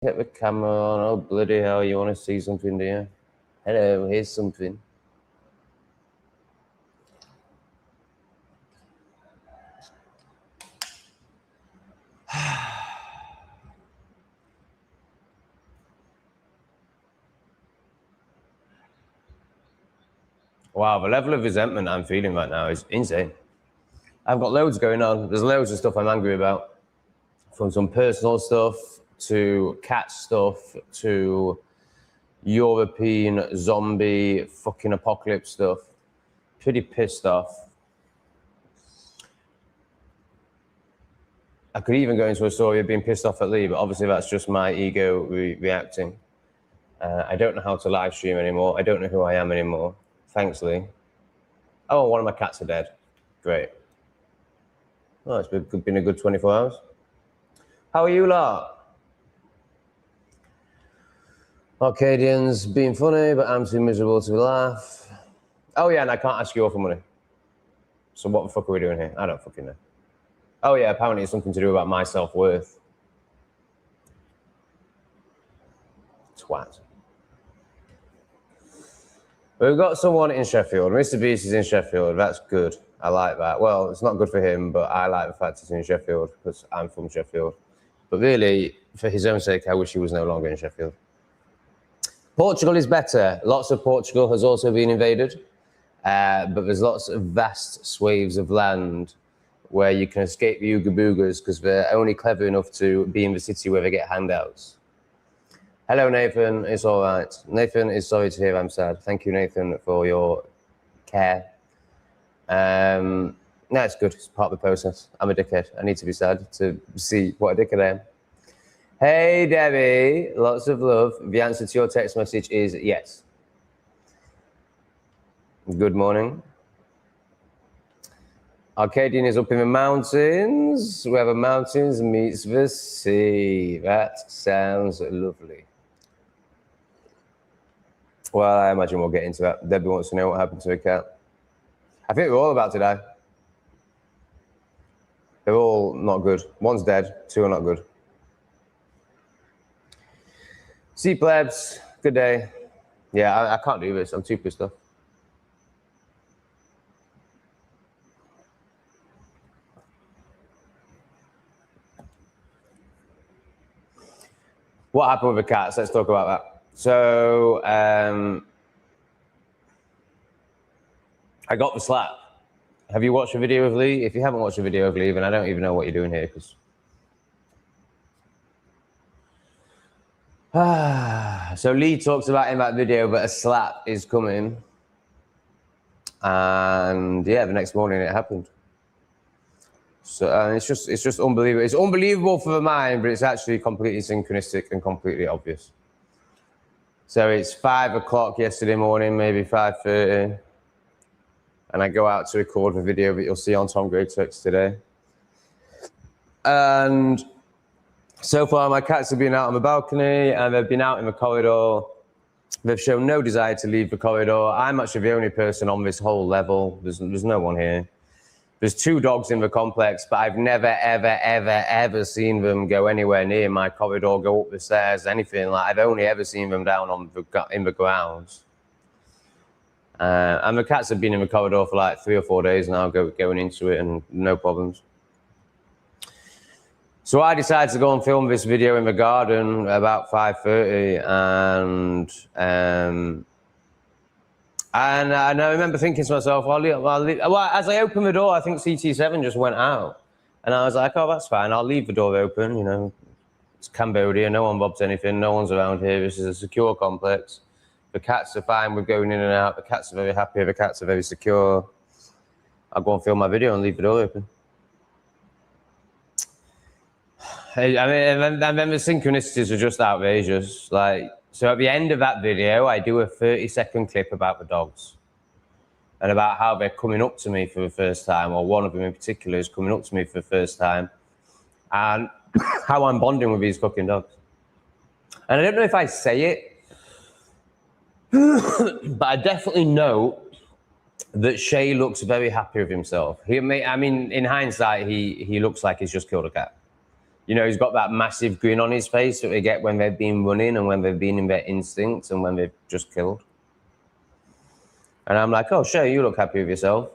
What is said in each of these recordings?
Get the camera on. Oh, bloody hell, you want to see something, do you? Hello, here's something. Wow, the level of resentment I'm feeling right now is insane. I've got loads going on. There's loads of stuff I'm angry about. From some personal stuff to cat stuff to European zombie fucking apocalypse stuff. Pretty pissed off. I could even go into a story of being pissed off at Lee, but obviously that's just my ego reacting. I don't know how to live stream anymore. I don't know who I am anymore. Thanks, Lee. Oh, one of my cats are dead. Great. Oh, it's been a good 24 hours. How are you lot? Arcadians being funny, but I'm too miserable to laugh. Oh yeah, and I can't ask you all for money. So what the fuck are we doing here? I don't fucking know. Oh yeah, apparently it's something to do about my self-worth. Twat. We've got someone in Sheffield. Mr. Beast is in Sheffield. That's good. I like that. Well, it's not good for him, but I like the fact he's in Sheffield because I'm from Sheffield. But really, for his own sake, I wish he was no longer in Sheffield. Portugal is better. Lots of Portugal has also been invaded, but there's lots of vast swathes of land where you can escape the Ooga Boogers because they're only clever enough to be in the city where they get handouts. Hello, Nathan. It's all right. Nathan is sorry to hear I'm sad. Thank you, Nathan, for your care. No, it's good. It's part of the process. I'm a dickhead. I need to be sad to see what a dickhead I am. Hey, Debbie. Lots of love. The answer to your text message is yes. Good morning. Arcadian is up in the mountains, where the mountains meets the sea. That sounds lovely. Well, I imagine we'll get into that. Debbie wants to know what happened to her cat. I think we're all about to die. They're all not good. One's dead, two are not good. See, plebs, good day. Yeah, I can't do this. I'm too pissed off. What happened with the cats? Let's talk about that. So, I got the slap. Have you watched a video of Lee? If you haven't watched a video of Lee, then I don't even know what you're doing here. So Lee talks about in that video, but a slap is coming. And yeah, the next morning it happened. So it's just unbelievable. It's unbelievable for the mind, but it's actually completely synchronistic and completely obvious. So it's 5 o'clock yesterday morning, maybe 5:30. And I go out to record the video that you'll see on aho.greatorex today. And so far, my cats have been out on the balcony and they've been out in the corridor. They've shown no desire to leave the corridor. I'm actually the only person on this whole level. There's no one here. There's 2 dogs in the complex, but I've never, ever, ever, ever seen them go anywhere near my corridor, go up the stairs, anything. Like, I've only ever seen them down in the grounds. And the cats have been in the corridor for like 3 or 4 days now, going into it, and no problems. So I decided to go and film this video in the garden about 5:30, and I remember thinking to myself, well, as I opened the door, I think CT7 just went out. And I was like, oh, that's fine. I'll leave the door open. You know, it's Cambodia. No one bobs anything. No one's around here. This is a secure complex. The cats are fine with going in and out. The cats are very happy. The cats are very secure. I'll go and film my video and leave the door open. I mean, and then the synchronicities are just outrageous. Like, so at the end of that video, I do a 30-second clip about the dogs and about how they're coming up to me for the first time, or one of them in particular is coming up to me for the first time, and how I'm bonding with these fucking dogs. And I don't know if I say it, but I definitely know that Shay looks very happy with himself. I mean, in hindsight, he looks like he's just killed a cat. You know, he's got that massive grin on his face that they get when they've been running and when they've been in their instincts and when they've just killed. And I'm like, oh, sure, you look happy with yourself.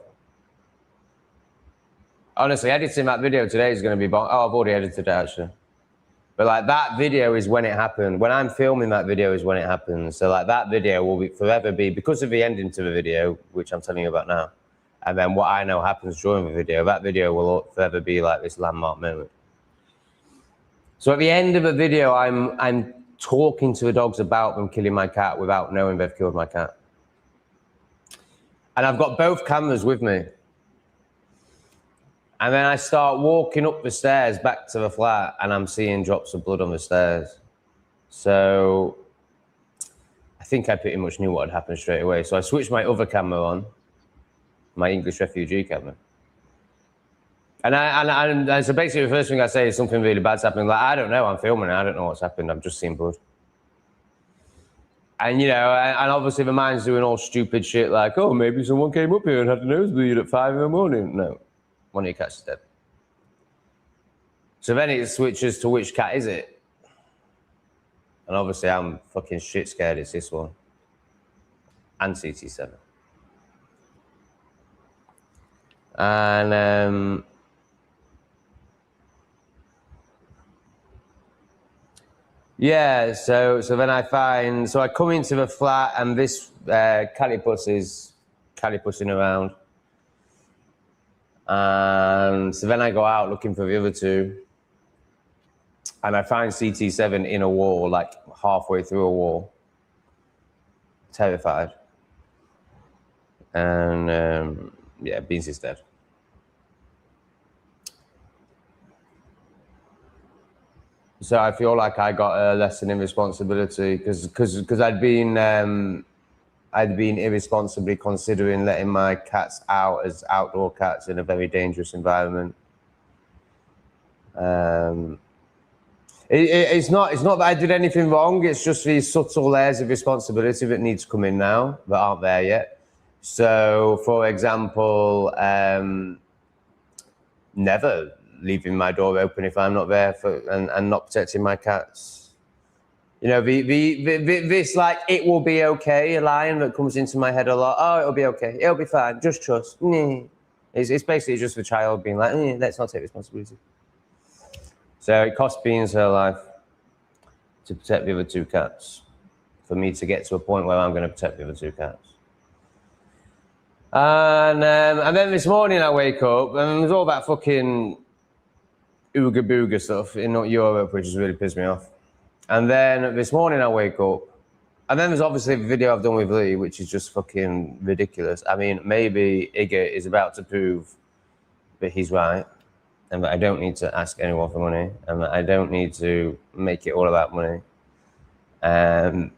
Honestly, editing that video today is going to be oh, I've already edited it actually. But like that video is when it happened. When I'm filming that video is when it happens. So like that video will forever be, because of the ending to the video, which I'm telling you about now, and then what I know happens during the video, that video will forever be like this landmark moment. So at the end of the video, I'm talking to the dogs about them killing my cat without knowing they've killed my cat. And I've got both cameras with me. And then I start walking up the stairs back to the flat and I'm seeing drops of blood on the stairs. So I think I pretty much knew what had happened straight away. So I switched my other camera on, my English refugee camera. And so basically the first thing I say is something really bad's happening. Like, I don't know, I'm filming it, I don't know what's happened, I've just seen blood. And, you know, and obviously the mind's doing all stupid shit like, oh, maybe someone came up here and had a nosebleed at 5 in the morning. No, one of your cats is dead. So then it switches to which cat is it? And obviously I'm fucking shit scared it's this one. And CT7. And yeah, so then I come into the flat and this calypus is calypusing around. And so then I go out looking for the other two. And I find CT7 in a wall, like halfway through a wall. Terrified. And yeah, Beans is dead. So I feel like I got a lesson in responsibility because I'd been irresponsibly considering letting my cats out as outdoor cats in a very dangerous environment. It's not that I did anything wrong. It's just these subtle layers of responsibility that need to come in now that aren't there yet. So, for example, never leaving my door open if I'm not there and not protecting my cats. You know, this like, it will be okay, a line that comes into my head a lot. Oh, it'll be okay. It'll be fine. Just trust. It's basically just the child being like, let's not take responsibility. So it cost Beans her life to protect the other two cats, for me to get to a point where I'm going to protect the other two cats. And then this morning I wake up and there's all that fucking ooga booga stuff in Europe, which has really pissed me off. And then this morning I wake up, and then there's obviously the video I've done with Lee, which is just fucking ridiculous. I mean, maybe Igor is about to prove that he's right, and that I don't need to ask anyone for money, and that I don't need to make it all about money. I'm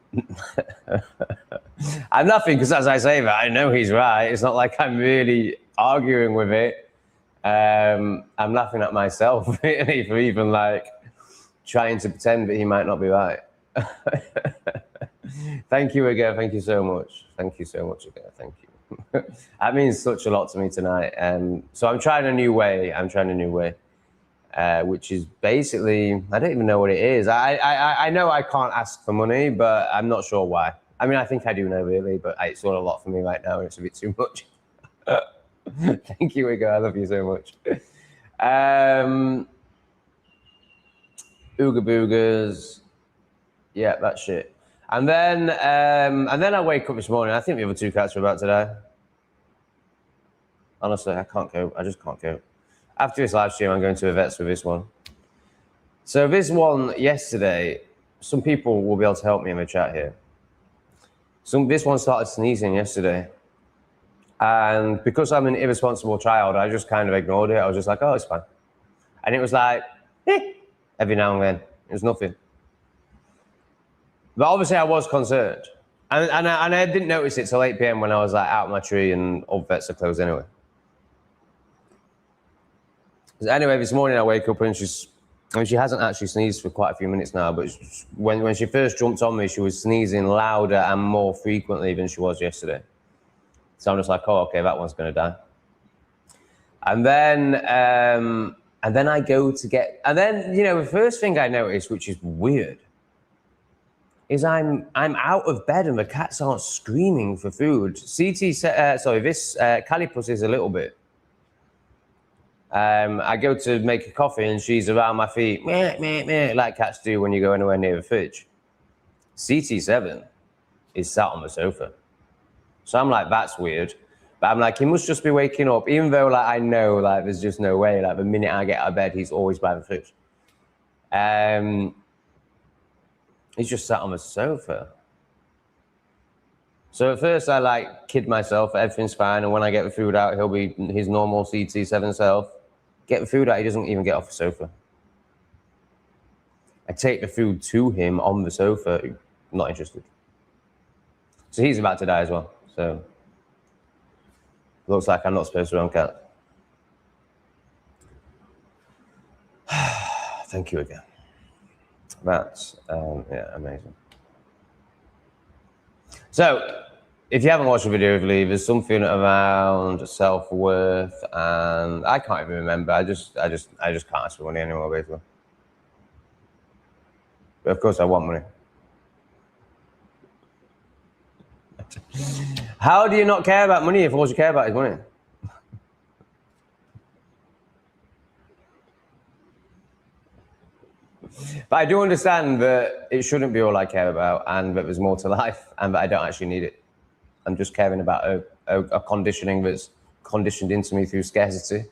laughing because as I say that, I know he's right. It's not like I'm really arguing with it. I'm laughing at myself really for even like trying to pretend that he might not be right. Thank you again. Thank you so much. Thank you so much again. Thank you. That means such a lot to me tonight. So I'm trying a new way. Which is basically, I don't even know what it is. I know I can't ask for money, but I'm not sure why. I mean, I think I do know really, but it's all a lot for me right now. And it's a bit too much. Thank you, Igor. I love you so much. Ooga boogers. Yeah, that shit. And then I wake up this morning. I think the other two cats are about to die. Honestly, I can't cope. I just can't cope. After this live stream, I'm going to the vets with this one. So this one yesterday, some people will be able to help me in the chat here. This one started sneezing yesterday. And because I'm an irresponsible child, I just kind of ignored it. I was just like, oh, it's fine. And it was like, every now and then. It was nothing. But obviously I was concerned. And I didn't notice it till 8 p.m. when I was like out my tree and all vets are closed anyway. So anyway, this morning I wake up and she hasn't actually sneezed for quite a few minutes now, but when she first jumped on me, she was sneezing louder and more frequently than she was yesterday. So I'm just like, oh, okay, that one's going to die. And then And then I go to get, and then, you know, the first thing I noticed, which is weird, is I'm out of bed and the cats aren't screaming for food. This Calipus is a little bit. I go to make a coffee and she's around my feet, meh, meh, meh, like cats do when you go anywhere near the fridge. CT7 is sat on the sofa. So I'm like, that's weird. But I'm like, he must just be waking up, even though like I know like there's just no way. Like the minute I get out of bed, he's always by the fridge. He's just sat on the sofa. So at first I like kid myself, everything's fine, and when I get the food out, he'll be his normal CT7 self. Get the food out, he doesn't even get off the sofa. I take the food to him on the sofa, not interested. So he's about to die as well. So looks like I'm not supposed to own cats. Thank you again. That's yeah, amazing. So if you haven't watched the video, there's something around self-worth, and I can't even remember. I just can't ask for money anymore, basically. But of course I want money. How do you not care about money if all you care about is money? But I do understand that it shouldn't be all I care about, and that there's more to life, and that I don't actually need it. I'm just caring about a conditioning that's conditioned into me through scarcity.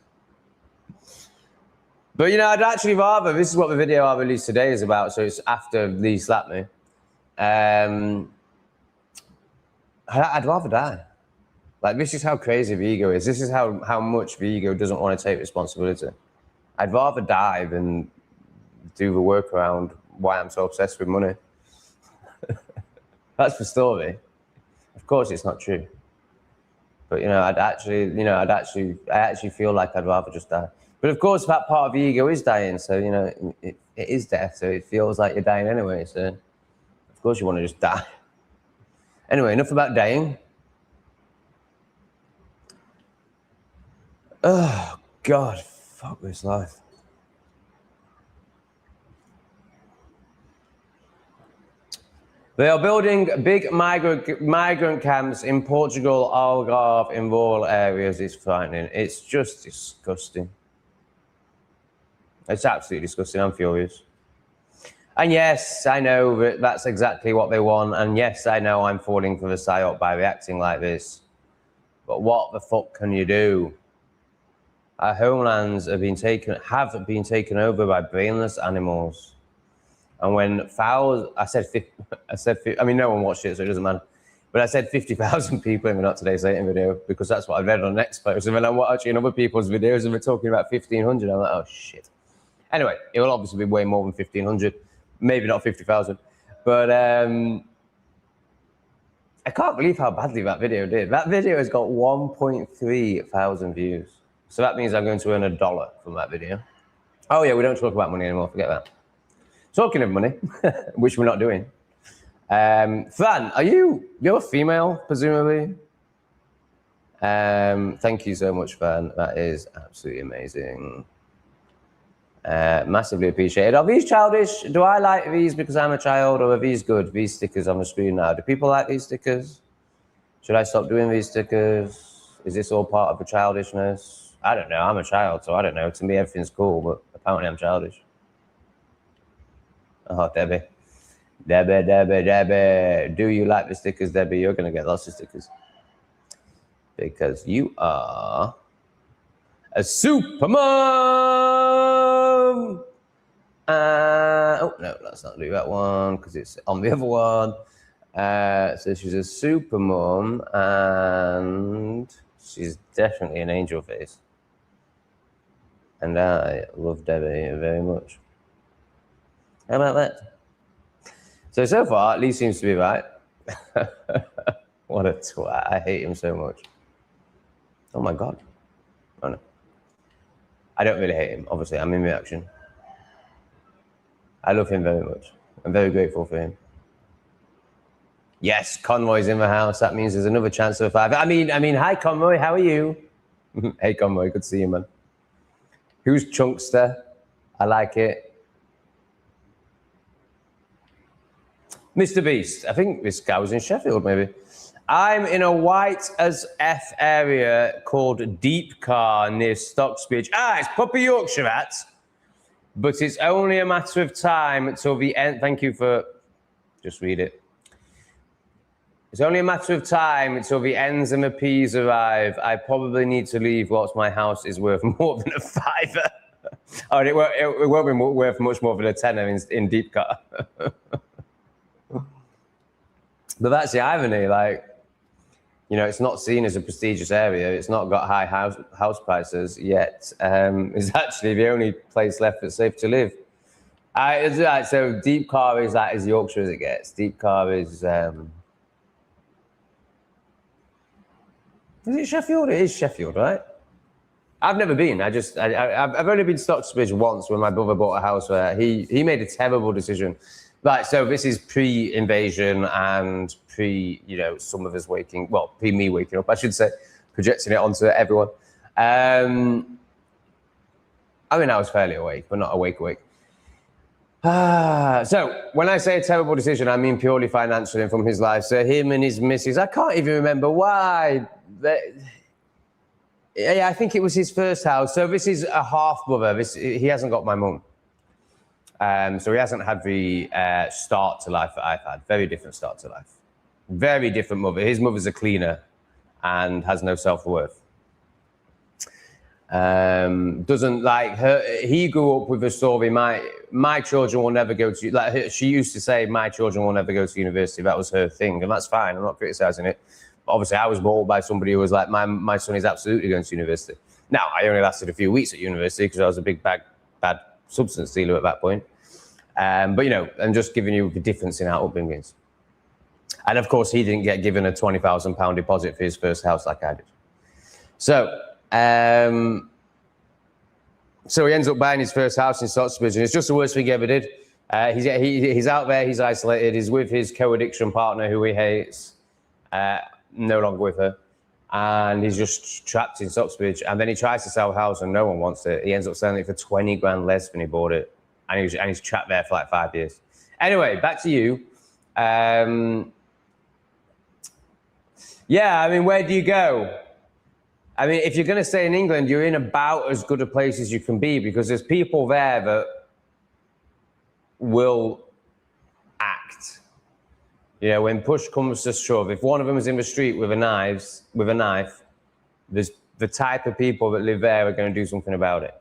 But, you know, I'd actually rather, this is what the video I released today is about, so it's after Lee slapped me. I'd rather die. Like, this is how crazy the ego is. This is how much the ego doesn't want to take responsibility. I'd rather die than do the work around why I'm so obsessed with money. That's the story. Of course, it's not true. But, you know, I actually feel like I'd rather just die. But of course, that part of the ego is dying. So, you know, it is death. So it feels like you're dying anyway. So, of course, you want to just die. Anyway, enough about dying. Oh, God, fuck this life. They are building big migrant camps in Portugal, Algarve, in rural areas. It's frightening. It's just disgusting. It's absolutely disgusting. I'm furious. And yes, I know that that's exactly what they want. And yes, I know I'm falling for the psyop by reacting like this. But what the fuck can you do? Our homelands have been taken over by brainless animals. And when fouls, I mean, no one watched it, so it doesn't matter. But I said 50,000 people in the Not Today Satan video because that's what I read on the next post. And then I'm watching other people's videos and we're talking about 1,500. I'm like, oh, shit. Anyway, it will obviously be way more than 1,500. Maybe not 50,000. But I can't believe how badly that video did. That video has got 1.3 thousand views. So that means I'm going to earn $1 from that video. Oh, yeah, we don't talk about money anymore. Forget that. Talking of money, which we're not doing. Fran, you're a female, presumably? Thank you so much, Fran. That is absolutely amazing. Massively appreciated. Are these childish? Do I like these because I'm a child, or are these good? These stickers on the screen now. Do people like these stickers? Should I stop doing these stickers? Is this all part of the childishness? I don't know. I'm a child, so I don't know. To me, everything's cool, but apparently I'm childish. Oh, Debbie. Do you like the stickers, Debbie? You're going to get lots of stickers. Because you are a super mom. Oh, no, let's not do that one because it's on the other one. So she's a super mom and she's definitely an angel face. And I love Debbie very much. How about that? So far, Lee seems to be right. What a twat. I hate him so much. Oh my God. Oh no. I don't really hate him, obviously. I'm in reaction. I love him very much. I'm very grateful for him. Yes, Conroy's in the house. That means there's another chance of a 5. I mean, hi Conroy, how are you? Hey Conroy, good to see you, man. Who's Chunkster? I like it. Mr. Beast. I think this guy was in Sheffield, maybe. I'm in a white as F area called Deep Car near Stocksbridge. It's Puppy Yorkshire, that. But it's only a matter of time until the end. Thank you for... Just read it. It's only a matter of time until the ends and the P's arrive. I probably need to leave whilst my house is worth more than a £5. It won't be worth much more than a tenner in Deep Car. But that's the irony, like, you know, it's not seen as a prestigious area. It's not got high house prices yet. It's actually the only place left that's safe to live. So Deep Car is that as Yorkshire as it gets. Deep Car is it Sheffield? It is Sheffield, right? I've never been. I've only been to Stocksbridge once when my brother bought a house where he made a terrible decision. Right, so this is pre-invasion and pre, you know, some of us waking, well, pre-me waking up, I should say, projecting it onto everyone. I mean, I was fairly awake, but not awake. So when I say a terrible decision, I mean purely financial and from his life. So him and his missus, I can't even remember why. Yeah, I think it was his first house. So this is a half brother. He hasn't got my mum. So he hasn't had the start to life that I've had. Very different start to life. Very different mother. His mother's a cleaner and has no self-worth. Doesn't like her. He grew up with the story, my children will never go to, like she used to say, my children will never go to university. That was her thing, and that's fine. I'm not criticizing it. But obviously, I was brought up by somebody who was like, my son is absolutely going to university. Now, I only lasted a few weeks at university because I was a big bad substance dealer at that point. But, you know, I'm just giving you the difference in our upbringings. And, of course, he didn't get given a £20,000 deposit for his first house like I did. So he ends up buying his first house in Stocksbridge, and it's just the worst thing he ever did. He's out there, he's isolated, he's with his co-addiction partner who he hates, no longer with her. And he's just trapped in Stocksbridge. And then he tries to sell a house and no one wants it. He ends up selling it for 20 grand less than he bought it. And he's trapped there for like 5 years. Anyway, back to you. Yeah, I mean, where do you go? I mean, if you're going to stay in England, you're in about as good a place as you can be because there's people there that will act. You know, when push comes to shove, if one of them is in the street with a knife, there's the type of people that live there are going to do something about it.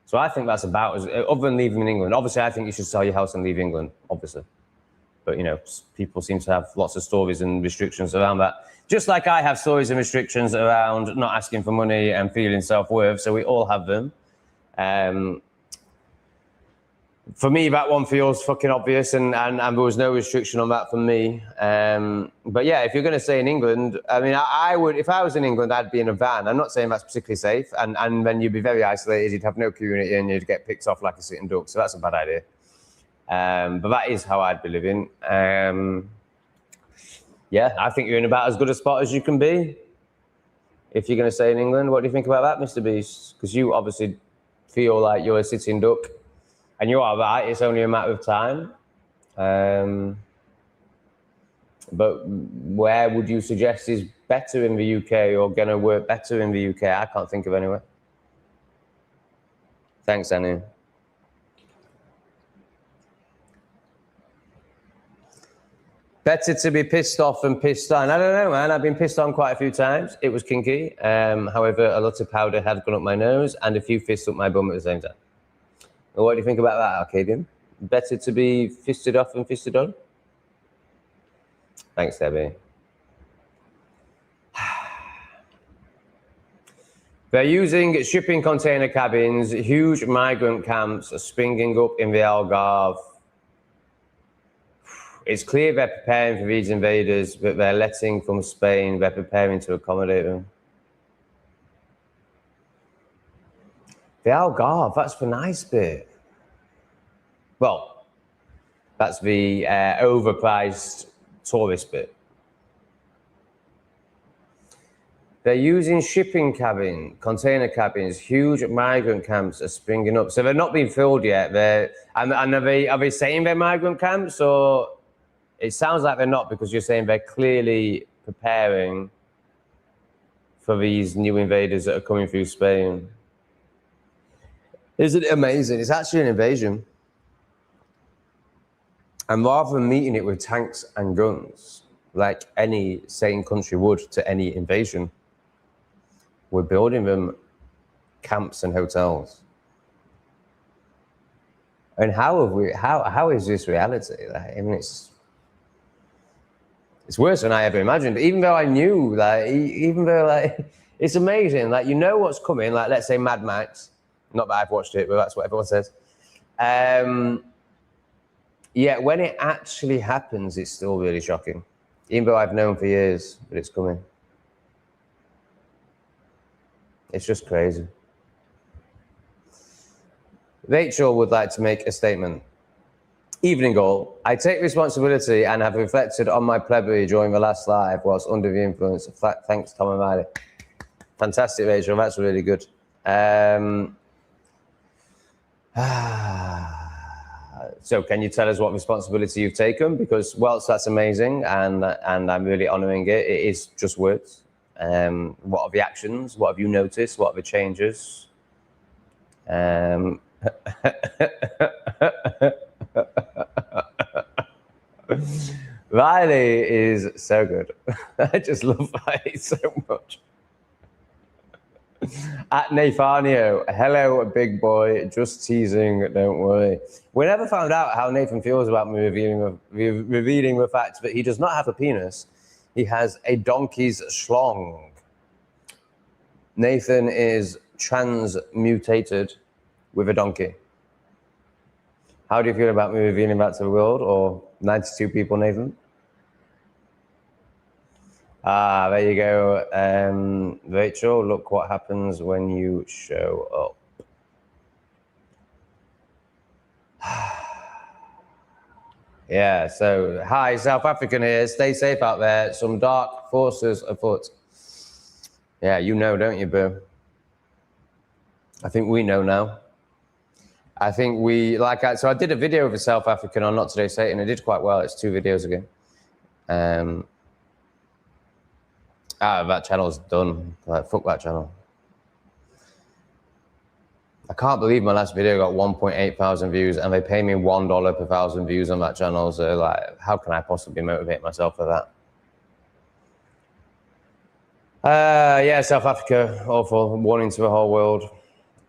So I think that's about as, other than leaving in England. Obviously, I think you should sell your house and leave England, obviously. But, you know, people seem to have lots of stories and restrictions around that. Just like I have stories and restrictions around not asking for money and feeling self-worth. So we all have them. For me, that one feels fucking obvious, and there was no restriction on that for me. But yeah, if you're going to stay in England, I mean, I would, if I was in England, I'd be in a van. I'm not saying that's particularly safe, and then you'd be very isolated. You'd have no community, and you'd get picked off like a sitting duck. So that's a bad idea. But that is how I'd be living. Yeah, I think you're in about as good a spot as you can be if you're going to stay in England. What do you think about that, Mr. Beast? Because you obviously feel like you're a sitting duck. And you are right, it's only a matter of time. But where would you suggest is better in the UK or going to work better in the UK? I can't think of anywhere. Thanks, Anu. Better to be pissed off than pissed on. I don't know, man. I've been pissed on quite a few times. It was kinky. However, a lot of powder had gone up my nose and a few fists up my bum at the same time. Well, what do you think about that, Arcadian? Better to be fisted off than fisted on? Thanks, Debbie. They're using shipping container cabins. Huge migrant camps are springing up in the Algarve. It's clear they're preparing for these invaders, but they're letting from Spain. They're preparing to accommodate them. The Algarve, that's the nice bit. Well, that's the overpriced tourist bit. They're using shipping container cabins. Huge migrant camps are springing up. So they're not being filled yet. And are they saying they're migrant camps, or it sounds like they're not, because you're saying they're clearly preparing for these new invaders that are coming through Spain. Isn't it amazing? It's actually an invasion. And rather than meeting it with tanks and guns, like any sane country would to any invasion, we're building them camps and hotels. And how is this reality? I mean, it's worse than I ever imagined. Even though I knew, it's amazing. Like, you know what's coming. Like, let's say Mad Max. Not that I've watched it, but that's what everyone says. Yeah, when it actually happens, it's still really shocking. Even though I've known for years that it's coming. It's just crazy. Rachel would like to make a statement. Evening all. I take responsibility and have reflected on my plebery during the last live whilst under the influence of thanks, Tom and Riley. Fantastic, Rachel. That's really good. So can you tell us what responsibility you've taken? Because whilst that's amazing and I'm really honouring it, it is just words. What are the actions? What have you noticed? What are the changes? Riley is so good. I just love Riley so much. At Nathanio, hello, big boy. Just teasing, don't worry. We never found out how Nathan feels about me revealing the fact that he does not have a penis. He has a donkey's schlong. Nathan is transmutated with a donkey. How do you feel about me revealing that to the world, or 92 people, Nathan? Ah, there you go. Rachel, look what happens when you show up. Yeah, so hi, South African here. Stay safe out there. Some dark forces afoot. Yeah, you know, don't you, boo? I think we know now. I think so I did a video of a South African on Not Today Satan. It did quite well. It's 2 videos ago. That channel's done. Like, fuck that channel. I can't believe my last video got 1.8 thousand views and they pay me $1 per 1,000 views on that channel. So, like, how can I possibly motivate myself for that? Yeah, South Africa, awful. Warning to the whole world.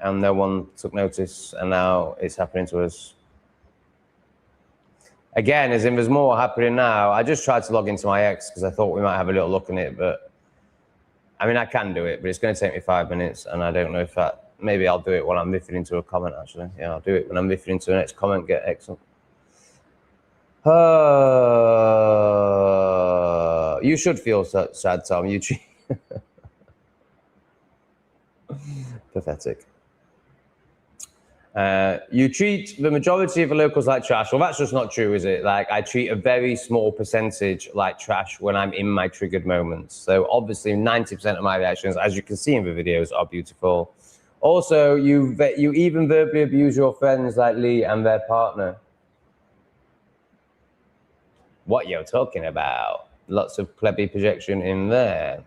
And no one took notice. And now it's happening to us. Again, as in there's more happening now. I just tried to log into my X because I thought we might have a little look in it. But, I mean, I can do it, but it's going to take me 5 minutes. And I don't know if that... Maybe I'll do it when I'm riffing into a comment, actually. Yeah, I'll do it when I'm riffing into the next comment. Get excellent. You should feel sad, Tom. You cheat. Pathetic. You treat the majority of the locals like trash. Well, that's just not true, is it? Like, I treat a very small percentage like trash when I'm in my triggered moments. So obviously 90% of my reactions, as you can see in the videos, are beautiful. Also, you even verbally abuse your friends like Lee and their partner. What you're talking about? Lots of plebby projection in there.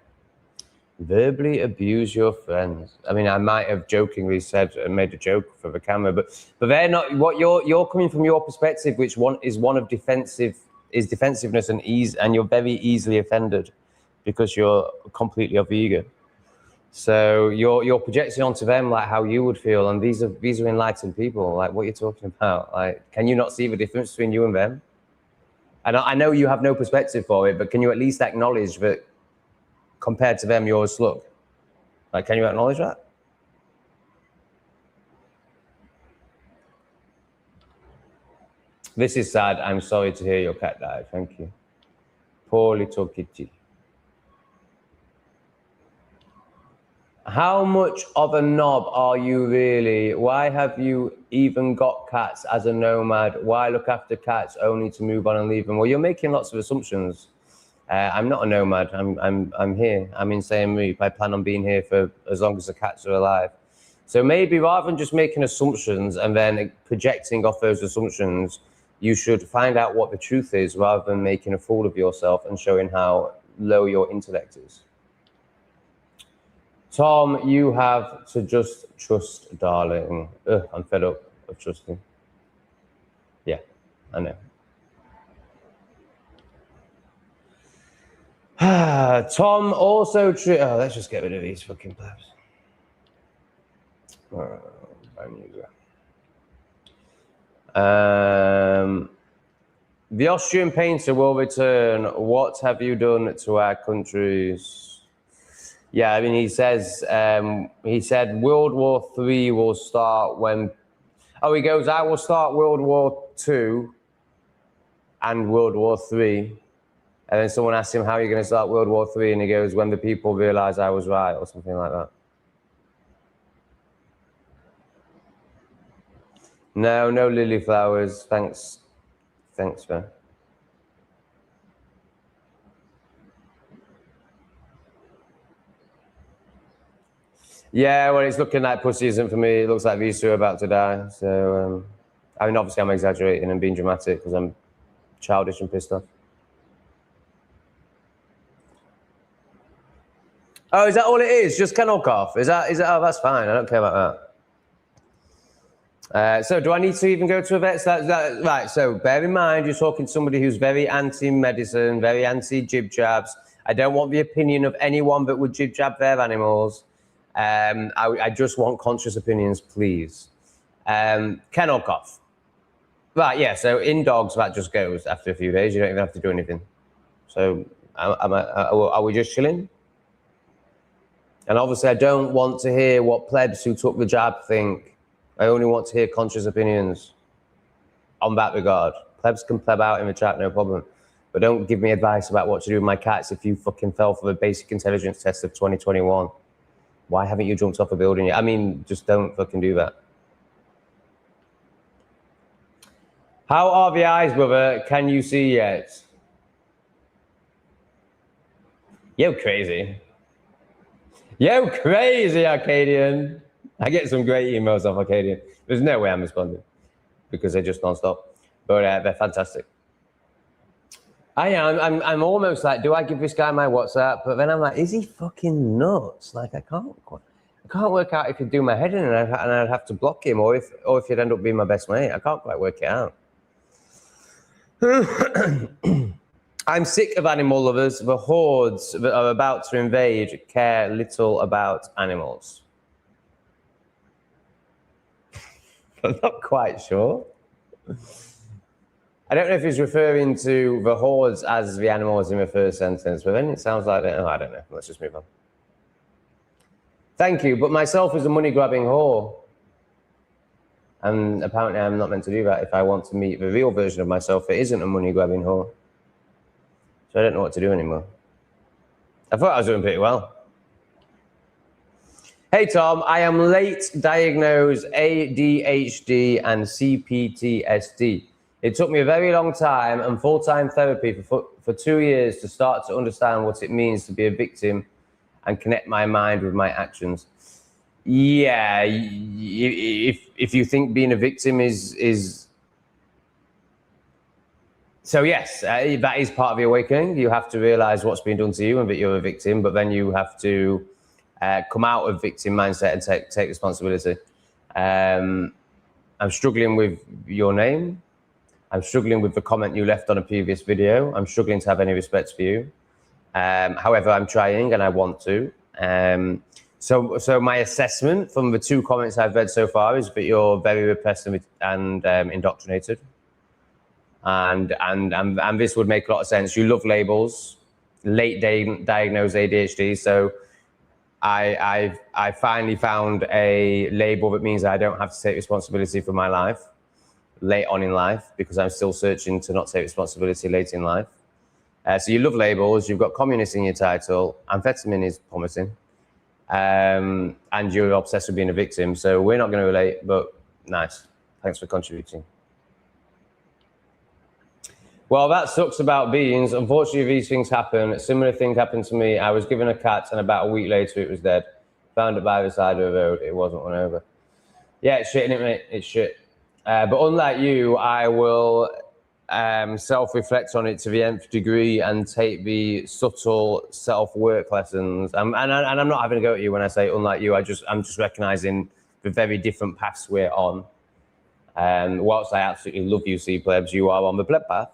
Verbally abuse your friends. I mean, I might have jokingly said and made a joke for the camera, but they're not. What you're coming from your perspective, which is one of defensiveness and ease, and you're very easily offended because you're completely of ego. So you're projecting onto them like how you would feel, and these are enlightened people. Like, what you're talking about? Like, can you not see the difference between you and them? And I know you have no perspective for it, but can you at least acknowledge that compared to them, you're a slug? Like, can you acknowledge that? This is sad. I'm sorry to hear your cat died. Thank you. Poor little kitty. How much of a knob are you really? Why have you even got cats as a nomad? Why look after cats only to move on and leave them? Well, you're making lots of assumptions. I'm not a nomad. I'm here. I'm in Siem Reap. I plan on being here for as long as the cats are alive. So maybe rather than just making assumptions and then projecting off those assumptions, you should find out what the truth is rather than making a fool of yourself and showing how low your intellect is. Tom, you have to just trust, darling. Ugh, I'm fed up of trusting. Yeah, I know. Tom also... Oh, let's just get rid of these fucking plebs. The Austrian painter will return. What have you done to our countries? Yeah, I mean, he said World War III will start when... Oh, he goes, I will start World War II and World War III. And then someone asked him, how are you going to start World War III? And he goes, when the people realize I was right, or something like that. No lily flowers. Thanks, man. Yeah, well, it's looking like pussy isn't for me. It looks like these two are about to die. So, I mean, obviously I'm exaggerating and being dramatic because I'm childish and pissed off. Oh, is that all it is? Just kennel cough? Is that? Oh, that's fine. I don't care about that. So do I need to even go to a vet? Right, so bear in mind, you're talking to somebody who's very anti-medicine, very anti-jib jabs. I don't want the opinion of anyone that would jib jab their animals. I just want conscious opinions, please. Kennel cough. Right, yeah, so in dogs, that just goes after a few days. You don't even have to do anything. So are we just chilling? And obviously, I don't want to hear what plebs who took the jab think. I only want to hear conscious opinions on that regard. Plebs can pleb out in the chat, no problem. But don't give me advice about what to do with my cats if you fucking fell for the basic intelligence test of 2021. Why haven't you jumped off a building yet? I mean, just don't fucking do that. How are the eyes, brother? Can you see yet? Yo, crazy. Yo, crazy, Arcadian. I get some great emails off Arcadian. There's no way I'm responding because they're just non-stop. But they're fantastic. I'm almost like, do I give this guy my WhatsApp? But then I'm like, is he fucking nuts? Like, I can't work out if he'd do my head in and I'd have to block him, or if he'd end up being my best mate. I can't quite work it out. I'm sick of animal lovers. The hordes that are about to invade care little about animals. I'm not quite sure. I don't know if he's referring to the hordes as the animals in the first sentence, but then it sounds like that. Oh, I don't know. Let's just move on. Thank you, but myself is a money-grabbing whore. And apparently I'm not meant to do that if I want to meet the real version of myself that isn't a money-grabbing whore. So I don't know what to do anymore. I thought I was doing pretty well. Hey, Tom, I am late diagnosed ADHD and CPTSD. It took me a very long time and full-time therapy for 2 years to start to understand what it means to be a victim and connect my mind with my actions. Yeah, if you think being a victim is... So yes, that is part of the awakening. You have to realize what's been done to you and that you're a victim, but then you have to come out of victim mindset and take responsibility. I'm struggling with your name. I'm struggling with the comment you left on a previous video. I'm struggling to have any respect for you. However, I'm trying and I want to. So my assessment from the 2 comments I've read so far is that you're very repressed and indoctrinated. And this would make a lot of sense. You love labels, late diagnosed ADHD. So I finally found a label that means I don't have to take responsibility for my life late on in life, because I'm still searching to not take responsibility late in life. So you love labels, you've got communist in your title, amphetamine is promising, and you're obsessed with being a victim. So we're not going to relate, but nice. Thanks for contributing. Well, that sucks about beans. Unfortunately, these things happen. A similar thing happened to me. I was given a cat, and about a week later, it was dead. Found it by the side of the road. It wasn't run over. Yeah, it's shit, innit, mate? It's shit. But unlike you, I will self-reflect on it to the nth degree and take the subtle self-work lessons. And I'm not having a go at you when I say unlike you. I'm just recognizing the very different paths we're on. Whilst I absolutely love you, C plebs, you are on the pleb path.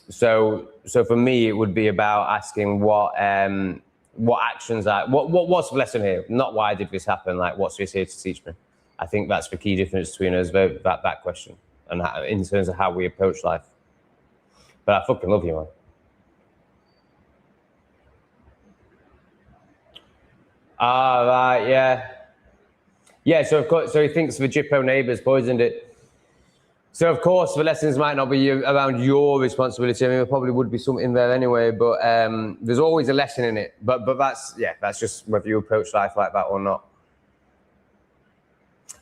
So for me, it would be about asking what actions what's the lesson here? Not why did this happen? Like, what's this here to teach me? I think that's the key difference between us, that question, and how, in terms of how we approach life. But I fucking love you, man. Right, yeah. Yeah, so of course, so he thinks the Jippo neighbours poisoned it. So of course, the lessons might not be around your responsibility. I mean, there probably would be something there anyway, but there's always a lesson in it. But that's just whether you approach life like that or not.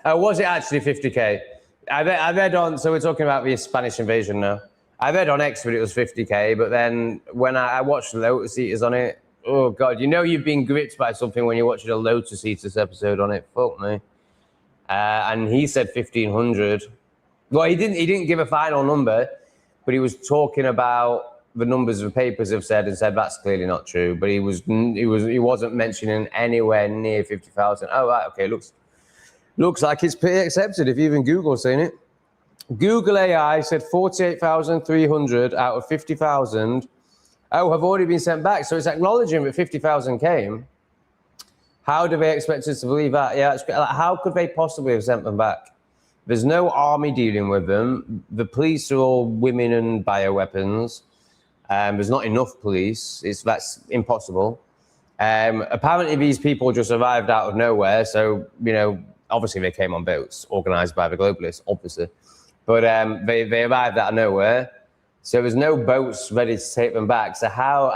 Was it actually 50K? I read on, so we're talking about the Spanish invasion now. I read on X that it was 50K, but then when I watched the Lotus Eaters on it, oh God, you know you've been gripped by something when you're watching a Lotus Eaters episode on it. Fuck me. And he said 1,500. Well, he didn't give a final number, but he was talking about the numbers the papers have said and said that's clearly not true. But he wasn't mentioning anywhere near 50,000. Oh right, okay, looks like it's pretty accepted if even Google's saying it. Google AI said 48,300 out of 50,000. Oh, have already been sent back. So it's acknowledging that 50,000 came. How do they expect us to believe that? Yeah, how could they possibly have sent them back? There's no army dealing with them. The police are all women and bioweapons. There's not enough police. That's impossible. Apparently, these people just arrived out of nowhere. So, you know, obviously they came on boats organized by the globalists, obviously. But they arrived out of nowhere. So there's no boats ready to take them back. So how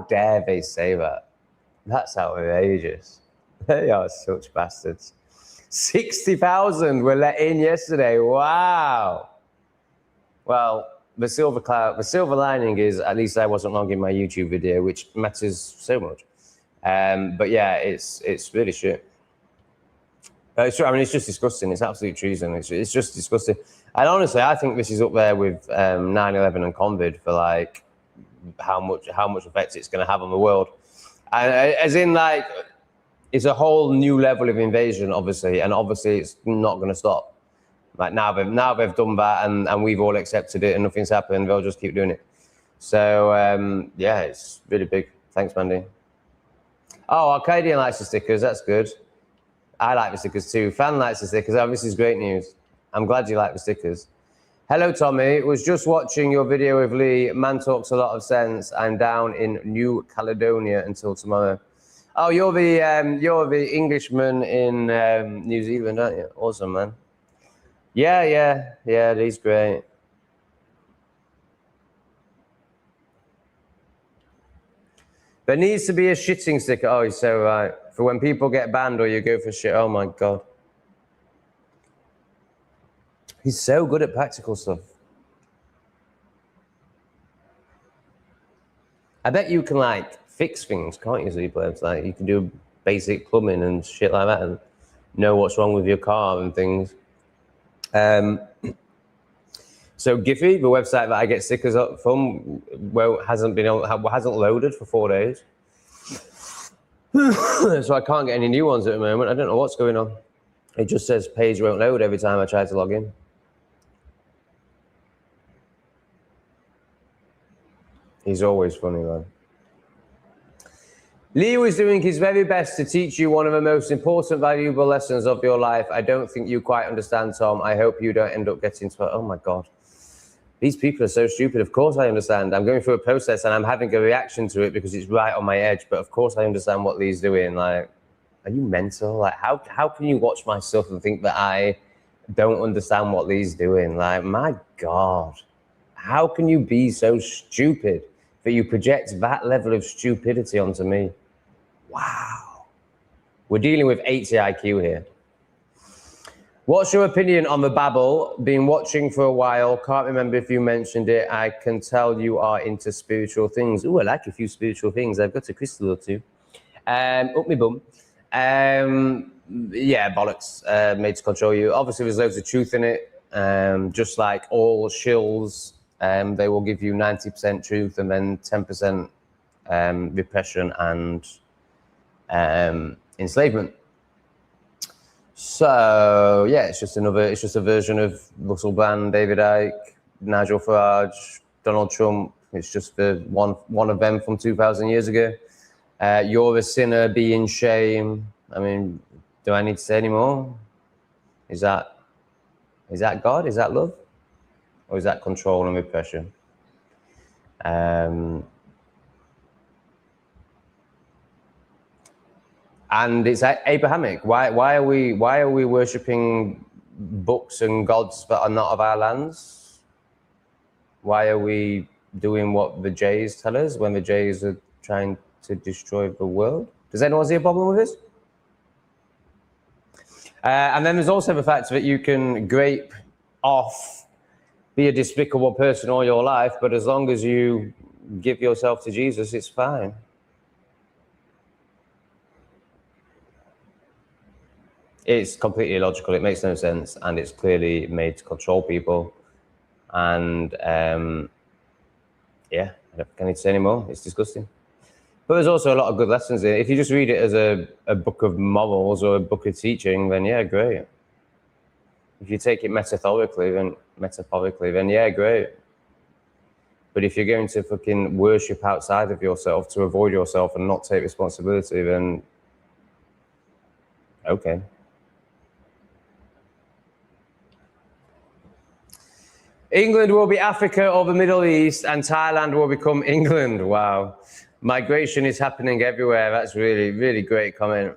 dare they say that? That's outrageous. They are such bastards. 60,000 were let in yesterday. Wow. Well, the silver lining is at least I wasn't long in my YouTube video, which matters so much. But yeah, it's really shit. It's true. I mean, it's just disgusting. It's absolute treason. It's just disgusting. And honestly, I think this is up there with 9/11 and COVID for like how much effect it's going to have on the world. And as in, like, it's a whole new level of invasion, obviously, and obviously it's not going to stop. Like now they've done that, and we've all accepted it, and nothing's happened. They'll just keep doing it. So yeah, it's really big. Thanks, Mandy. Oh, Arcadian likes the stickers. That's good. I like the stickers too. Fan likes the stickers. Oh, this is great news. I'm glad you like the stickers. Hello, Tommy. Was just watching your video with Lee. Man talks a lot of sense. I'm down in New Caledonia until tomorrow. Oh, you're the Englishman in New Zealand, aren't you? Awesome, man. Yeah. He's great. There needs to be a shitting sticker. Oh, you're so right. For when people get banned or you go for shit. Oh my God. He's so good at practical stuff. I bet you can like fix things, can't you, Z-Plebs? Like you can do basic plumbing and shit like that and know what's wrong with your car and things. So Giphy, the website that I get stickers up from, well, hasn't loaded for 4 days. So I can't get any new ones at the moment. I don't know what's going on. It just says page won't load every time I try to log in. He's always funny, man. Leo is doing his very best to teach you one of the most important, valuable lessons of your life. I don't think you quite understand, Tom. I hope you don't end up getting to it. Oh my God. These people are so stupid. Of course I understand. I'm going through a process and I'm having a reaction to it because it's right on my edge. But of course I understand what Lee's doing. Like, are you mental? Like, how can you watch my stuff and think that I don't understand what Lee's doing? Like, my God. How can you be so stupid that you project that level of stupidity onto me? Wow. We're dealing with 80 IQ here. What's your opinion on the Babel? Been watching for a while. Can't remember if you mentioned it. I can tell you are into spiritual things. Oh, I like a few spiritual things. I've got a crystal or two. Up me bum. Yeah, bollocks. Made to control you. Obviously, there's loads of truth in it. Just like all shills, they will give you 90% truth and then 10% repression and enslavement. So yeah, it's just a version of Russell Brand, David Icke, Nigel Farage, Donald Trump. It's just the one of them from 2,000 years ago. You're a sinner, be in shame. I mean, do I need to say any more? Is that God? Is that love? Or is that control and repression? And it's Abrahamic. Why are we worshipping books and gods that are not of our lands? Why are we doing what the Jays tell us when the Jays are trying to destroy the world? Does anyone see a problem with this? And then there's also the fact that you can grape off, be a despicable person all your life, but as long as you give yourself to Jesus, it's fine. It's completely illogical. It makes no sense, and it's clearly made to control people. And yeah, I don't think I need to say any more. It's disgusting. But there's also a lot of good lessons in it. If you just read it as a book of morals or a book of teaching, then yeah, great. If you take it metaphorically, then yeah, great. But if you're going to fucking worship outside of yourself to avoid yourself and not take responsibility, then okay. England will be Africa or the Middle East, and Thailand will become England. Wow. Migration is happening everywhere. That's really, really great comment.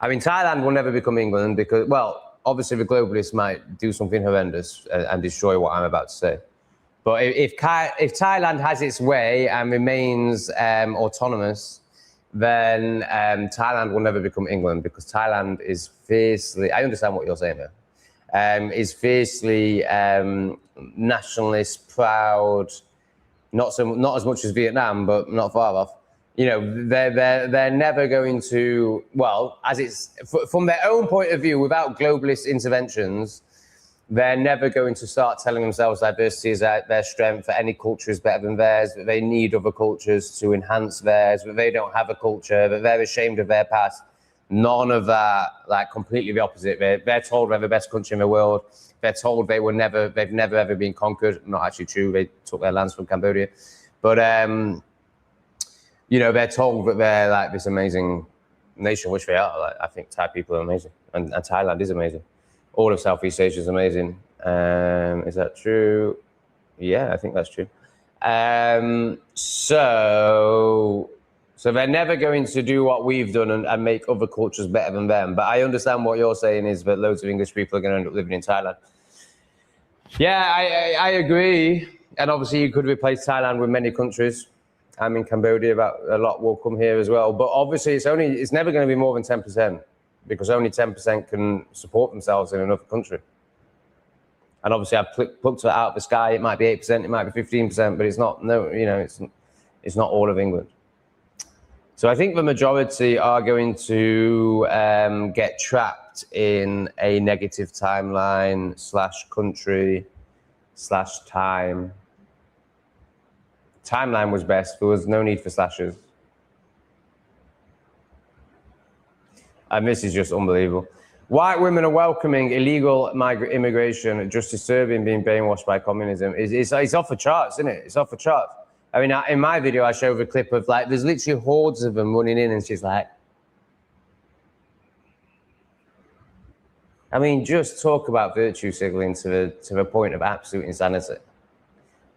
I mean, Thailand will never become England because, well, obviously the globalists might do something horrendous and destroy what I'm about to say. But if Thailand has its way and remains autonomous, then Thailand will never become England because Thailand is fiercely, I understand what you're saying there, is fiercely nationalist, proud, not as much as Vietnam, but not far off. You know, they're never going to, well, as it's from their own point of view, without globalist interventions, they're never going to start telling themselves diversity is their strength, that any culture is better than theirs, that they need other cultures to enhance theirs, that they don't have a culture, that they're ashamed of their past. None of that, like completely the opposite. They're told they're the best country in the world. They're told they've never ever been conquered. Not actually true. They took their lands from Cambodia. But, you know, they're told that they're like this amazing nation, which they are. Like, I think Thai people are amazing. And Thailand is amazing. All of Southeast Asia is amazing. Is that true? Yeah, I think that's true. So they're never going to do what we've done and make other cultures better than them. But I understand what you're saying is that loads of English people are going to end up living in Thailand. Yeah, I agree. And obviously you could replace Thailand with many countries. I'm in Cambodia, but a lot will come here as well. But obviously it's never going to be more than 10%. Because only 10% can support themselves in another country. And obviously I've plucked it out of the sky. It might be 8%, it might be 15%, but it's not, no, you know, it's not all of England. So I think the majority are going to get trapped in a negative timeline / country / time. Timeline was best. There was no need for slashes. And this is just unbelievable. White women are welcoming illegal immigration, just disturbing being brainwashed by communism. It's off the charts, isn't it? It's off the charts. I mean, in my video, I show the clip of like, there's literally hordes of them running in and she's like, I mean, just talk about virtue signaling to the point of absolute insanity.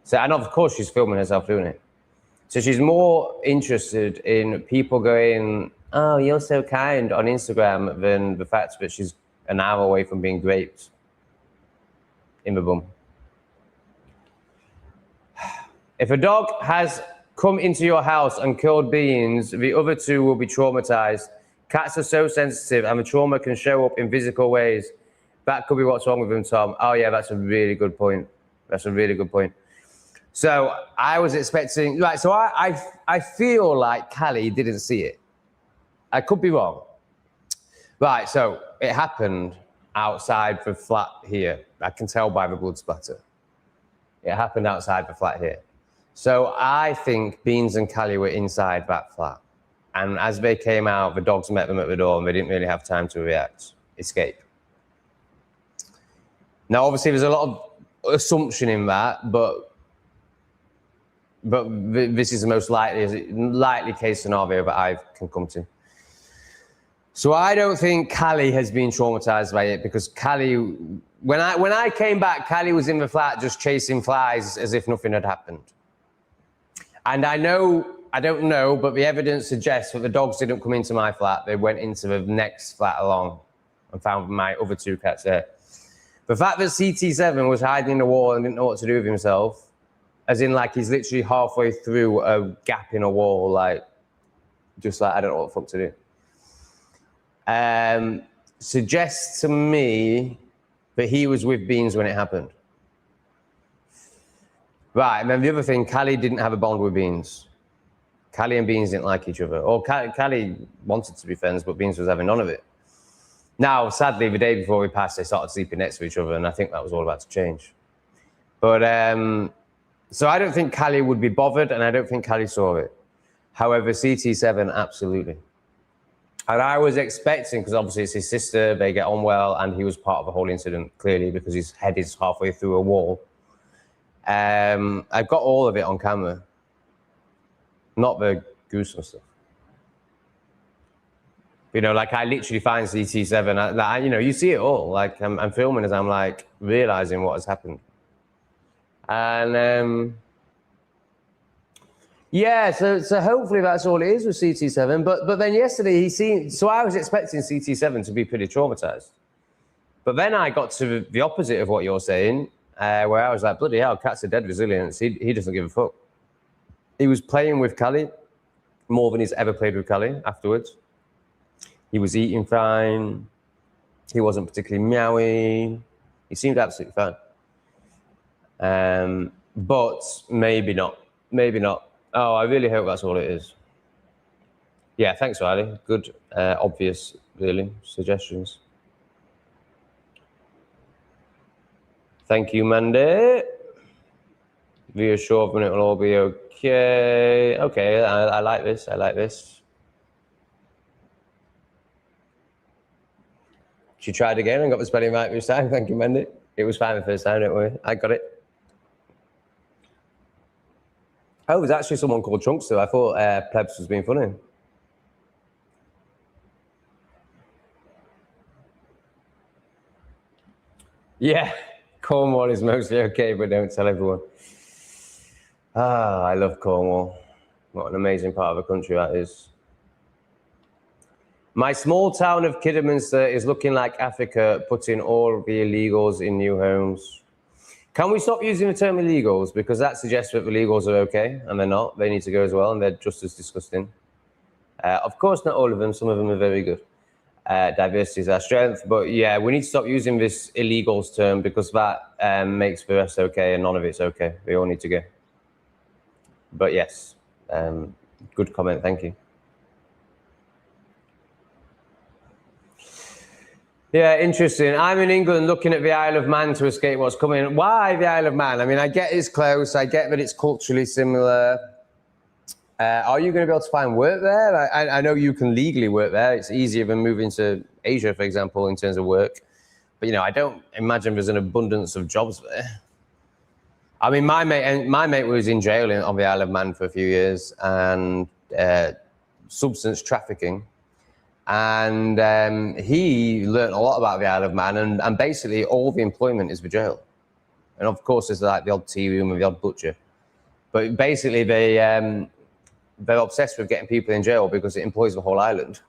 So, and of course she's filming herself doing it. So she's more interested in people going, oh, you're so kind on Instagram than the fact that she's an hour away from being raped in the bum. If a dog has come into your house and killed beings, the other two will be traumatized. Cats are so sensitive and the trauma can show up in physical ways. That could be what's wrong with him, Tom. Oh yeah, that's a really good point. That's a really good point. So I was expecting, right, so I feel like Callie didn't see it. I could be wrong. Right, so it happened outside the flat here. I can tell by the blood splatter. It happened outside the flat here. So I think Beans and Callie were inside that flat. And as they came out, the dogs met them at the door and they didn't really have time to escape. Now, obviously, there's a lot of assumption in that, but this is the most likely case scenario that I can come to. So I don't think Callie has been traumatized by it, because Callie, when I came back, Callie was in the flat just chasing flies as if nothing had happened. And I don't know, but the evidence suggests that the dogs didn't come into my flat. They went into the next flat along and found my other two cats there. The fact that CT7 was hiding in the wall and didn't know what to do with himself, as in like he's literally halfway through a gap in a wall, like just like I don't know what the fuck to do, suggests to me that he was with Beans when it happened. Right, and then the other thing, Callie didn't have a bond with Beans. Callie and Beans didn't like each other. Or Callie wanted to be friends, but Beans was having none of it. Now, sadly, the day before we passed, they started sleeping next to each other, and I think that was all about to change. But, so I don't think Callie would be bothered, and I don't think Callie saw it. However, CT7, absolutely. And I was expecting, because obviously it's his sister, they get on well, and he was part of the whole incident, clearly, because his head is halfway through a wall. I've got all of it on camera. Not the gruesome stuff. You know, like I literally find CT7, you know, you see it all. Like I'm filming as I'm like realizing what has happened. And yeah, so hopefully that's all it is with CT7. But then yesterday so I was expecting CT7 to be pretty traumatized. But then I got to the opposite of what you're saying, where I was like, bloody hell, cats are dead resilient. He doesn't give a fuck. He was playing with Callie more than he's ever played with Callie afterwards. He was eating fine. He wasn't particularly meowy. He seemed absolutely fine. But maybe not. Maybe not. Oh, I really hope that's all it is. Yeah, thanks, Riley. Good, obvious, really, suggestions. Thank you, Mandy. Reassured when it will all be okay. Okay, I like this. I like this. She tried again and got the spelling right this time. Thank you, Mandy. It was fine the first time, don't worry. I got it. Oh, there's actually someone called Chunkster. I thought Plebs was being funny. Yeah, Cornwall is mostly okay, but don't tell everyone. Ah, I love Cornwall. What an amazing part of the country that is. My small town of Kidderminster is looking like Africa, putting all the illegals in new homes. Can we stop using the term illegals? Because that suggests that the illegals are okay, and they're not. They need to go as well, and they're just as disgusting. Of course, not all of them. Some of them are very good. Diversity is our strength. But yeah, we need to stop using this illegals term, because that makes the rest okay, and none of it's okay. They all need to go. But yes, good comment. Thank you. Yeah, interesting. I'm in England looking at the Isle of Man to escape what's coming. Why the Isle of Man? I mean, I get it's close. I get that it's culturally similar. Are you going to be able to find work there? I know you can legally work there. It's easier than moving to Asia, for example, in terms of work. But, you know, I don't imagine there's an abundance of jobs there. I mean, my mate was in jail on the Isle of Man for a few years, and substance trafficking. And he learned a lot about the Isle of Man, and basically all the employment is the jail. And of course, there's like the odd tea room and the odd butcher. But basically, they're obsessed with getting people in jail because it employs the whole island.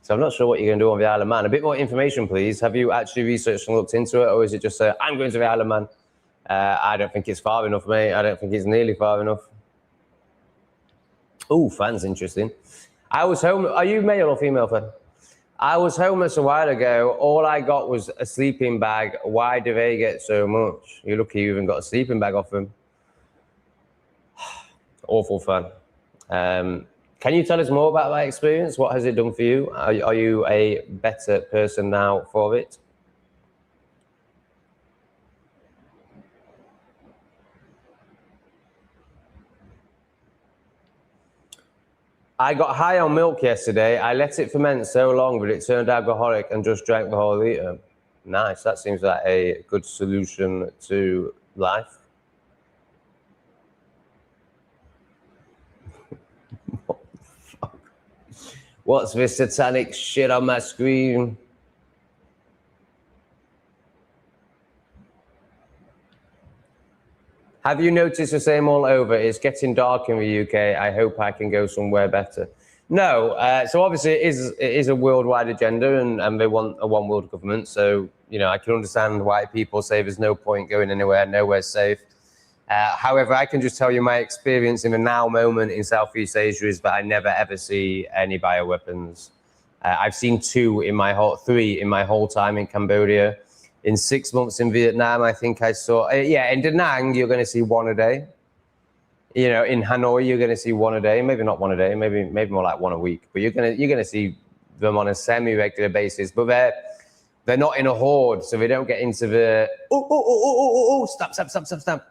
So I'm not sure what you're going to do on the Isle of Man. A bit more information, please. Have you actually researched and looked into it, or is it just I'm going to the Isle of Man? I don't think it's far enough, mate. I don't think it's nearly far enough. Oh, fans, interesting. I was home. Are you male or female, fan? I was homeless a while ago. All I got was a sleeping bag. Why do they get so much? You're lucky you even got a sleeping bag off them. Awful fun. Can you tell us more about that experience? What has it done for you? Are you a better person now for it? I got high on milk yesterday. I let it ferment so long, but it turned alcoholic and just drank the whole liter. Nice. That seems like a good solution to life. What the fuck? What's this satanic shit on my screen? Have you noticed the same all over? It's getting dark in the UK. I hope I can go somewhere better. No, so obviously it is a worldwide agenda, and they want a one world government. So, you know, I can understand why people say there's no point going anywhere, nowhere's safe. However, I can just tell you my experience in the now moment in Southeast Asia is that I never ever see any bioweapons. I've seen three in my whole time in Cambodia. In 6 months in Vietnam, I think I saw, in Da Nang, you're going to see one a day. You know, in Hanoi, you're going to see one a day. Maybe not one a day, maybe more like one a week. But you're going to see them on a semi-regular basis. But they're not in a horde, so they don't get into the stop.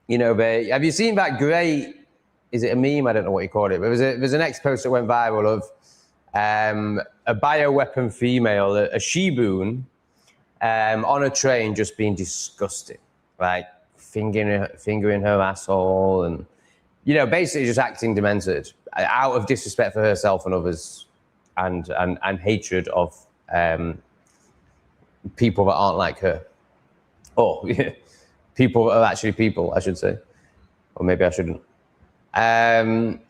You know, have you seen that great? Is it a meme? I don't know what you call it. But there's an X post that went viral of a bioweapon female, a she-boon, on a train just being disgusting, like fingering her asshole, and, you know, basically just acting demented out of disrespect for herself and others, and hatred of people that aren't like her, or people that are actually people, I should say, or maybe I shouldn't. And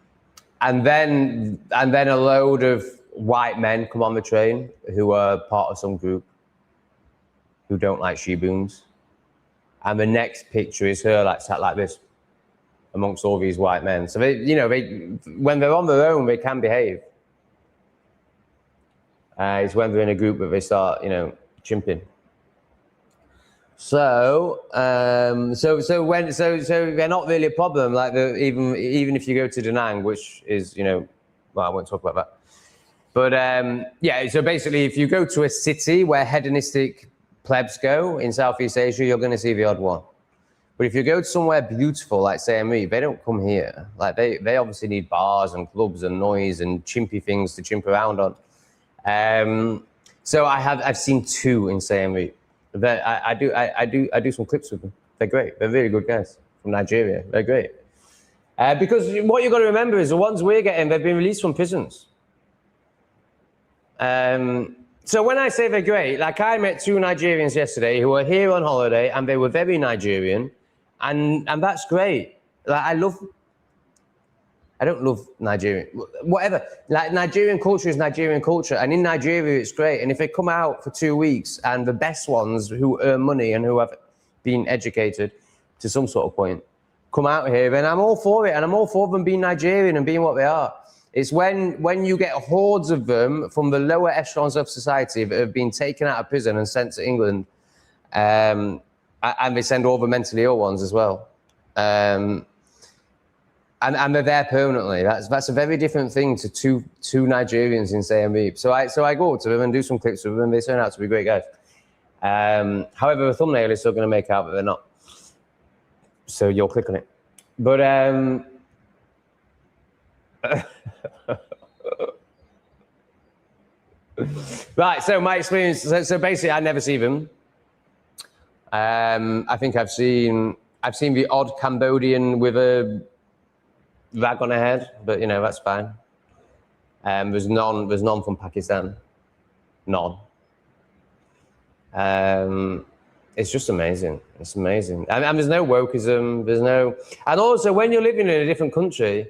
then a load of white men come on the train who are part of some group who don't like she-boons. And the next picture is her like sat like this amongst all these white men. So they, you know, when they're on their own, they can behave. It's when they're in a group that they start, you know, chimping. So they're not really a problem. Like even if you go to Da Nang, which is, you know, well, I won't talk about that. But yeah, so basically, if you go to a city where hedonistic plebs go in Southeast Asia, you're going to see the odd one. But if you go to somewhere beautiful like CME, they don't come here. Like they obviously need bars and clubs and noise and chimpy things to chimp around on. So I've seen two in CME. I do some clips with them. They're great. They're really good guys from Nigeria. They're great. Because what you've got to remember is the ones we're getting, they've been released from prisons. So when I say they're great, like I met two Nigerians yesterday who were here on holiday and they were very Nigerian, and that's great. Like I don't love Nigerian, whatever. Like Nigerian culture is Nigerian culture, and in Nigeria it's great. And if they come out for 2 weeks and the best ones who earn money and who have been educated to some sort of point come out here, then I'm all for it, and I'm all for them being Nigerian and being what they are. It's when you get hordes of them from the lower echelons of society that have been taken out of prison and sent to England, and they send all the mentally ill ones as well. And they're there permanently. That's a very different thing to two Nigerians in CMB. So I go up to them and do some clips with them, and they turn out to be great guys. However, the thumbnail is still going to make out that they're not. So you'll click on it. But right. So my experience. So basically, I never see them. I think I've seen the odd Cambodian with a rag on her head, but you know that's fine. There's none from Pakistan, none. It's just amazing. It's amazing, and there's no wokeism. There's no, and also when you're living in a different country,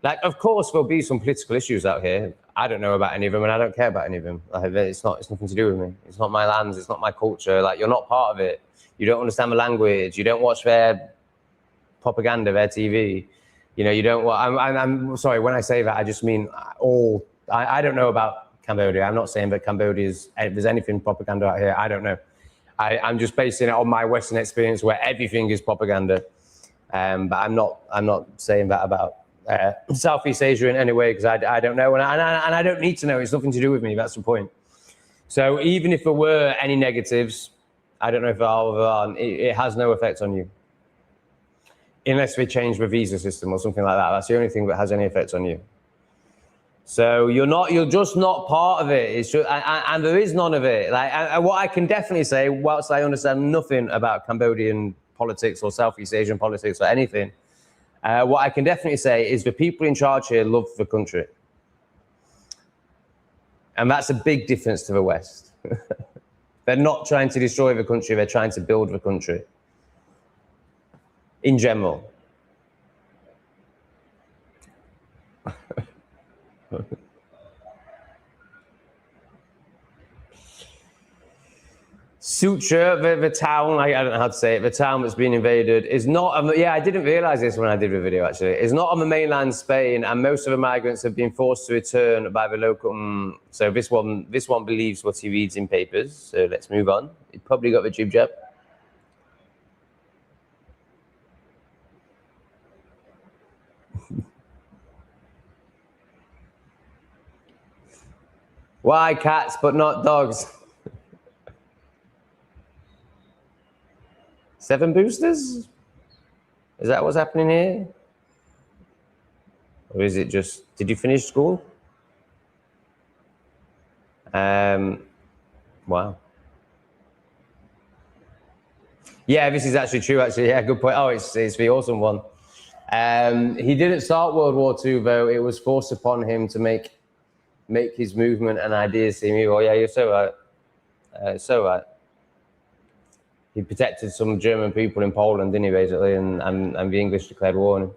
like of course there'll be some political issues out here. I don't know about any of them, and I don't care about any of them. Like, it's nothing to do with me. It's not my lands. It's not my culture. Like you're not part of it. You don't understand the language. You don't watch their propaganda, their TV. You know, you don't. I'm sorry when I say that. I just mean all I don't know about Cambodia. I'm not saying that if there's anything propaganda out here, I don't know. I'm just basing it on my Western experience where everything is propaganda. But I'm not saying that about Southeast Asia in any way, because I don't know, and I don't need to know. It's nothing to do with me. That's the point. So even if there were any negatives, I don't know if there are, it has no effect on you. Unless they change the visa system or something like that. That's the only thing that has any effect on you. So you're just not part of it. It's just, and there is none of it. Like, and what I can definitely say, whilst I understand nothing about Cambodian politics or Southeast Asian politics or anything, what I can definitely say is the people in charge here love the country. And that's a big difference to the West. They're not trying to destroy the country, they're trying to build the country. In general. Sutra, the town, I don't know how to say it, the town that's been invaded is not, yeah, I didn't realize this when I did the video actually. It's not on the mainland Spain, and most of the migrants have been forced to return by the local, so this one believes what he reads in papers, so let's move on. He probably got the jib jab. Why cats but not dogs? 7 boosters? Is that what's happening here? Or is it just, did you finish school? Wow. Yeah, this is actually true, actually. Yeah, good point. Oh, it's the awesome one. He didn't start World War II, though. It was forced upon him to make his movement and ideas seem evil. Yeah, you're so right. So right. He protected some German people in Poland, didn't he, basically, and the English declared war on him.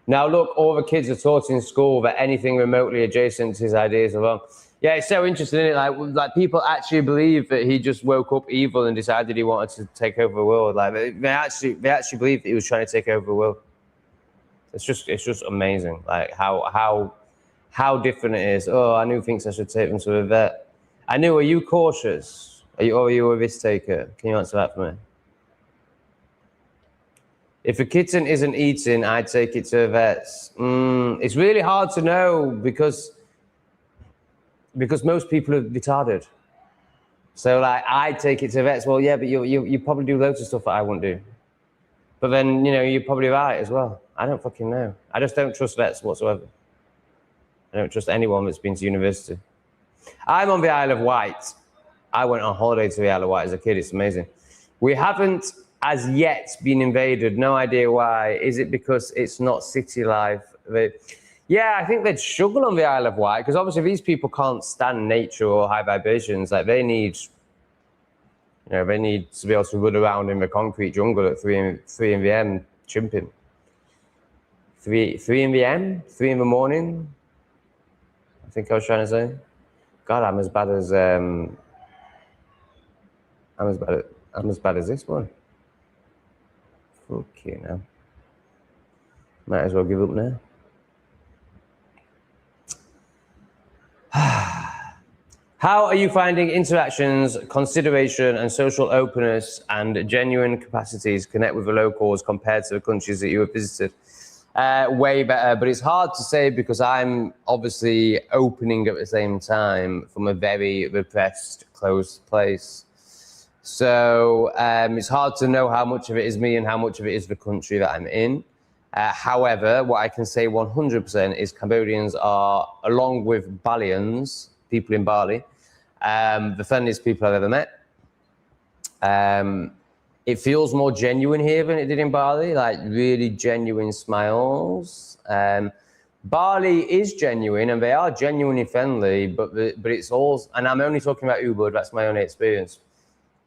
Now, look, all the kids are taught in school that anything remotely adjacent to his ideas are wrong. Yeah, it's so interesting, isn't it? Like people actually believe that he just woke up evil and decided he wanted to take over the world. Like they actually believe that he was trying to take over the world. It's just amazing, like how different it is. Oh, Anu thinks I should take them to a vet. Anu, are you cautious? Are you a risk taker? Can you answer that for me? If a kitten isn't eating, I'd take it to a vet's. It's really hard to know because most people are retarded. So like, I'd take it to a vet's. Well, yeah, but you probably do loads of stuff that I wouldn't do. But then, you're probably right as well. I don't fucking know. I just don't trust vets whatsoever. I don't trust anyone that's been to university. I'm on the Isle of Wight. I went on holiday to the Isle of Wight as a kid. It's amazing. We haven't as yet been invaded. No idea why. Is it because it's not city life? Yeah, I think they'd struggle on the Isle of Wight because obviously these people can't stand nature or high vibrations. Like they need to be able to run around in the concrete jungle at 3 in the AM chimping. 3 in the AM? 3 in the morning? I think I was trying to say. God, I'm as bad as this one. Okay, now. Might as well give up now. How are you finding interactions, consideration, and social openness and genuine capacities connect with the locals compared to the countries that you have visited? Way better, but it's hard to say because I'm obviously opening at the same time from a very repressed, closed place. So it's hard to know how much of it is me and how much of it is the country that I'm in. However, what I can say 100% is Cambodians are, along with Balians, people in Bali, the friendliest people I've ever met. It feels more genuine here than it did in Bali, like really genuine smiles. Bali is genuine and they are genuinely friendly, but it's all, and I'm only talking about Ubud, that's my own experience.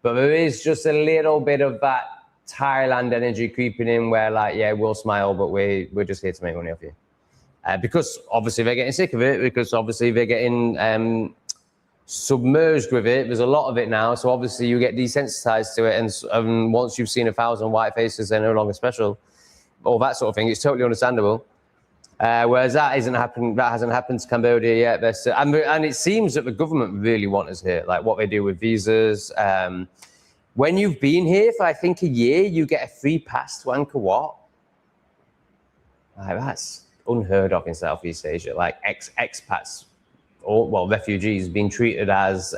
But there is just a little bit of that Thailand energy creeping in where like, yeah, we'll smile, but we're just here to make money off you. Because obviously they're getting sick of it, because obviously they're getting submerged with it. There's a lot of it now, so obviously you get desensitized to it, and once you've seen 1,000 white faces, they're no longer special, all that sort of thing. It's totally understandable. Whereas that hasn't happened to Cambodia yet. And it seems that the government really want us here, like what they do with visas. When you've been here for, I think, a year, you get a free pass to Angkor Wat. Like, that's unheard of in Southeast Asia. Like expats, or refugees being treated as,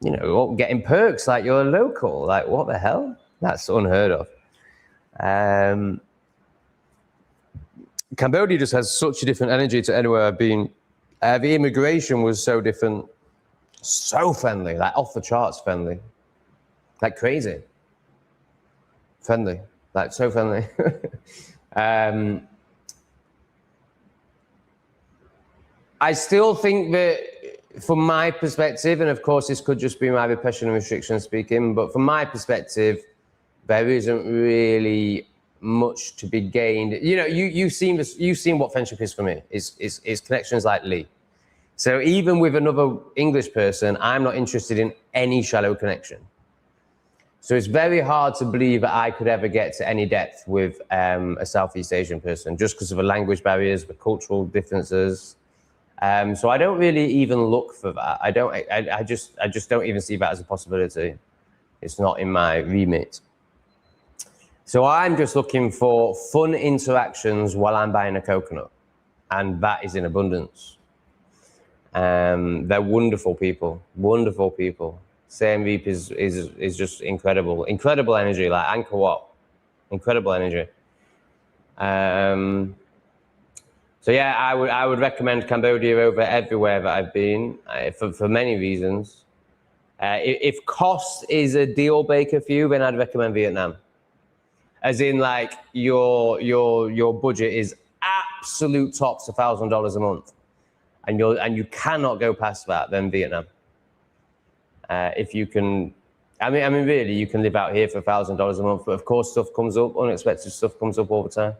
getting perks like you're a local. Like, what the hell? That's unheard of. Cambodia just has such a different energy to anywhere I've been. The immigration was so different, so friendly, like off the charts friendly, like crazy friendly, like so friendly. I still think that from my perspective, and of course this could just be my repression and restriction speaking, but from my perspective, there isn't really much to be gained. You've seen what friendship is for me. Is connections like Lee. So even with another English person, I'm not interested in any shallow connection. So it's very hard to believe that I could ever get to any depth with a Southeast Asian person, just because of the language barriers, the cultural differences. So I don't really even look for that. I just don't even see that as a possibility. It's not in my remit. So I'm just looking for fun interactions while I'm buying a coconut, and that is in abundance. They're wonderful people, wonderful people. Siem Reap is just incredible energy, like Angkor Wat, incredible energy. So yeah, I would recommend Cambodia over everywhere that I've been for many reasons. If cost is a deal breaker for you, then I'd recommend Vietnam. As in, like, your budget is absolute tops $1,000 a month, and you cannot go past that, then Vietnam. If you can, I mean, really, you can live out here for $1,000 a month, but of course, stuff comes up, unexpected stuff comes up all the time.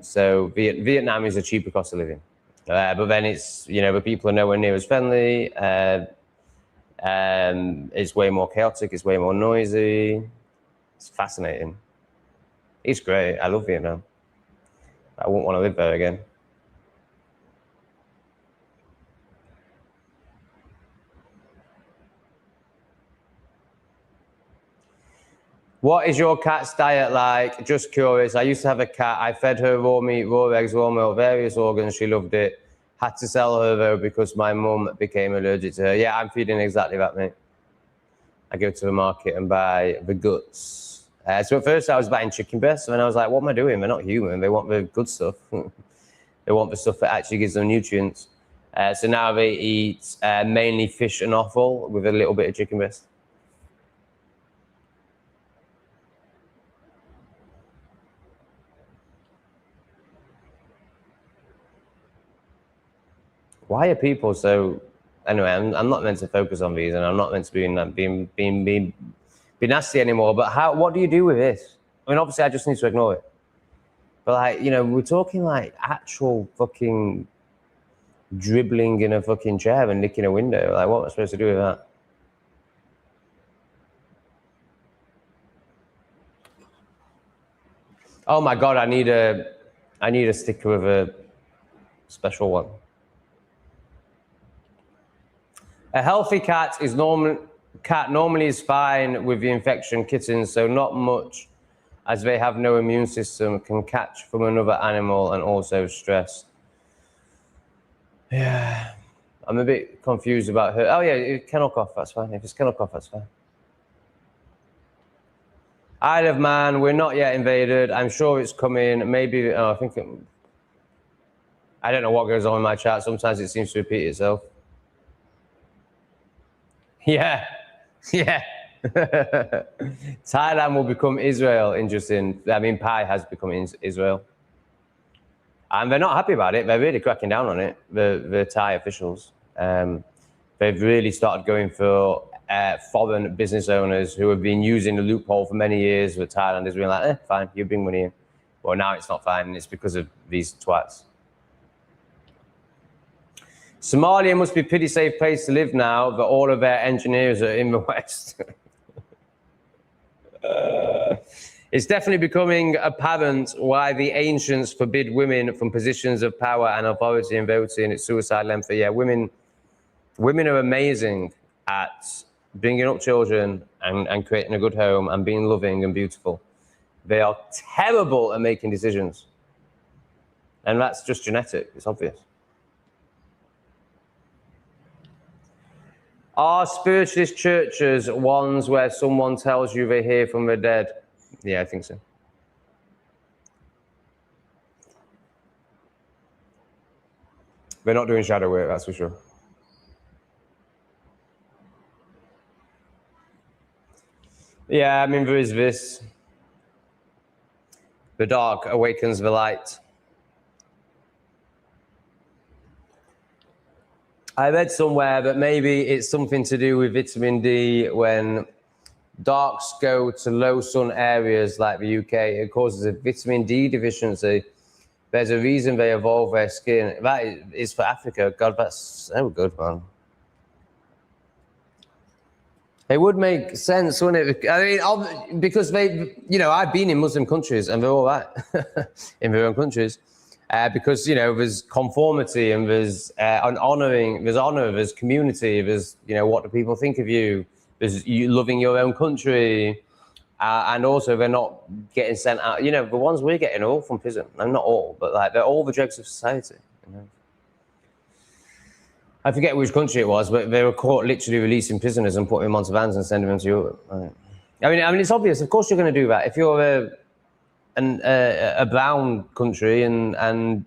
So Vietnam is a cheaper cost of living, but then it's, the people are nowhere near as friendly. It's way more chaotic. It's way more noisy. It's fascinating. It's great. I love Vietnam. I wouldn't want to live there again. What is your cat's diet like? Just curious. I used to have a cat. I fed her raw meat, raw eggs, raw milk, various organs. She loved it. Had to sell her though because my mum became allergic to her. Yeah, I'm feeding exactly that, mate. I go to the market and buy the guts. So at first I was buying chicken breasts, and then I was like, what am I doing? They're not human. They want the good stuff. They want the stuff that actually gives them nutrients. So now they eat mainly fish and offal with a little bit of chicken breast. Why are people so? Anyway, I'm not meant to focus on these, and I'm not meant to be nasty anymore. But what do you do with this? I mean, obviously, I just need to ignore it. But like, we're talking like actual fucking dribbling in a fucking chair and nicking a window. Like, what am I supposed to do with that? Oh my God, I need a sticker with a special one. A healthy cat normally is fine with the infection. Kittens, so not much, as they have no immune system, can catch from another animal and also stress. Yeah, I'm a bit confused about her. Oh yeah, kennel cough, that's fine. If it's kennel cough, that's fine. Isle of Man, we're not yet invaded. I'm sure it's coming. Maybe, I don't know what goes on in my chat. Sometimes it seems to repeat itself. Yeah. Thailand will become Israel. Interesting. I mean, Pi has become Israel. And they're not happy about it. They're really cracking down on it, the Thai officials. They've really started going for foreign business owners who have been using the loophole for many years, with Thailanders being like, fine, you bring money in. Well, now it's not fine, and it's because of these twats. Somalia must be a pretty safe place to live now that all of their engineers are in the West. It's definitely becoming apparent why the ancients forbid women from positions of power and authority in voting. It's suicide length. Yeah, women are amazing at bringing up children and creating a good home and being loving and beautiful. They are terrible at making decisions. And that's just genetic, it's obvious. Are spiritualist churches ones where someone tells you they hear from the dead? Yeah, I think so. They're not doing shadow work, that's for sure. Yeah, I mean, there is this. The dark awakens the light. I read somewhere that maybe it's something to do with vitamin D. When darks go to low sun areas like the UK, it causes a vitamin D deficiency. There's a reason they evolve their skin. That is for Africa. God, that's so good, man. It would make sense, wouldn't it? I mean, because they, you know, I've been in Muslim countries and they're all right in their own countries. Because, you know, there's conformity and there's honoring, there's honor, there's community, there's, you know, what do people think of you? There's you loving your own country. And also they're not getting sent out. You know, the ones we're getting are all from prison. And not all, but like they're all the dregs of society. You know? I forget which country it was, but they were caught literally releasing prisoners and putting them onto vans and sending them to Europe. Right. I mean, it's obvious. Of course, you're going to do that if you're a brown country and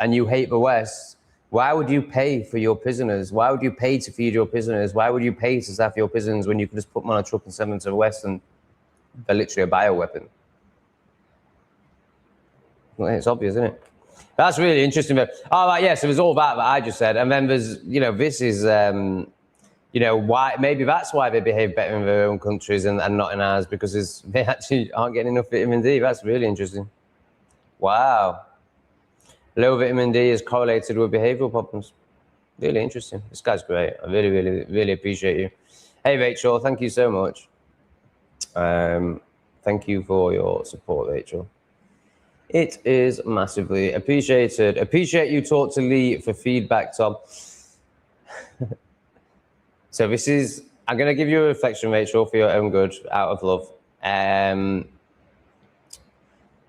you hate the West. Why would you pay for your prisoners? Why would you pay to feed your prisoners? Why would you pay to staff your prisons when you could just put them on a truck and send them to the West and they're literally a bioweapon? Well, it's obvious, isn't it? That's really interesting. All right, yeah, so there's all that I just said. And then there's, you know, this is, you know, why, maybe that's why they behave better in their own countries and not in ours, because they actually aren't getting enough vitamin D. That's really interesting. Wow. Low vitamin D is correlated with behavioral problems. Really interesting. This guy's great. I really, really, really appreciate you. Hey, Rachel, thank you so much. Thank you for your support, Rachel. It is massively appreciated. Appreciate you talk to Lee for feedback, Tom. So this is, I'm going to give you a reflection, Rachel, for your own good, out of love.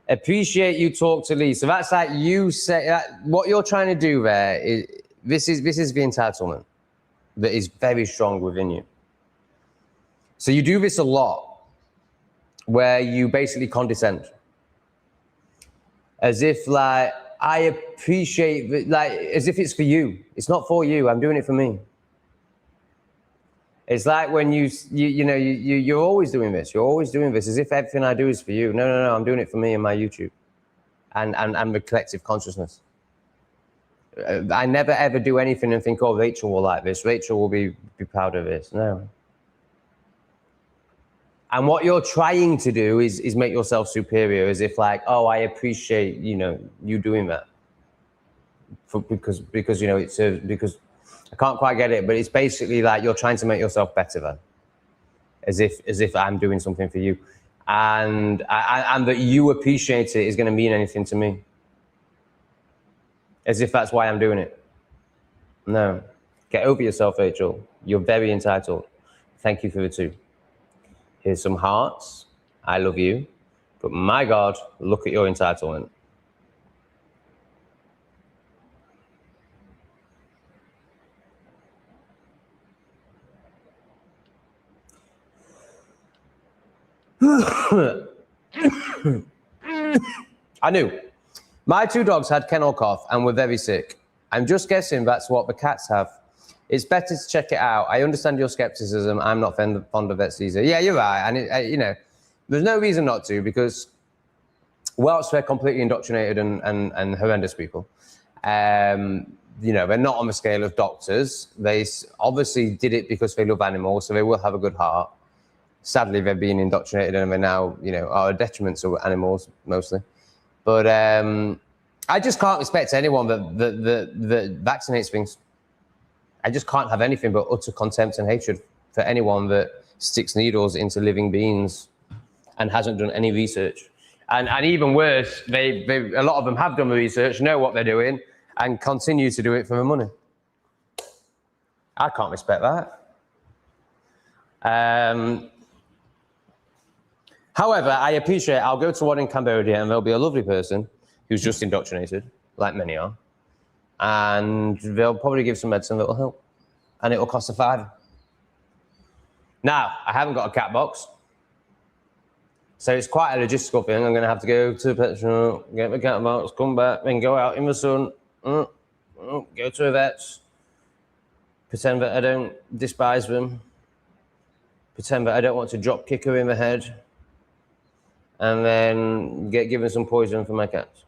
Appreciate you talk to Lee. So that's like you say, that, what you're trying to do there is, this is the entitlement that is very strong within you. So you do this a lot, where you basically condescend. As if like, I appreciate, like, as if it's for you. It's not for you, I'm doing it for me. It's like when you're always doing this. You're always doing this as if everything I do is for you. No, I'm doing it for me and my YouTube and the collective consciousness. I never ever do anything and think, oh, Rachel will like this. Rachel will be proud of this. No. And what you're trying to do is make yourself superior, as if like, oh, I appreciate, you know, you doing that. Because you know, it's because I can't quite get it, but it's basically like you're trying to make yourself better then. As if I'm doing something for you. And that you appreciate it is going to mean anything to me. As if that's why I'm doing it. No. Get over yourself, Rachel. You're very entitled. Thank you for the 2. Here's some hearts. I love you. But my God, look at your entitlement. I knew. My 2 dogs had kennel cough and were very sick. I'm just guessing that's what the cats have. It's better to check it out. I understand your skepticism. I'm not fond of vets either. Yeah, you're right. And, you know, there's no reason not to, because whilst they're completely indoctrinated and horrendous people, you know, they're not on the scale of doctors. They obviously did it because they love animals, so they will have a good heart. Sadly, they're being indoctrinated and they're now, you know, are a detriment to animals mostly. But I just can't respect anyone that vaccinates things. I just can't have anything but utter contempt and hatred for anyone that sticks needles into living beings and hasn't done any research. And even worse, a lot of them have done the research, know what they're doing, and continue to do it for the money. I can't respect that. However, I appreciate I'll go to one in Cambodia and there'll be a lovely person who's just indoctrinated, like many are, and they'll probably give some medicine that will help, and it'll cost a £5. Now, I haven't got a cat box, so it's quite a logistical thing. I'm going to have to go to the pet shop, get my cat box, come back, then go out in the sun, go to a vet's, pretend that I don't despise them, pretend that I don't want to drop kick her in the head, and then get given some poison for my cats.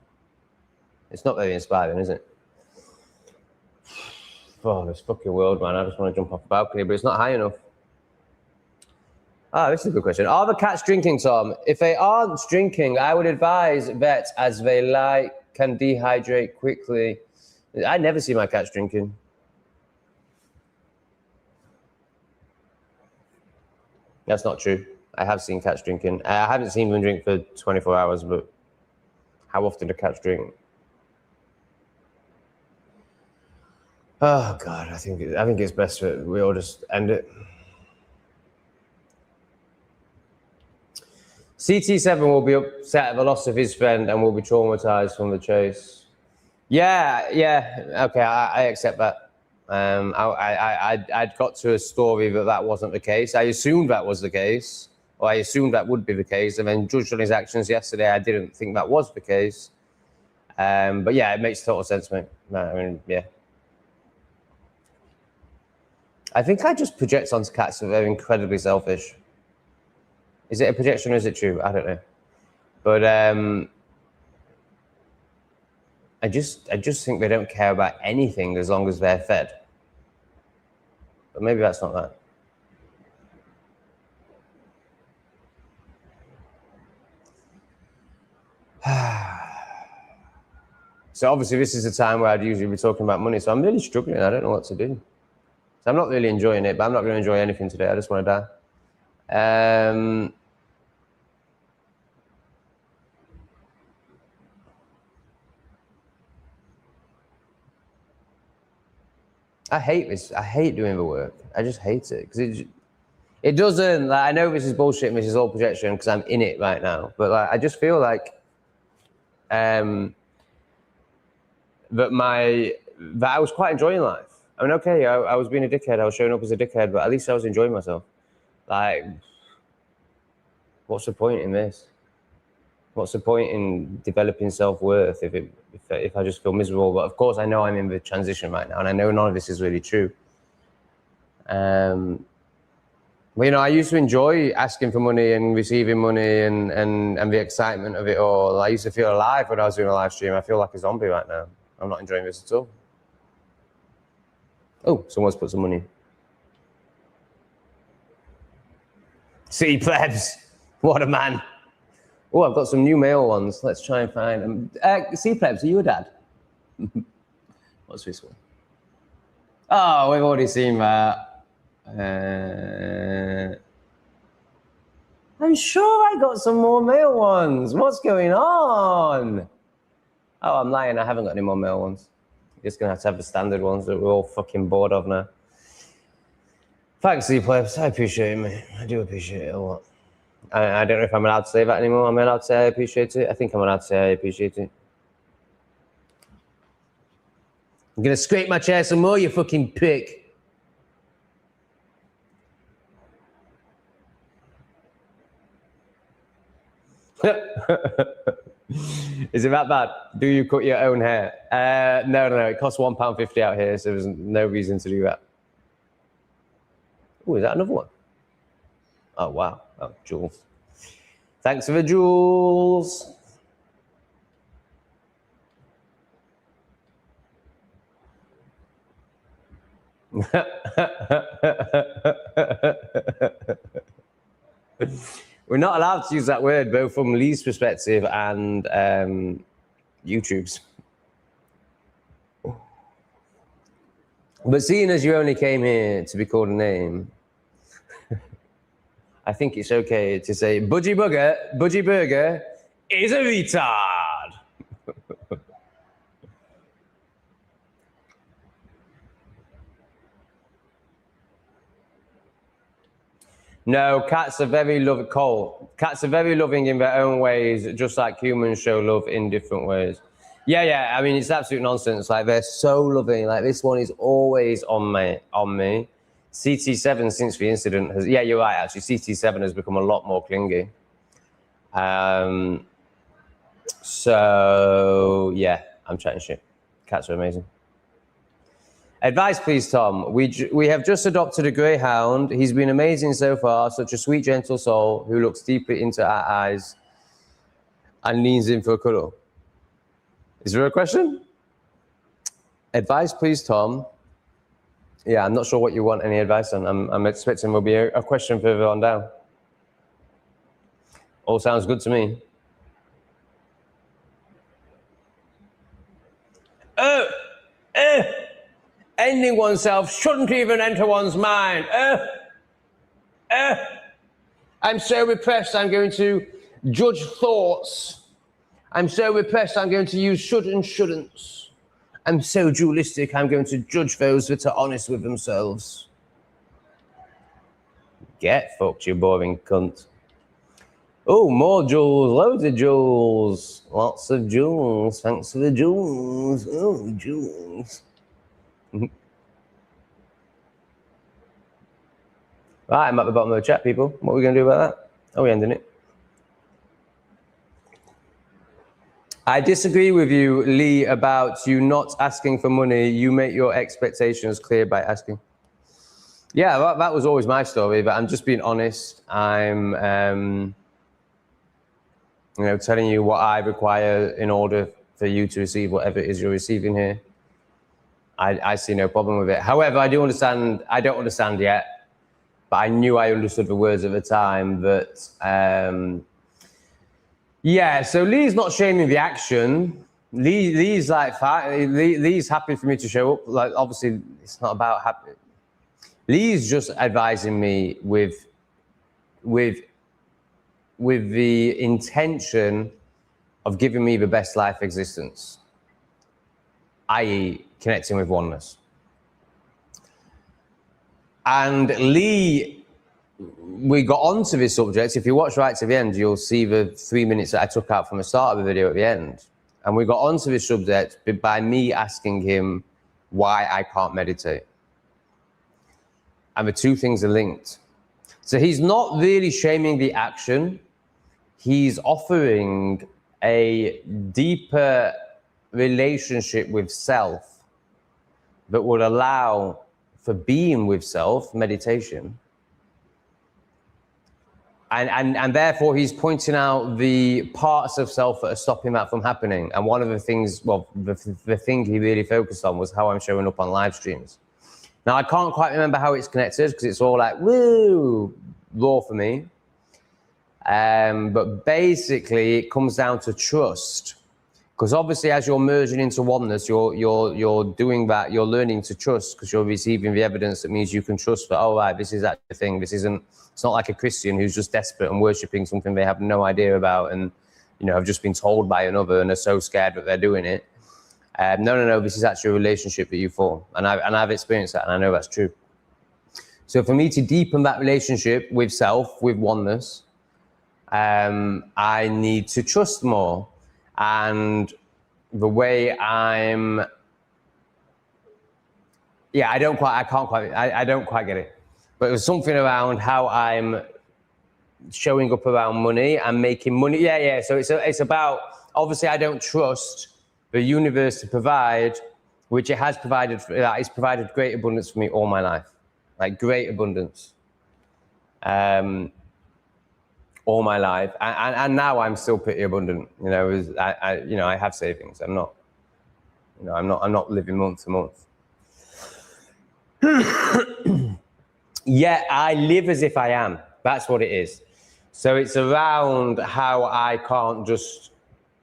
It's not very inspiring, is it? Oh, this fucking world, man. I just want to jump off the balcony, but it's not high enough. Ah, this is a good question. Are the cats drinking, Tom? If they aren't drinking, I would advise vets, as they can dehydrate quickly. I never see my cats drinking. That's not true. I have seen cats drinking. I haven't seen them drink for 24 hours, but how often do cats drink? Oh, God, I think it's best that we all just end it. CT7 will be upset at the loss of his friend and will be traumatized from the chase. Yeah, okay, I accept that. I'd got to a story that wasn't the case. I assumed that was the case, or I assumed that would be the case, and then judged on his actions yesterday, I didn't think that was the case. But yeah, it makes total sense, mate. I mean, yeah. I think I just project onto cats that they're incredibly selfish. Is it a projection or is it true? I don't know. But I just think they don't care about anything as long as they're fed. But maybe that's not that. So obviously this is a time where I'd usually be talking about money. So I'm really struggling. I don't know what to do. So I'm not really enjoying it, but I'm not going to enjoy anything today. I just want to die. I hate this. I hate doing the work. I just hate it because it doesn't. Like, I know this is bullshit and this is all projection because I'm in it right now. But like, I just feel like that I was quite enjoying life. I mean, okay, I was being a dickhead. I was showing up as a dickhead, but at least I was enjoying myself. Like, what's the point in this? What's the point in developing self-worth if I just feel miserable? But of course, I know I'm in the transition right now, and I know none of this is really true. But, you know, I used to enjoy asking for money and receiving money and the excitement of it all. I used to feel alive when I was doing a live stream. I feel like a zombie right now. I'm not enjoying this at all. Oh, someone's put some money in. See, plebs, what a man. Oh, I've got some new male ones. Let's try and find them. See, plebs, are you a dad? What's this one? Oh, we've already seen that. I'm sure I got some more male ones. What's going on? Oh, I'm lying. I haven't got any more male ones. You're just going to have the standard ones that we're all fucking bored of now. Thanks, C-Plebs. I appreciate it, mate. I do appreciate it a lot. I don't know if I'm allowed to say that anymore. Am I allowed to say I appreciate it? I think I'm allowed to say I appreciate it. I'm going to scrape my chair some more, you fucking prick. Is it that bad? Do you cut your own hair? No. It costs £1.50 out here, so there's no reason to do that. Oh, is that another one? Oh, wow. Oh, jewels. Thanks for the jewels. We're not allowed to use that word, both from Lee's perspective and YouTube's. But seeing as you only came here to be called a name, I think it's okay to say Budgie Burger is a retard. No, cats are very loving. Cole, cats are very loving in their own ways, just like humans show love in different ways. Yeah. I mean, it's absolute nonsense. Like, they're so loving. Like, this one is always on me. CT7 since the incident has. Yeah, you're right. Actually, CT7 has become a lot more clingy. So yeah, I'm chatting shit. Cats are amazing. Advice, please, Tom. We have just adopted a greyhound. He's been amazing so far, such a sweet, gentle soul who looks deeply into our eyes and leans in for a cuddle. Is there a question? Advice, please, Tom. Yeah, I'm not sure what you want any advice on. I'm expecting there'll be a question further on down. All sounds good to me. Ending oneself shouldn't even enter one's mind. I'm so repressed, I'm going to judge thoughts. I'm so repressed, I'm going to use should and shouldn'ts. I'm so dualistic, I'm going to judge those that are honest with themselves. Get fucked, you boring cunt. Oh, more jewels, loads of jewels. Lots of jewels, thanks for the jewels. Oh, jewels. Right, I'm at the bottom of the chat, people. What are we going to do about that? Are we ending it? I disagree with you, Lee, about you not asking for money. You make your expectations clear by asking. Yeah, that was always my story, but I'm just being honest. I'm, telling you what I require in order for you to receive whatever it is you're receiving here. I see no problem with it. However, I don't understand yet, but I knew I understood the words at the time that, yeah, so Lee's not shaming the action. Lee's like, Lee's happy for me to show up. Like, obviously, it's not about happy. Lee's just advising me with the intention of giving me the best life existence, i.e. connecting with oneness. And Lee, we got onto this subject. If you watch right to the end, you'll see the 3 minutes that I took out from the start of the video at the end. And we got onto this subject by me asking him why I can't meditate. And the two things are linked. So he's not really shaming the action. He's offering a deeper relationship with self that would allow for being with self, meditation. And therefore he's pointing out the parts of self that are stopping that from happening. And one of the things, well, the thing he really focused on was how I'm showing up on live streams. Now, I can't quite remember how it's connected because it's all like, woo, raw for me. But basically it comes down to trust. Because obviously as you're merging into oneness, you're doing that, you're learning to trust because you're receiving the evidence that means you can trust that, oh, right, this is that thing. This isn't, it's not like a Christian who's just desperate and worshipping something they have no idea about and, have just been told by another and are so scared that they're doing it. No, this is actually a relationship that you form. And I've experienced that and I know that's true. So for me to deepen that relationship with self, with oneness, I need to trust more. And the way I don't quite get it. But it was something around how I'm showing up around money and making money. Yeah. So it's about, obviously I don't trust the universe to provide, which it has provided. It's provided great abundance for me all my life, like great abundance. All my life, and now I'm still pretty abundant. I have savings. I'm not, I'm not living month to month. Yet I live as if I am. That's what it is. So it's around how I can't just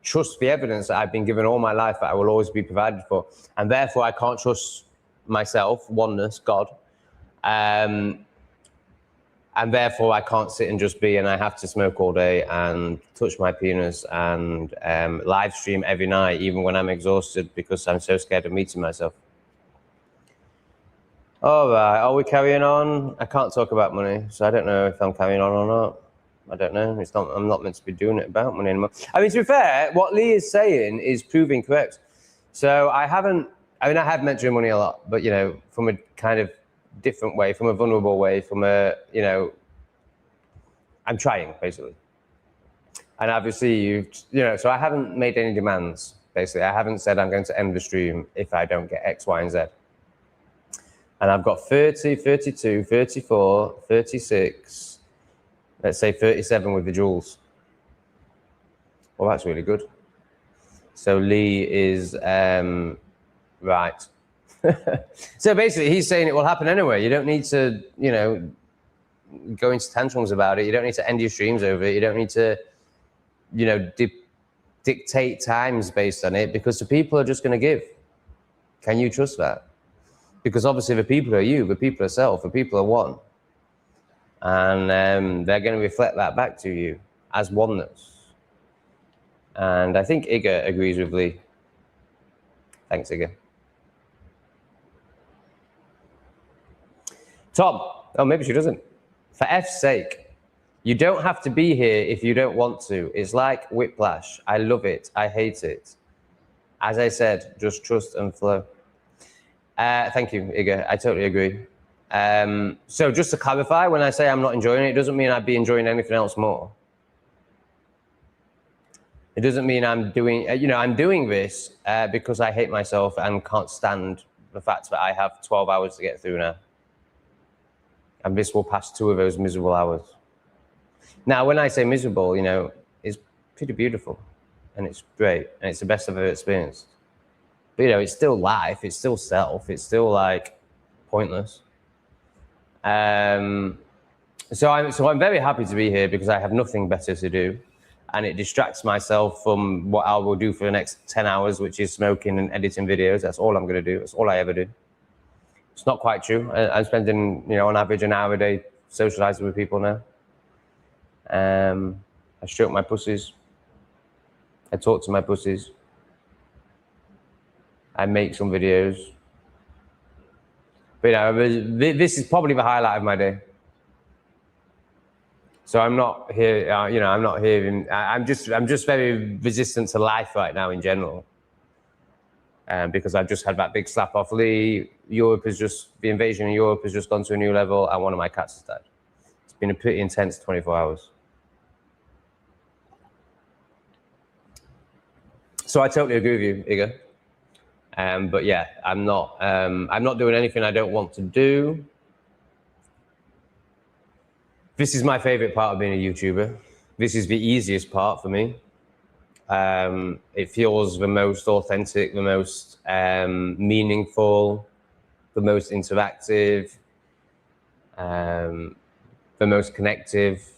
trust the evidence that I've been given all my life that I will always be provided for, and therefore I can't trust myself, oneness, God. And And therefore I can't sit and just be, and I have to smoke all day and touch my penis and live stream every night, even when I'm exhausted, because I'm so scared of meeting myself. All right, are we carrying on? I can't talk about money, so I don't know if I'm carrying on or not. I don't know. I'm not meant to be doing it about money anymore. I mean, to be fair, what Lee is saying is proving correct. So I have mentioned money a lot, but, you know, from a kind of different way, from a vulnerable way, from a, you know, I'm trying, basically. And obviously, you know, so I haven't made any demands, basically. I haven't said I'm going to end the stream if I don't get X, Y, and Z. And I've got 30, 32, 34, 36, let's say 37 with the jewels. Well, that's really good. So Lee is right. So basically, he's saying it will happen anyway. You don't need to, you know, go into tantrums about it. You don't need to end your streams over it. You don't need to, you know, dictate times based on it, because the people are just going to give. Can you trust that? Because obviously the people are you, the people are self, the people are one. And they're going to reflect that back to you as oneness. And I think Iga agrees with Lee. Thanks, Iga. Tom, oh, maybe she doesn't. For F's sake, you don't have to be here if you don't want to. It's like whiplash. I love it. I hate it. As I said, just trust and flow. Thank you, Iga. I totally agree. So just to clarify, when I say I'm not enjoying it, it doesn't mean I'd be enjoying anything else more. It doesn't mean I'm doing, you know, I'm doing this because I hate myself and can't stand the fact that I have 12 hours to get through now. And this will pass 2 of those miserable hours. Now, when I say miserable, you know, it's pretty beautiful and it's great and it's the best I've ever experienced. But, you know, it's still life, it's still self, it's still like pointless. So I'm very happy to be here because I have nothing better to do, and it distracts myself from what I will do for the next 10 hours, which is smoking and editing videos. That's all I'm going to do. That's all I ever do. It's not quite true. I'm spending, you know, on average an hour a day socializing with people now. I stroke my pussies. I talk to my pussies. I make some videos. But, you know, this is probably the highlight of my day. So I'm not here, you know, I'm not here. I'm just very resistant to life right now in general. Because I've just had that big slap off Lee. The invasion in Europe has just gone to a new level, and one of my cats has died. It's been a pretty intense 24 hours. So I totally agree with you, Iga. But yeah, I'm not doing anything I don't want to do. This is my favorite part of being a YouTuber. This is the easiest part for me. It feels the most authentic, the most meaningful, the most interactive, the most connective.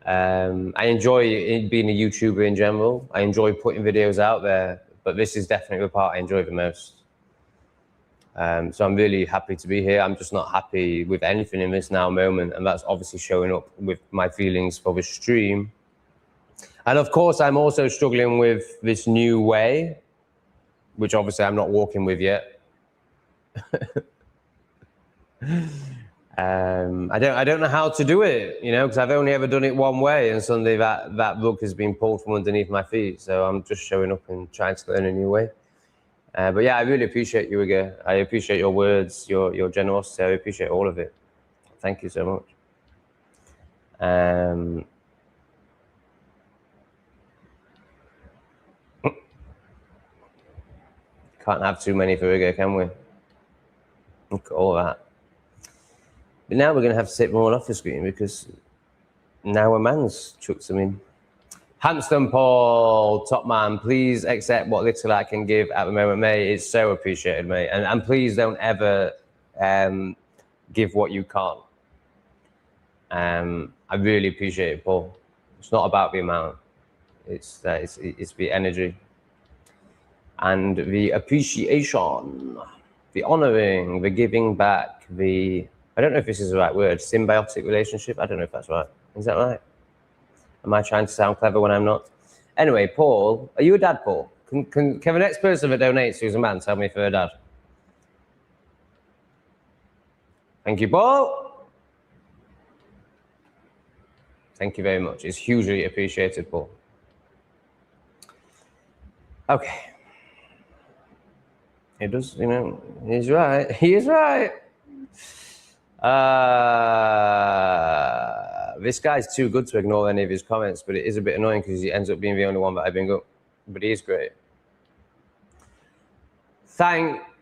I enjoy being a YouTuber in general. I enjoy putting videos out there, but this is definitely the part I enjoy the most. So I'm really happy to be here. I'm just not happy with anything in this now moment, and that's obviously showing up with my feelings for the stream. And of course, I'm also struggling with this new way, which obviously I'm not walking with yet. I don't know how to do it, you know, because I've only ever done it one way, and suddenly that rug has been pulled from underneath my feet. So I'm just showing up and trying to learn a new way. But yeah, I really appreciate you again. I appreciate your words, your generosity. I appreciate all of it. Thank you so much. Can't have too many for Iga, can we? Look at all that. But now we're going to have to take more off the screen because now a man's chucked some in. Hanston Paul, top man, please accept what little I can give at the moment, mate. It's so appreciated, mate. And please don't ever give what you can't. I really appreciate it, Paul. It's not about the amount. It's the energy and the appreciation, the honoring, the giving back, the I don't know if this is the right word, symbiotic relationship. I don't know if that's right. Is that right? Am I trying to sound clever when I'm not? Anyway, Paul, are you a dad, Paul? Can the next person that donates who's a man tell me if they're a dad? Thank you, Paul. Thank you very much. It's hugely appreciated, Paul. Okay. He does, you know, he's right. He is right. This guy's too good to ignore any of his comments, but it is a bit annoying because he ends up being the only one that I bring up. But he is great.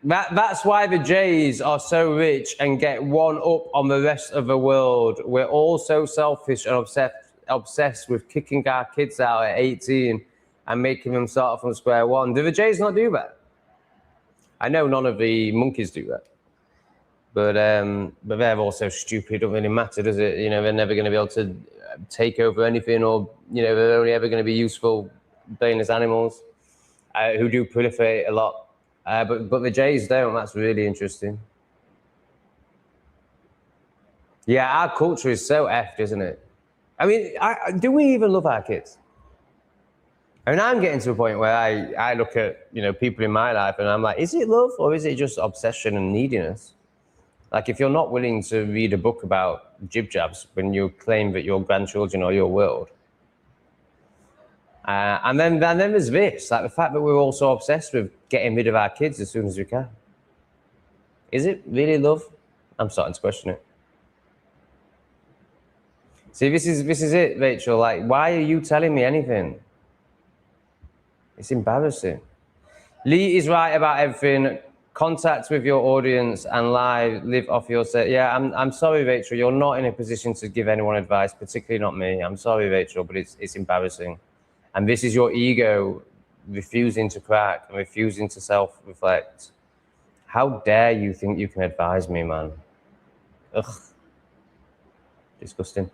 That's why the Jays are so rich and get one up on the rest of the world. We're all so selfish and obsessed with kicking our kids out at 18 and making them start from square one. Do the Jays not do that? I know none of the monkeys do that. But they're also stupid. It doesn't really matter, does it? You know, they're never going to be able to take over anything, or, you know, they're only ever going to be useful brainless animals who do proliferate a lot. But the Jays don't. That's really interesting. Yeah, our culture is so effed, isn't it? I mean, do we even love our kids? I mean, I'm getting to a point where I look at, you know, people in my life and I'm like, is it love or is it just obsession and neediness? Like, if you're not willing to read a book about jib-jabs when you claim that your grandchildren are your world. And then there's this, like the fact that we're also obsessed with getting rid of our kids as soon as we can. Is it really love? I'm starting to question it. See, this is it, Rachel. Like, why are you telling me anything? It's embarrassing. Lee is right about everything. Contact with your audience and live off your set. Yeah, I'm sorry, Rachel. You're not in a position to give anyone advice, particularly not me. I'm sorry, Rachel, but it's embarrassing. And this is your ego refusing to crack and refusing to self-reflect. How dare you think you can advise me, man? Ugh. Disgusting.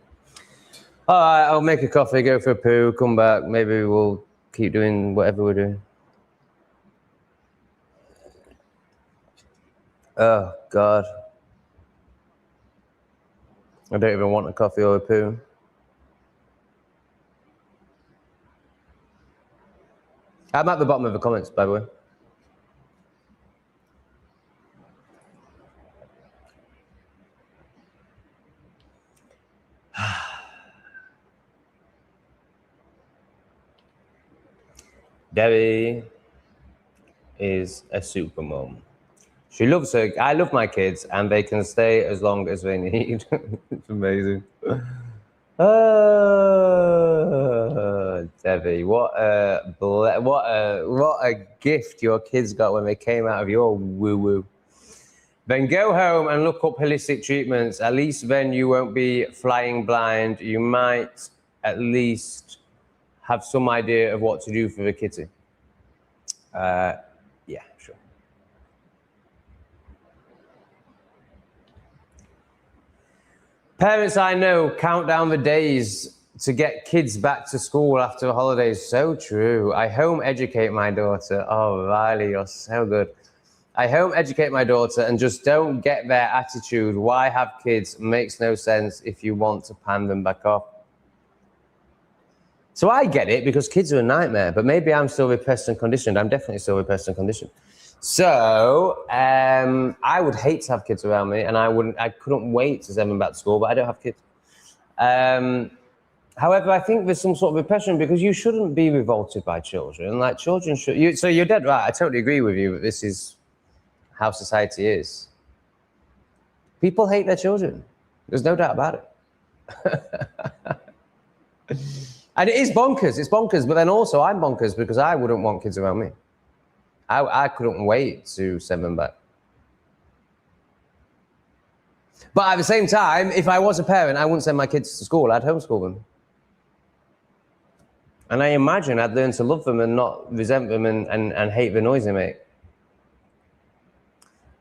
All right, I'll make a coffee, go for a poo, come back. Maybe we'll keep doing whatever we're doing. Oh, God. I don't even want a coffee or a poo. I'm at the bottom of the comments, by the way. Debbie is a super mom. She loves her. I love my kids, and they can stay as long as they need. It's amazing. Oh, Debbie, what a gift your kids got when they came out of your woo-woo. Then go home and look up holistic treatments. At least then you won't be flying blind. You might at least have some idea of what to do for the kitty. Yeah, sure. Parents I know count down the days to get kids back to school after the holidays. So true. I home educate my daughter. Oh, Riley, you're so good. I home educate my daughter and just don't get their attitude. Why have kids? Makes no sense if you want to pan them back off. So I get it because kids are a nightmare, but maybe I'm still repressed and conditioned. I'm definitely still repressed and conditioned. So I would hate to have kids around me, and I couldn't wait to send them back to school, but I don't have kids. However, I think there's some sort of repression because you shouldn't be revolted by children. Like, children should. So you're dead right. I totally agree with you that this is how society is. People hate their children. There's no doubt about it. And it is bonkers. It's bonkers. But then also I'm bonkers because I wouldn't want kids around me. I couldn't wait to send them back. But at the same time, if I was a parent, I wouldn't send my kids to school. I'd homeschool them. And I imagine I'd learn to love them and not resent them and hate the noise they make.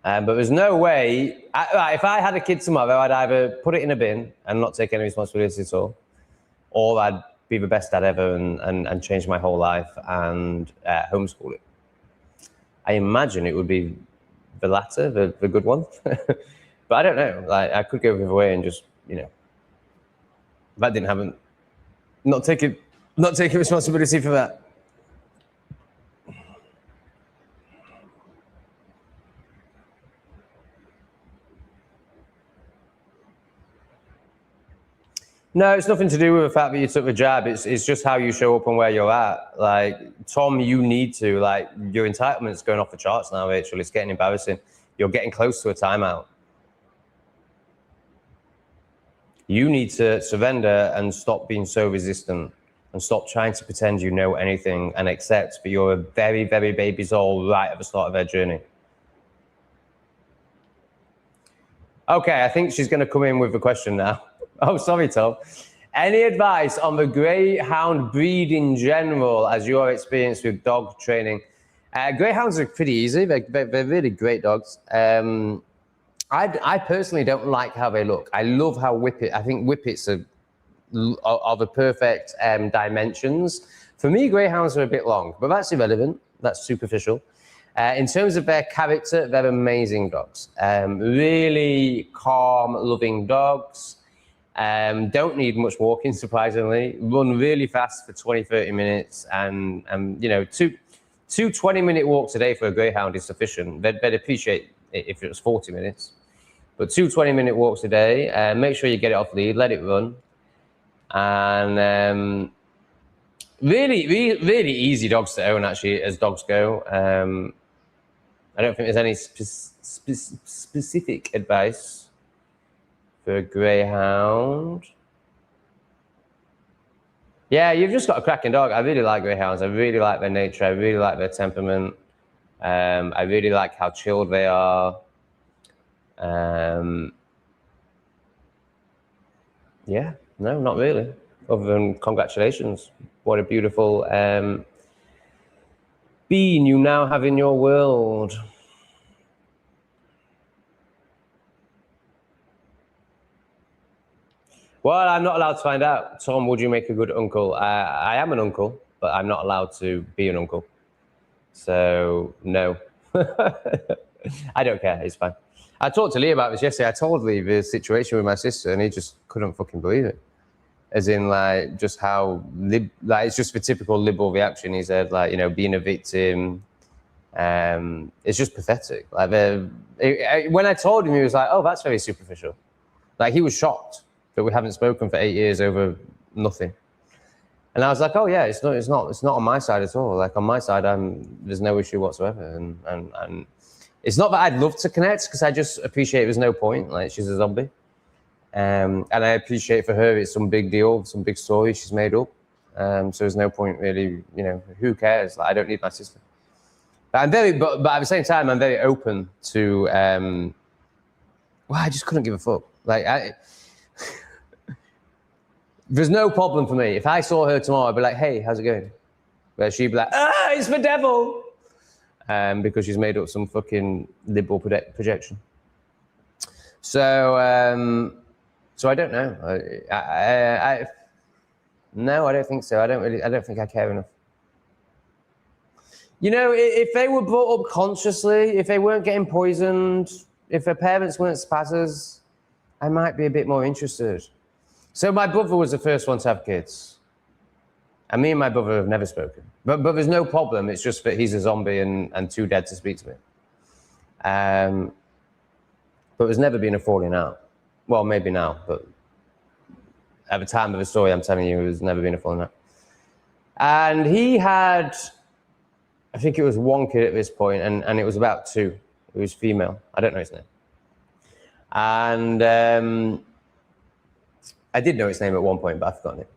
But there's no way, if I had a kid tomorrow, I'd either put it in a bin and not take any responsibility at all, or I'd be the best dad ever and change my whole life and homeschool it. I imagine it would be the latter, the good one. But I don't know. Like, I could go the other way and just, you know, that didn't happen. Not taking responsibility for that. No, it's nothing to do with the fact that you took the jab. It's just how you show up and where you're at. Like, Tom, you need to, like, your entitlement's going off the charts now, Rachel. It's getting embarrassing. You're getting close to a timeout. You need to surrender and stop being so resistant and stop trying to pretend you know anything and accept that you're a very, very baby soul right at the start of their journey. Okay, I think she's going to come in with a question now. Oh, sorry, Tom. Any advice on the greyhound breed in general as your experience with dog training? Greyhounds are pretty easy. They're really great dogs. I personally don't like how they look. I love how I think whippets are the perfect dimensions. For me, greyhounds are a bit long, but that's irrelevant. That's superficial. In terms of their character, they're amazing dogs. Really calm, loving dogs. Don't need much walking, surprisingly. Run really fast for 20, 30 minutes. And you know, two 20-minute walks a day for a greyhound is sufficient. They'd appreciate it if it was 40 minutes. But 2 20-minute walks a day. Make sure you get it off lead, let it run. And really easy dogs to own, actually, as dogs go. I don't think there's any specific advice for a greyhound. Yeah, you've just got a cracking dog. I really like greyhounds. I really like their nature. I really like their temperament. I really like how chilled they are. Yeah, no, not really. Other than congratulations. What a beautiful being you now have in your world. Well, I'm not allowed to find out. Tom, would you make a good uncle? I am an uncle, but I'm not allowed to be an uncle. So, no. I don't care. It's fine. I talked to Lee about this yesterday. I told Lee the situation with my sister, and he just couldn't fucking believe it. As in, like, just how, like, it's just the typical liberal reaction. He said, like, you know, being a victim, it's just pathetic. Like, when I told him, he was like, oh, that's very superficial. Like, he was shocked that we haven't spoken for 8 years over nothing. And I was like, oh yeah, it's not on my side at all. Like, on my side, there's no issue whatsoever. And it's not that I'd love to connect, because I just appreciate there's no point. Like, she's a zombie. And I appreciate for her it's some big deal, some big story she's made up. So there's no point really, you know, who cares? Like, I don't need my sister. But but at the same time, I'm very open to, well, I just couldn't give a fuck. Like, there's no problem for me. If I saw her tomorrow, I'd be like, hey, how's it going? Where she'd be like, it's the devil. Because she's made up some fucking liberal projection. So, so I don't know. No, I don't think so. I don't think I care enough. You know, if they were brought up consciously, if they weren't getting poisoned, if their parents weren't spazzers, I might be a bit more interested. So my brother was the first one to have kids. And me and my brother have never spoken. But there's no problem. It's just that he's a zombie and too dead to speak to me. But there's never been a falling out. Well, maybe now, but at the time of the story I'm telling you, there's never been a falling out. And he had, I think it was one kid at this point, and it was about 2. It was female. I don't know his name. And I did know its name at one point, but I've forgotten it.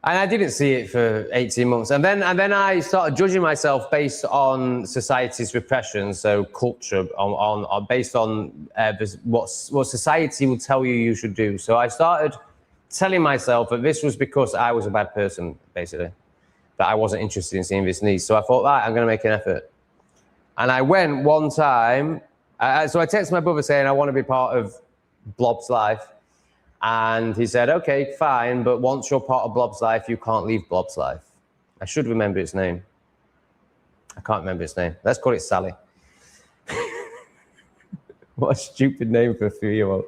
And I didn't see it for 18 months. And then I started judging myself based on society's repression, so culture, based on what society will tell you should do. So I started telling myself that this was because I was a bad person, basically, that I wasn't interested in seeing this niece. So I thought, right, I'm going to make an effort. And I went one time. So I texted my brother saying, I want to be part of Blob's life. And he said, okay, fine, but once you're part of Blob's life, you can't leave Blob's life. I should remember its name. I can't remember its name. Let's call it Sally. What a stupid name for a 3-year-old.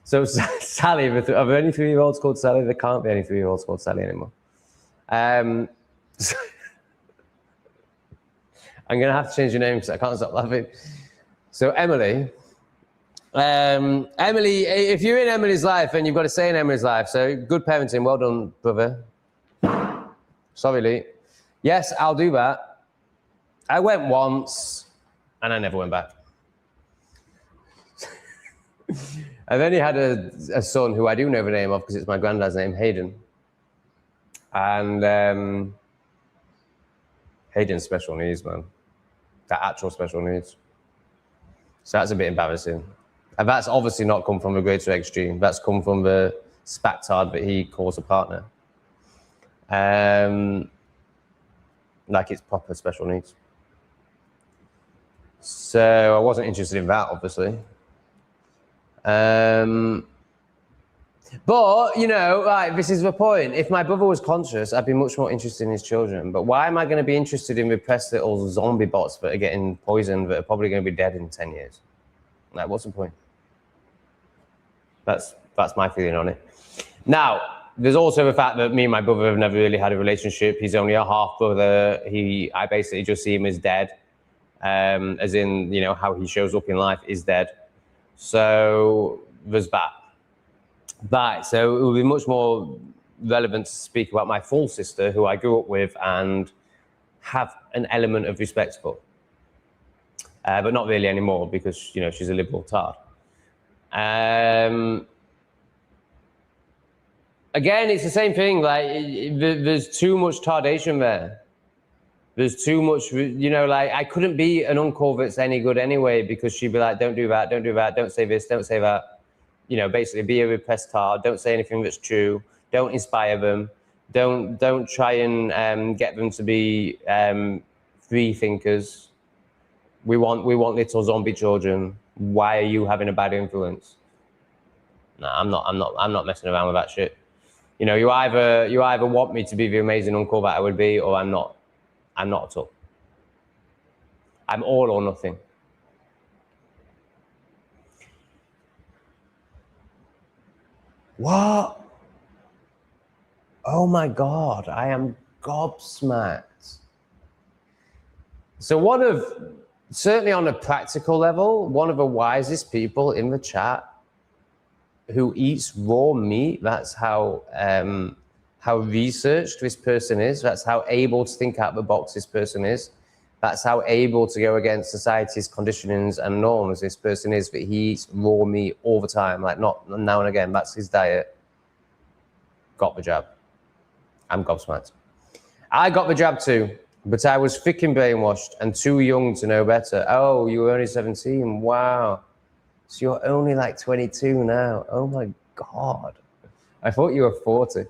So Sally, are there any 3-year-olds called Sally? There can't be any 3-year-olds called Sally anymore. So I'm going to have to change your name because I can't stop laughing. So Emily, if you're in Emily's life, and you've got to stay in Emily's life, so good parenting, well done, brother. Sorry, Lee. Yes, I'll do that. I went once, and I never went back. I've only had a son who I do know the name of because it's my granddad's name, Hayden. And Hayden's special needs, man. That actual special needs. So that's a bit embarrassing. And that's obviously not come from a greatorex gene. That's come from the spactard that he calls a partner. Like it's proper special needs. So I wasn't interested in that, obviously. But, you know, like, this is the point. If my brother was conscious, I'd be much more interested in his children. But why am I going to be interested in repressed little zombie bots that are getting poisoned, that are probably going to be dead in 10 years? Like, what's the point? That's my feeling on it. Now, there's also the fact that me and my brother have never really had a relationship. He's only a half brother. I basically just see him as dead, as in, you know, how he shows up in life is dead. So there's that. Right, so it would be much more relevant to speak about my full sister, who I grew up with and have an element of respect for. But not really anymore because, you know, she's a liberal tard. Again, it's the same thing. Like, there's too much tardation there. There's too much, you know, like, I couldn't be an uncle that's any good anyway because she'd be like, don't do that, don't do that, don't say this, don't say that. You know, basically be a repressed tard. Don't say anything that's true. Don't inspire them. Don't try and get them to be free thinkers. We want little zombie children. Why are you having a bad influence? No, I'm not messing around with that shit. You know, you either want me to be the amazing uncle that I would be, or I'm not. I'm not at all. I'm all or nothing. What? Oh my God, I am gobsmacked. So certainly on a practical level, one of the wisest people in the chat who eats raw meat, that's how researched this person is, that's how able to think out the box this person is, that's how able to go against society's conditionings and norms this person is, that he eats raw meat all the time, like not now and again, that's his diet. Got the jab. I'm gobsmacked. I got the jab too, but I was freaking brainwashed and too young to know better. Oh, you were only 17, wow. So you're only like 22 now, oh my God. I thought you were 40.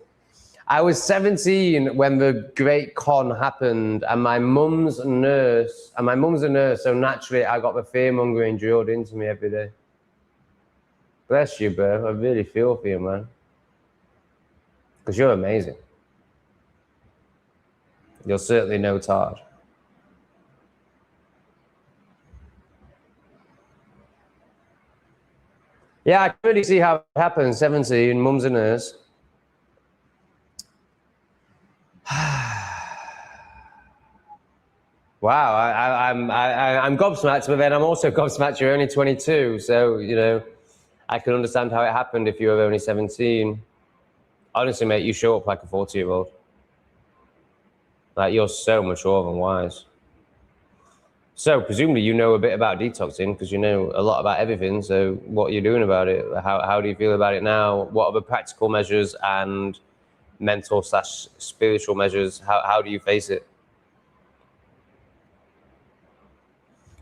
I was 17 when the Great Con happened, and my mum's a nurse, so naturally I got the fear-mongering drilled into me every day. Bless you, bro. I really feel for you, man. Because you're amazing. You're certainly no tard. Yeah, I can really see how it happens. 17, mum's a nurse. Wow, I'm gobsmacked, but then I'm also gobsmacked you're only 22, so, you know, I can understand how it happened if you were only 17. Honestly, mate, you show up like a 40-year-old. Like, you're so mature and wise. So, presumably you know a bit about detoxing because you know a lot about everything, so what are you doing about it? How do you feel about it now? What are the practical measures and mental/spiritual measures? How do you face it?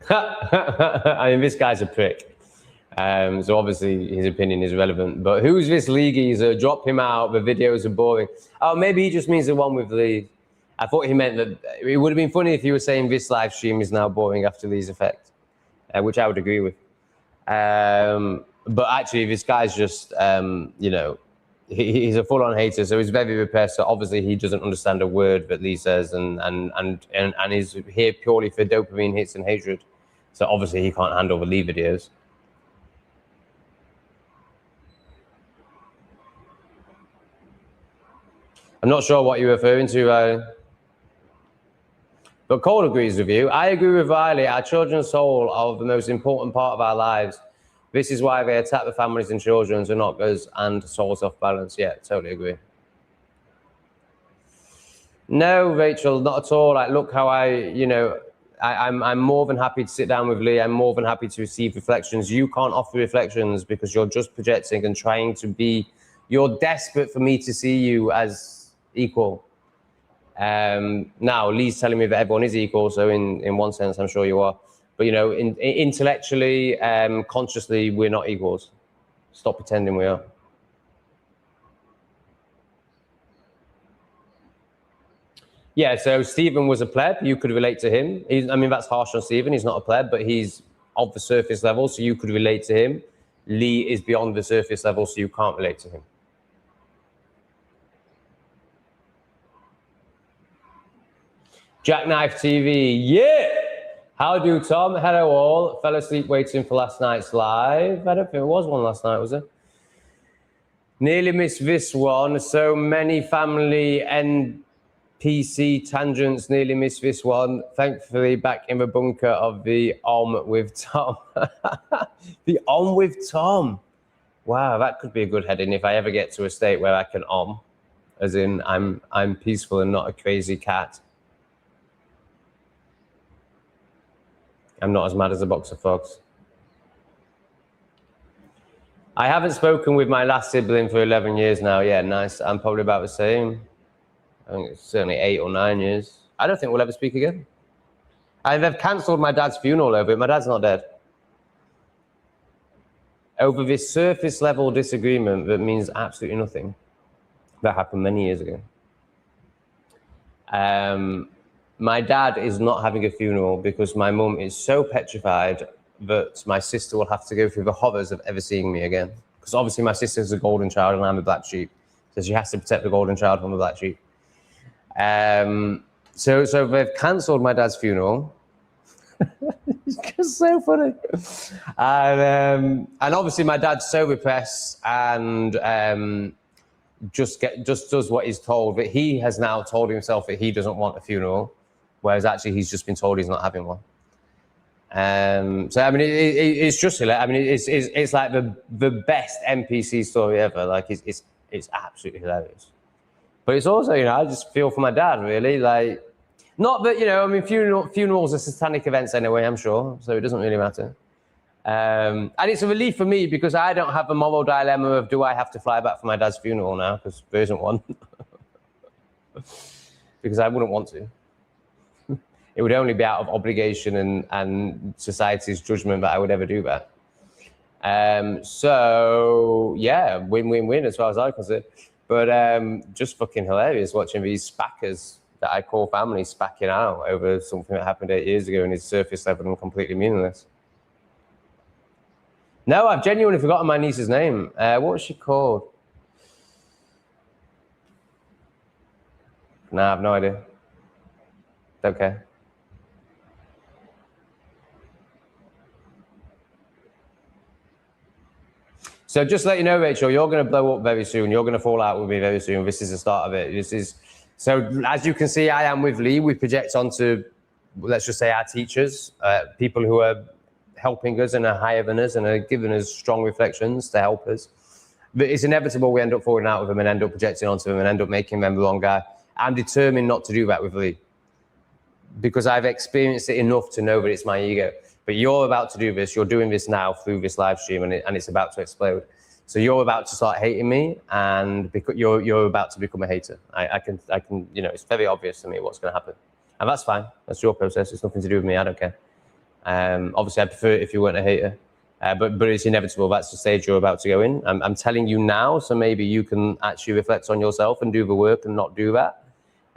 I mean, this guy's a prick. So obviously his opinion is relevant. But who's this Lee geezer? Drop him out. The videos are boring. Oh, maybe he just means the one with Lee. I thought he meant that it would have been funny if you were saying this live stream is now boring after Lee's effect, which I would agree with. But actually, this guy's just, you know, he's a full-on hater, so he's very repressed. So obviously, he doesn't understand a word that Lee says, and is here purely for dopamine hits and hatred. So obviously, he can't handle the Lee videos. I'm not sure what you're referring to, Riley. But Cole agrees with you. I agree with Riley. Our children's soul are the most important part of our lives. This is why they attack the families and children and not us and souls off balance. Yeah, totally agree. No, Rachel, not at all. Like, look how I'm more than happy to sit down with Lee. I'm more than happy to receive reflections. You can't offer reflections because you're just projecting and trying to be, you're desperate for me to see you as equal. Now, Lee's telling me that everyone is equal, so in one sense, I'm sure you are. But, intellectually, consciously, we're not equals. Stop pretending we are. Yeah, so Stephen was a pleb. You could relate to him. That's harsh on Stephen. He's not a pleb, but he's of the surface level, so you could relate to him. Lee is beyond the surface level, so you can't relate to him. Jackknife TV, yeah! How do, Tom? Hello all. Fell asleep waiting for last night's live. I don't think there was one last night, was there? Nearly missed this one. So many family NPC tangents. Nearly missed this one. Thankfully, back in the bunker of the with Tom. The with Tom. Wow, that could be a good heading if I ever get to a state where I can as in I'm peaceful and not a crazy cat. I'm not as mad as a box of frogs. I haven't spoken with my last sibling for 11 years now. Yeah, nice. I'm probably about the same. I think it's certainly 8 or 9 years. I don't think we'll ever speak again. They've cancelled my dad's funeral over it. My dad's not dead. Over this surface level disagreement that means absolutely nothing. That happened many years ago. My dad is not having a funeral because my mum is so petrified that my sister will have to go through the horrors of ever seeing me again. Because obviously my sister's a golden child and I'm a black sheep. So she has to protect the golden child from the black sheep. So they've cancelled my dad's funeral. It's just so funny. And obviously my dad's so repressed and just does what he's told. But he has now told himself that he doesn't want a funeral, whereas actually he's just been told he's not having one. It's just hilarious. It's like the best NPC story ever. Like it's absolutely hilarious. But it's also, I just feel for my dad, really. Like, not that, funerals are satanic events anyway, I'm sure, so it doesn't really matter. And it's a relief for me because I don't have the moral dilemma of do I have to fly back for my dad's funeral now, because there isn't one. Because I wouldn't want to. It would only be out of obligation and society's judgment that I would ever do that. So, yeah, win-win-win as far as I'm concerned. But just fucking hilarious watching these spackers that I call family spacking out over something that happened 8 years ago and is surface level and completely meaningless. No, I've genuinely forgotten my niece's name. What was she called? No, I have no idea. Don't care. So just to let you know, Rachel, you're going to blow up very soon. You're going to fall out with me very soon. This is the start of it. So as you can see, I am with Lee. We project onto, let's just say, our teachers, people who are helping us and are higher than us and are giving us strong reflections to help us. But it's inevitable we end up falling out with them and end up projecting onto them and end up making them the wrong guy. I'm determined not to do that with Lee because I've experienced it enough to know that it's my ego. But you're about to do this. You're doing this now through this live stream, and it's about to explode. So you're about to start hating me, and because you're about to become a hater. I can. It's very obvious to me what's going to happen, and that's fine. That's your process. It's nothing to do with me. I don't care. Obviously, I'd prefer it if you weren't a hater, but it's inevitable. That's the stage you're about to go in. I'm telling you now, so maybe you can actually reflect on yourself and do the work and not do that.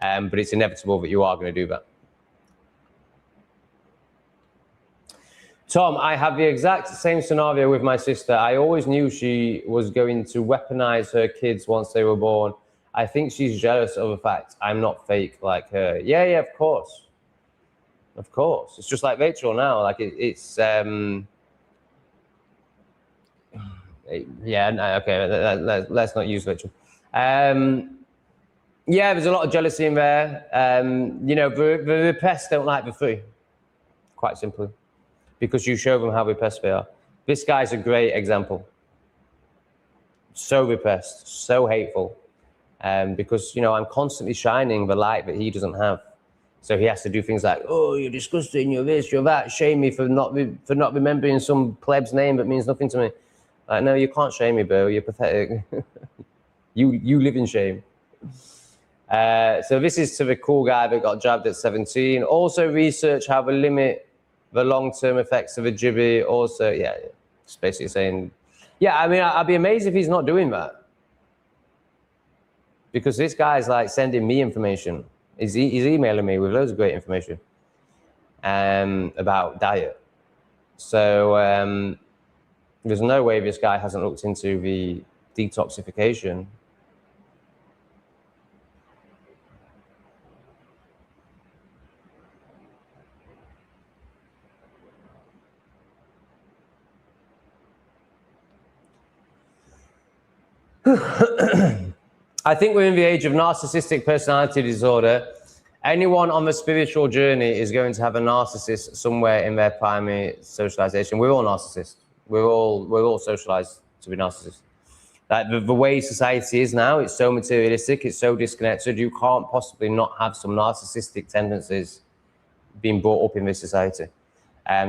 But it's inevitable that you are going to do that. Tom, I have the exact same scenario with my sister. I always knew she was going to weaponize her kids once they were born. I think she's jealous of the fact I'm not fake like her. Yeah, of course. Of course. It's just like Rachel now. Like yeah, no, okay, let's not use Rachel. Yeah, there's a lot of jealousy in there. You know, the repressed don't like the free, quite simply, because you show them how repressed they are. This guy's a great example. So repressed, so hateful, because, you know, I'm constantly shining the light that he doesn't have. So he has to do things like, oh, you're disgusting, you're this, you're that, shame me for not remembering some pleb's name that means nothing to me. Like, no, you can't shame me, bro, you're pathetic. you live in shame. So this is to the cool guy that got jabbed at 17. Also research how to limit the long-term effects of a jibby. Also, yeah, it's basically saying, yeah, I mean, I'd be amazed if he's not doing that. Because this guy's like sending me information. He's emailing me with loads of great information about diet. So there's no way this guy hasn't looked into the detoxification. I think we're in the age of narcissistic personality disorder. Anyone on the spiritual journey is going to have a narcissist somewhere in their primary socialization. We're all narcissists. We're all socialized to be narcissists. Like the way society is now, it's so materialistic, it's so disconnected. You can't possibly not have some narcissistic tendencies being brought up in this society.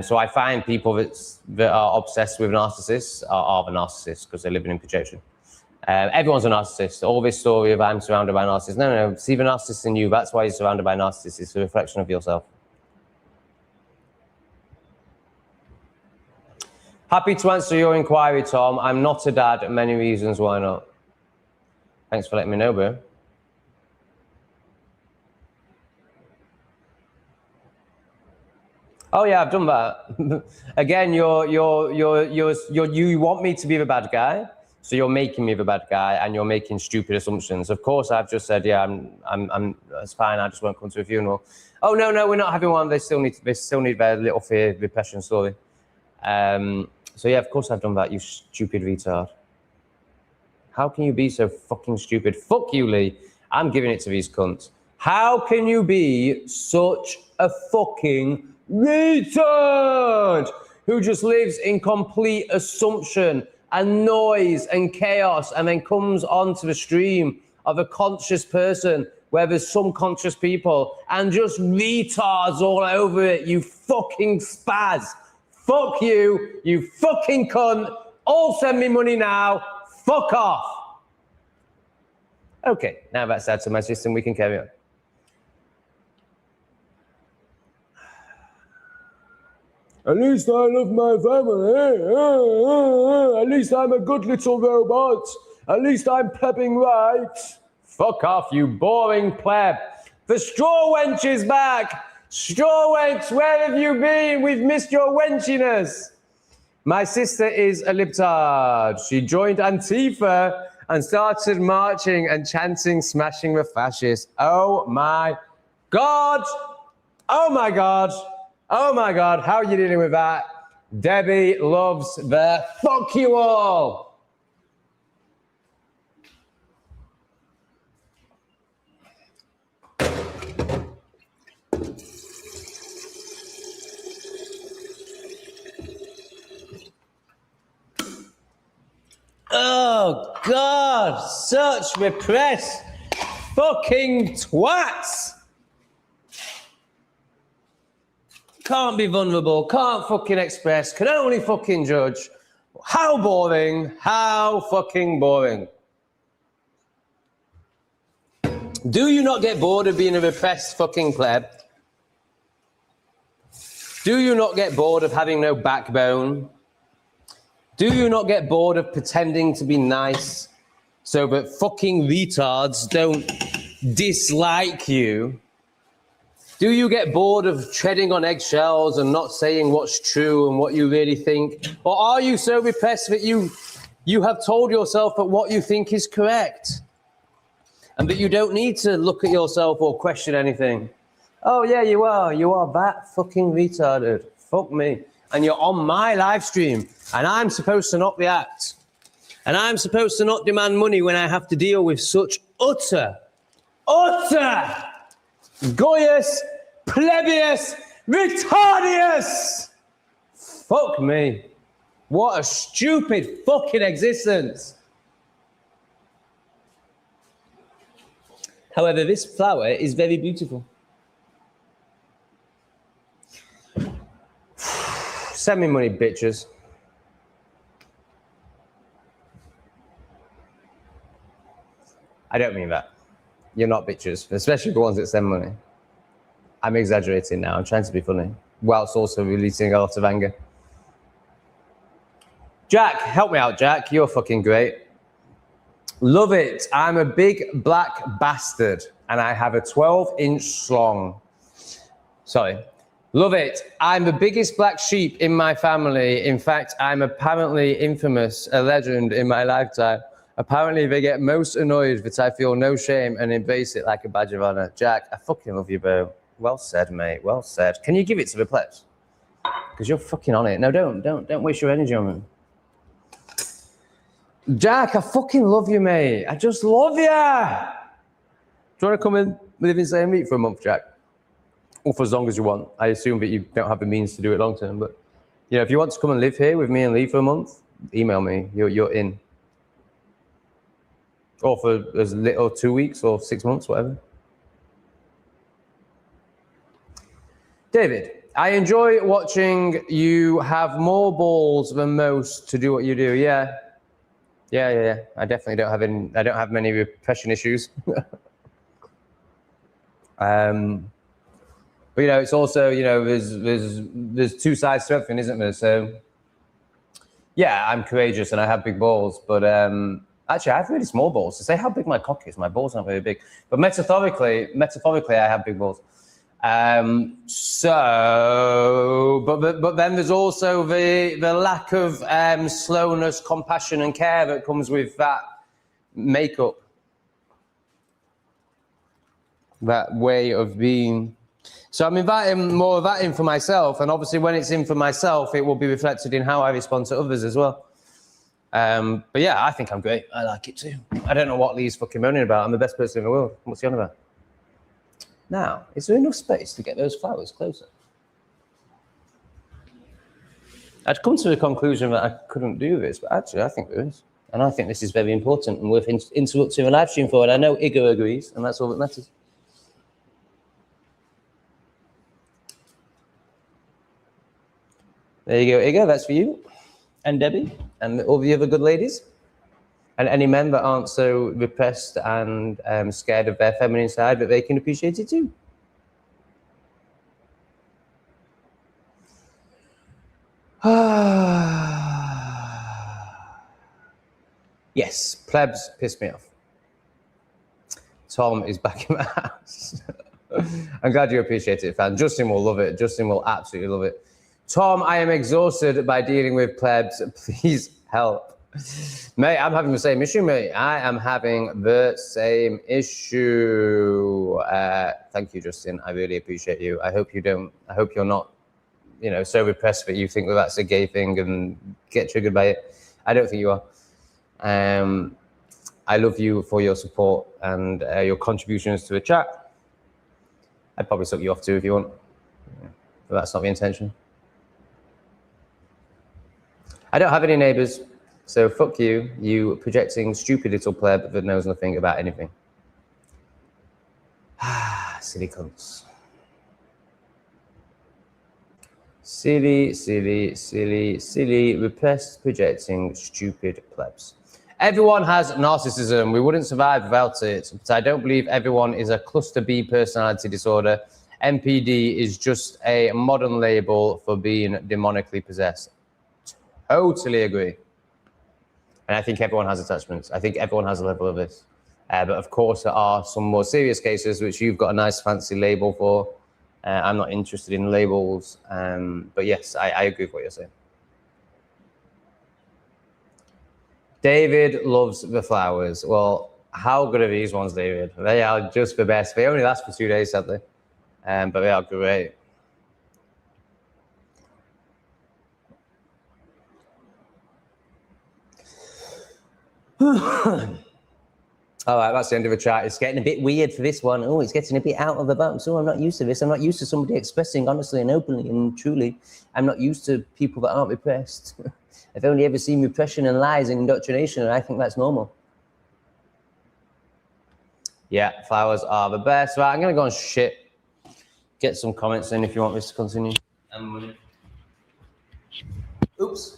So I find people that are obsessed with narcissists are the narcissists because they're living in projection. Everyone's a narcissist. All this story of I'm surrounded by narcissists. No, see the narcissist in you. That's why you're surrounded by narcissists. It's a reflection of yourself. Happy to answer your inquiry, Tom. I'm not a dad, and many reasons why not. Thanks for letting me know, bro. Oh yeah, I've done that. Again, you want me to be the bad guy. So you're making me the bad guy and you're making stupid assumptions. Of course, I've just said, yeah, I'm that's fine. I just won't come to a funeral. Oh no, we're not having one. They still need their little fear repression story. So yeah, of course I've done that. You stupid retard. How can you be so fucking stupid? Fuck you, Lee. I'm giving it to these cunts. How can you be such a fucking retard who just lives in complete assumption and noise and chaos, and then comes onto the stream of a conscious person where there's some conscious people and just retards all over it, you fucking spaz. Fuck you, you fucking cunt. All send me money now. Fuck off. Okay, now that's out of my system, we can carry on. At least I love my family. At least I'm a good little robot. At least I'm plebbing right. Fuck off, you boring pleb. The straw wench is back. Straw wench, where have you been? We've missed your wenchiness. My sister is a libtard. She joined Antifa and started marching and chanting, smashing the fascists. Oh my God. Oh my God. Oh my God, how are you dealing with that? Debbie loves the fuck you all. Oh God, such repressed fucking twats. Can't be vulnerable, can't fucking express, can only fucking judge. How boring, how fucking boring. Do you not get bored of being a repressed fucking pleb? Do you not get bored of having no backbone? Do you not get bored of pretending to be nice so that fucking retards don't dislike you? Do you get bored of treading on eggshells and not saying what's true and what you really think? Or are you so repressed that you have told yourself that what you think is correct and that you don't need to look at yourself or question anything? Oh yeah, you are that fucking retarded. Fuck me. And you're on my live stream and I'm supposed to not react. And I'm supposed to not demand money when I have to deal with such utter utter Goius Plebeius Retardius. Fuck me. What a stupid fucking existence. However, this flower is very beautiful. Send me money, bitches. I don't mean that. You're not bitches, especially the ones that send money. I'm exaggerating now. I'm trying to be funny, whilst also releasing a lot of anger. Jack, help me out, Jack. You're fucking great. Love it. I'm a big black bastard, and I have a 12-inch schlong. Sorry. Love it. I'm the biggest black sheep in my family. In fact, I'm apparently infamous, a legend in my lifetime. Apparently, they get most annoyed that I feel no shame and embrace it like a badge of honor. Jack, I fucking love you, bro. Well said, mate. Well said. Can you give it to the plebs? Because you're fucking on it. No, don't waste your energy on me. Jack, I fucking love you, mate. I just love you. Do you want to come and live in St. Meat for a month, Jack? Or for as long as you want. I assume that you don't have the means to do it long term, but you know, if you want to come and live here with me and leave for a month, email me. You're in. Or for as little 2 weeks or 6 months, whatever. David, I enjoy watching you have more balls than most to do what you do. Yeah. I definitely don't have any. I don't have many repression issues. But you know, it's also, you know, there's two sides to everything, isn't there? So yeah, I'm courageous and I have big balls, but actually I have really small balls. To say how big my cock is, my balls aren't very big. But metaphorically, I have big balls. But then there's also the lack of slowness, compassion, and care that comes with that makeup, that way of being. So I'm inviting more of that in for myself, and obviously when it's in for myself, it will be reflected in how I respond to others as well. But yeah, I think I'm great. I like it too. I don't know what Lee's fucking moaning about. I'm the best person in the world. What's he on about? Now, is there enough space to get those flowers closer? I'd come to the conclusion that I couldn't do this, but actually I think there is. And I think this is very important and worth interrupting a live stream for. And I know Igor agrees, and that's all that matters. There you go, Igor, that's for you. And Debbie, and all the other good ladies. And any men that aren't so repressed and scared of their feminine side, that they can appreciate it too. Yes, plebs piss me off. Tom is back in my house. I'm glad you appreciate it, fan. Justin will love it. Justin will absolutely love it. Tom, I am exhausted by dealing with plebs. Please help. Mate, I'm having the same issue, mate. I am having the same issue. Thank you, Justin. I really appreciate you. I hope you're not, you know, so repressed that you think that that's a gay thing and get triggered by it. I don't think you are. I love you for your support and your contributions to the chat. I'd probably suck you off too if you want, but that's not the intention. I don't have any neighbors, so fuck you, you projecting stupid little pleb that knows nothing about anything. Silly cunts. Silly, repressed, projecting, stupid plebs. Everyone has narcissism. We wouldn't survive without it. But I don't believe everyone is a cluster B personality disorder. NPD is just a modern label for being demonically possessed. Totally agree. And I think everyone has attachments. I think everyone has a level of this. But of course, there are some more serious cases, which you've got a nice fancy label for. I'm not interested in labels. But yes, I agree with what you're saying. David loves the flowers. Well, how good are these ones, David? They are just the best. They only last for 2 days, sadly. But they are great. All right, that's the end of the chat. It's getting a bit weird for this one. Oh, it's getting a bit out of the bounds. Oh, I'm not used to this. I'm not used to somebody expressing honestly and openly and truly. I'm not used to people that aren't repressed. I've only ever seen repression and lies and indoctrination, and I think that's normal. Yeah, flowers are the best. Right, I'm going to go and shit. Get some comments in if you want this to continue. Oops.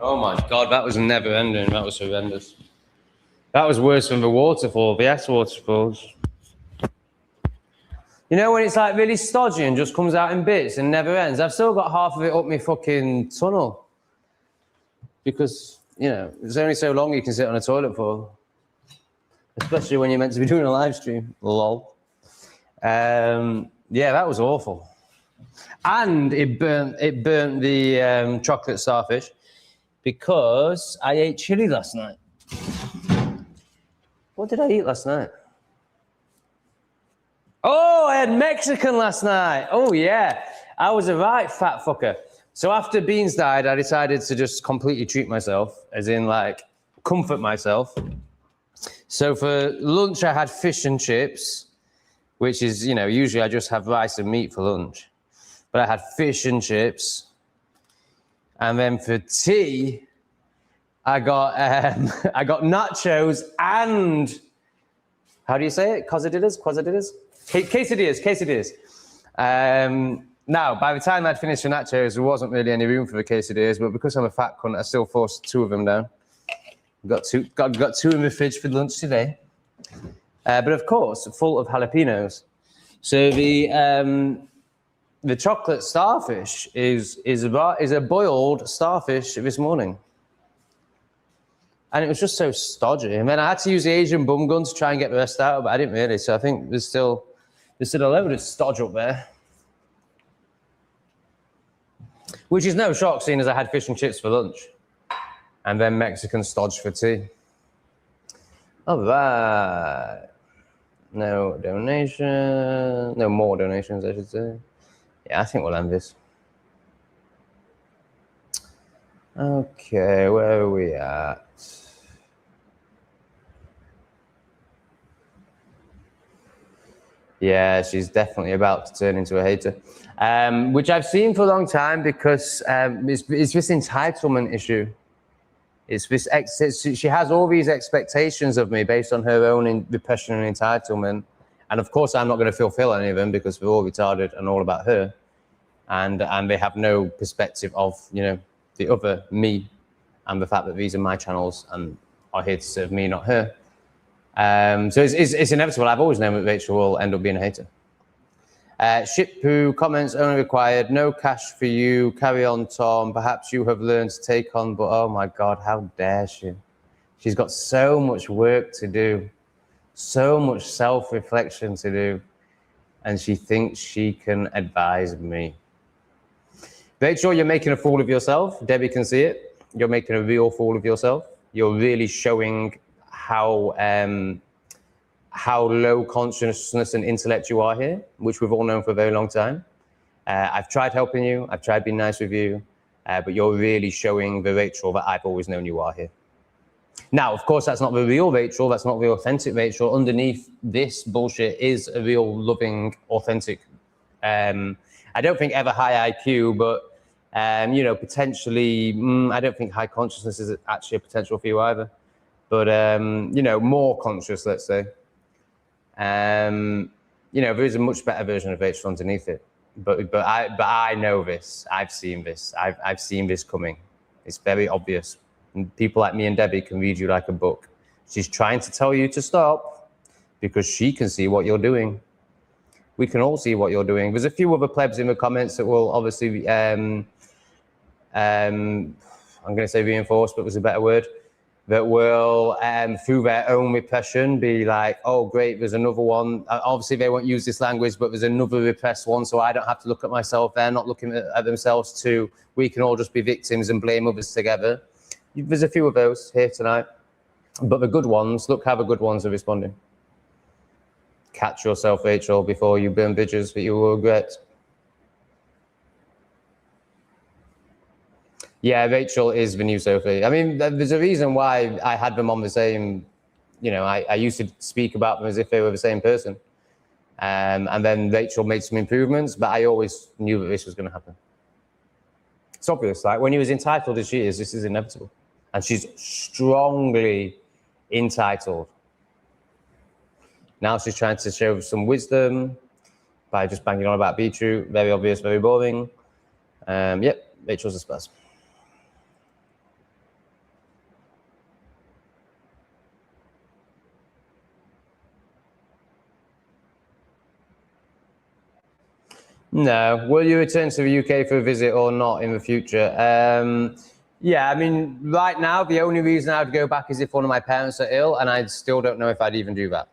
Oh my God, that was never ending. That was horrendous. That was worse than the waterfall, the ice waterfalls. You know when it's like really stodgy and just comes out in bits and never ends? I've still got half of it up my fucking tunnel. Because, you know, there's only so long you can sit on a toilet for. Especially when you're meant to be doing a live stream. Lol. Yeah, that was awful. And it burnt the chocolate starfish because I ate chili last night. What did I eat last night? Oh, I had Mexican last night. Oh, yeah. I was a right fat fucker. So after Beans died, I decided to just completely treat myself, as in, like, comfort myself. So for lunch, I had fish and chips, which is, you know, usually I just have rice and meat for lunch. But I had fish and chips. And then for tea, I got nachos and, how do you say it? Quesadillas? Quesadillas. Now, by the time I'd finished the nachos, there wasn't really any room for the quesadillas, but because I'm a fat cunt, I still forced 2 of them down. Got 2 in the fridge for lunch today. But of course, full of jalapenos. So the chocolate starfish is a boiled starfish this morning. And it was just so stodgy. And then I had to use the Asian bum gun to try and get the rest out, but I didn't really. So I think there's still a load of stodge up there. Which is no shock, seeing as I had fish and chips for lunch. And then Mexican stodge for tea. All right. No donation. No more donations, I should say. Yeah, I think we'll end this. Okay, where are we at? Yeah, she's definitely about to turn into a hater, which I've seen for a long time because it's this entitlement issue. It's this she has all these expectations of me based on her own repression and entitlement, and of course I'm not going to fulfill any of them because they're all retarded and all about her, and they have no perspective of, you know, the other me, and the fact that these are my channels and are here to serve me, not her. So it's inevitable. I've always known that Rachel will end up being a hater. Ship poo comments only required. No cash for you. Carry on, Tom. Perhaps you have learned to take on, but oh my God, how dare she? She's got so much work to do, so much self-reflection to do, and she thinks she can advise me. Rachel, you're making a fool of yourself. Debbie can see it. You're making a real fool of yourself. You're really showing how low consciousness and intellect you are here, which we've all known for a very long time. I've tried helping you. I've tried being nice with you, but you're really showing the Rachel that I've always known you are here. Now, of course, that's not the real Rachel. That's not the authentic Rachel. Underneath this bullshit is a real loving, authentic, I don't think ever high IQ, but you know, potentially, I don't think high consciousness is actually a potential for you either. But, you know, more conscious, let's say. You know, there is a much better version of Rachel underneath it. But I know this. I've seen this. I've seen this coming. It's very obvious. And people like me and Debbie can read you like a book. She's trying to tell you to stop because she can see what you're doing. We can all see what you're doing. There's a few other plebs in the comments that will obviously, I'm going to say reinforce, but there's a better word, that will, through their own repression, be like, oh, great, there's another one. Obviously, they won't use this language, but there's another repressed one, so I don't have to look at myself. They're not looking at themselves too. We can all just be victims and blame others together. There's a few of those here tonight. But the good ones, look how the good ones are responding. Catch yourself, Rachel, before you burn bridges that you will regret. Yeah, Rachel is the new Sophie. I mean, there's a reason why I had them on the same, you know, I used to speak about them as if they were the same person. And then Rachel made some improvements, but I always knew that this was going to happen. It's obvious, like when you're as entitled as she is, this is inevitable. And she's strongly entitled. Now she's trying to show some wisdom by just banging on about beetroot. Very obvious, very boring. Yep, Rachel's a spaz. No. Will you return to the UK for a visit or not in the future? Yeah, I mean, right now, the only reason I would go back is if one of my parents are ill, and I still don't know if I'd even do that.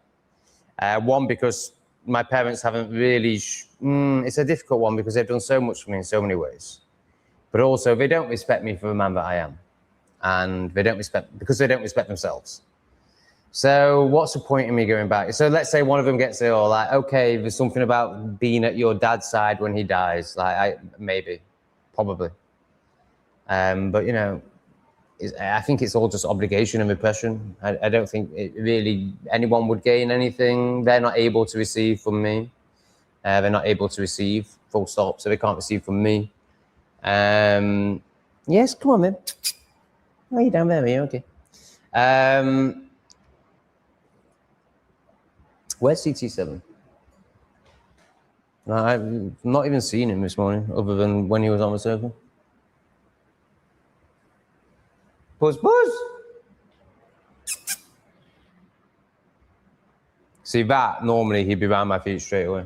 One, because my parents haven't really, it's a difficult one because they've done so much for me in so many ways. But also, they don't respect me for the man that I am. And they don't respect, because they don't respect themselves. So what's the point in me going back? So let's say one of them gets ill, like, okay, there's something about being at your dad's side when he dies. Like, maybe, probably. But, you know, I think it's all just obligation and repression. I don't think really anyone would gain anything. They're not able to receive from me. They're not able to receive, full stop, so they can't receive from me. Yes, come on, man. Oh, you're down there, are you? Okay. Where's CT7? No, I've not even seen him this morning, other than when he was on the circle. Buzz, buzz! See that, normally he'd be around my feet straight away.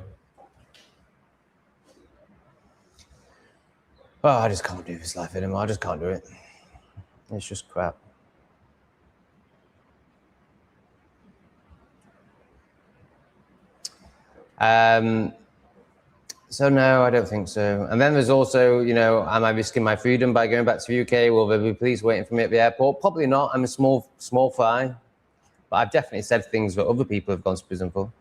Oh, I just can't do this life anymore. I just can't do it. It's just crap. So no, I don't think so. And then there's also, you know, am I risking my freedom by going back to the UK? Will there be police waiting for me at the airport? Probably not. I'm a small fry. But I've definitely said things that other people have gone to prison for.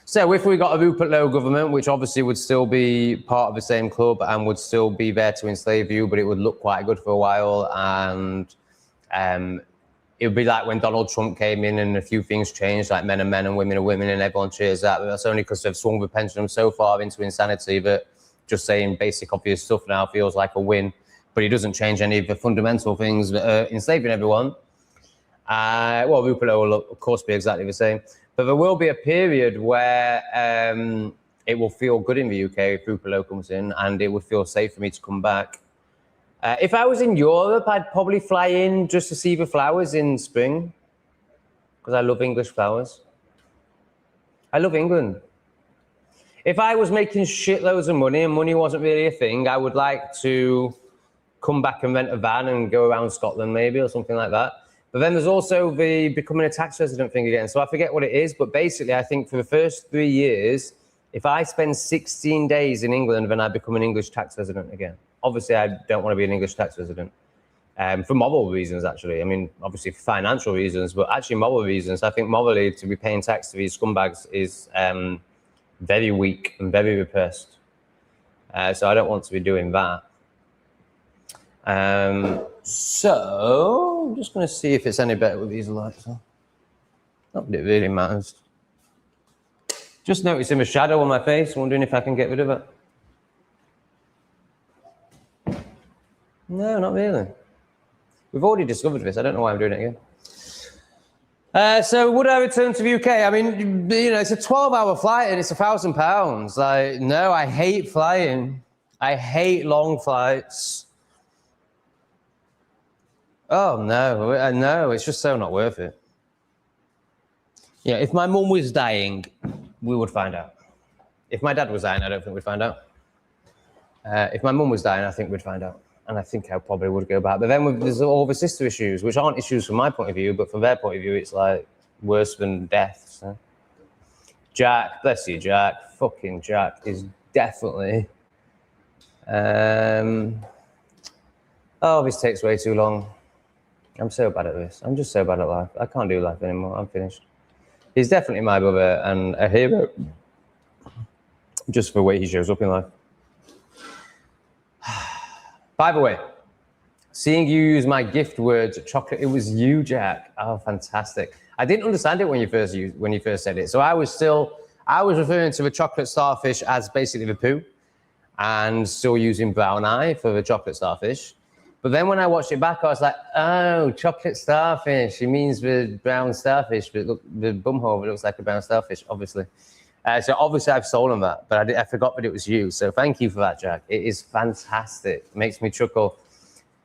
So if we got a Rupert Lowe government, which obviously would still be part of the same club and would still be there to enslave you, but it would look quite good for a while, and it would be like when Donald Trump came in and a few things changed, like men are men and women are women, and everyone cheers that. But that's only because they've swung the pendulum so far into insanity that just saying basic obvious stuff now feels like a win, but it doesn't change any of the fundamental things that are enslaving everyone. Well, Rupert Lowe will, of course, be exactly the same. But there will be a period where it will feel good in the UK if Rupert Lowe comes in, and it would feel safe for me to come back. If I was in Europe, I'd probably fly in just to see the flowers in spring, because I love English flowers. I love England. If I was making shitloads of money and money wasn't really a thing, I would like to come back and rent a van and go around Scotland maybe, or something like that. But then there's also the becoming a tax resident thing again. So I forget what it is, but basically I think for the first 3 years, if I spend 16 days in England, then I become an English tax resident again. Obviously, I don't want to be an English tax resident for moral reasons, actually. I mean, obviously for financial reasons, but actually moral reasons. I think morally to be paying tax to these scumbags is very weak and very repressed. So I don't want to be doing that. So I'm just going to see if it's any better with these lights on. Not that it really matters. Just noticing a shadow on my face, wondering if I can get rid of it. No, not really. We've already discovered this. I don't know why I'm doing it again. So would I return to the UK? I mean, you know, it's a 12-hour flight and it's £1,000. Like, no, I hate flying. I hate long flights. Oh, no, no, it's just so not worth it. Yeah, if my mum was dying, we would find out. If my dad was dying, I don't think we'd find out. If my mum was dying, I think we'd find out. And I think I probably would go back. But then there's all the sister issues, which aren't issues from my point of view, but from their point of view, it's like worse than death. So. Jack, bless you, Jack. Fucking Jack is definitely... Oh, this takes way too long. I'm so bad at this. I'm just so bad at life. I can't do life anymore. I'm finished. He's definitely my brother and a hero. Just for the way he shows up in life. By the way, seeing you use my gift words, chocolate, it was you, Jack. Oh, fantastic. I didn't understand it when you first said it. So I was referring to the chocolate starfish as basically the poo and still using brown eye for the chocolate starfish. But then when I watched it back, I was like, oh, chocolate starfish. It means the brown starfish, but look, the bumhole, it looks like a brown starfish, obviously. So obviously I've stolen that, but I forgot that it was you. So thank you for that, Jack. It is fantastic. It makes me chuckle.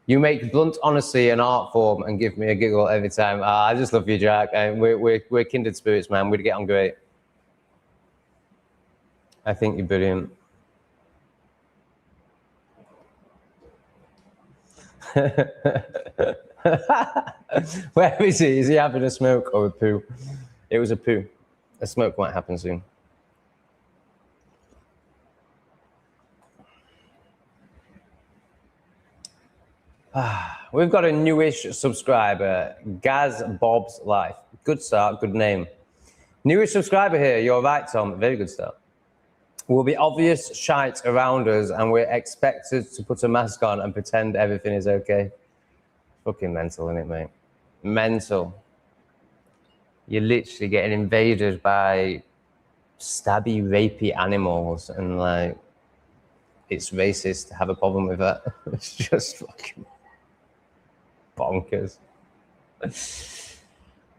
You make blunt honesty an art form and give me a giggle every time. I just love you, Jack. And we're kindred spirits, man. We'd get on great. I think you're brilliant. Where is he? Is he having a smoke or a poo? It was a poo. A smoke might happen soon. We've got a newish subscriber, Gaz Bob's Life. Good start, good name. Newish subscriber here. You're right, Tom. Very good start. Will be obvious shite around us, and we're expected to put a mask on and pretend everything is okay. Fucking mental, isn't it, mate? Mental. You're literally getting invaded by stabby, rapey animals, and like, it's racist to have a problem with that. It's just fucking bonkers.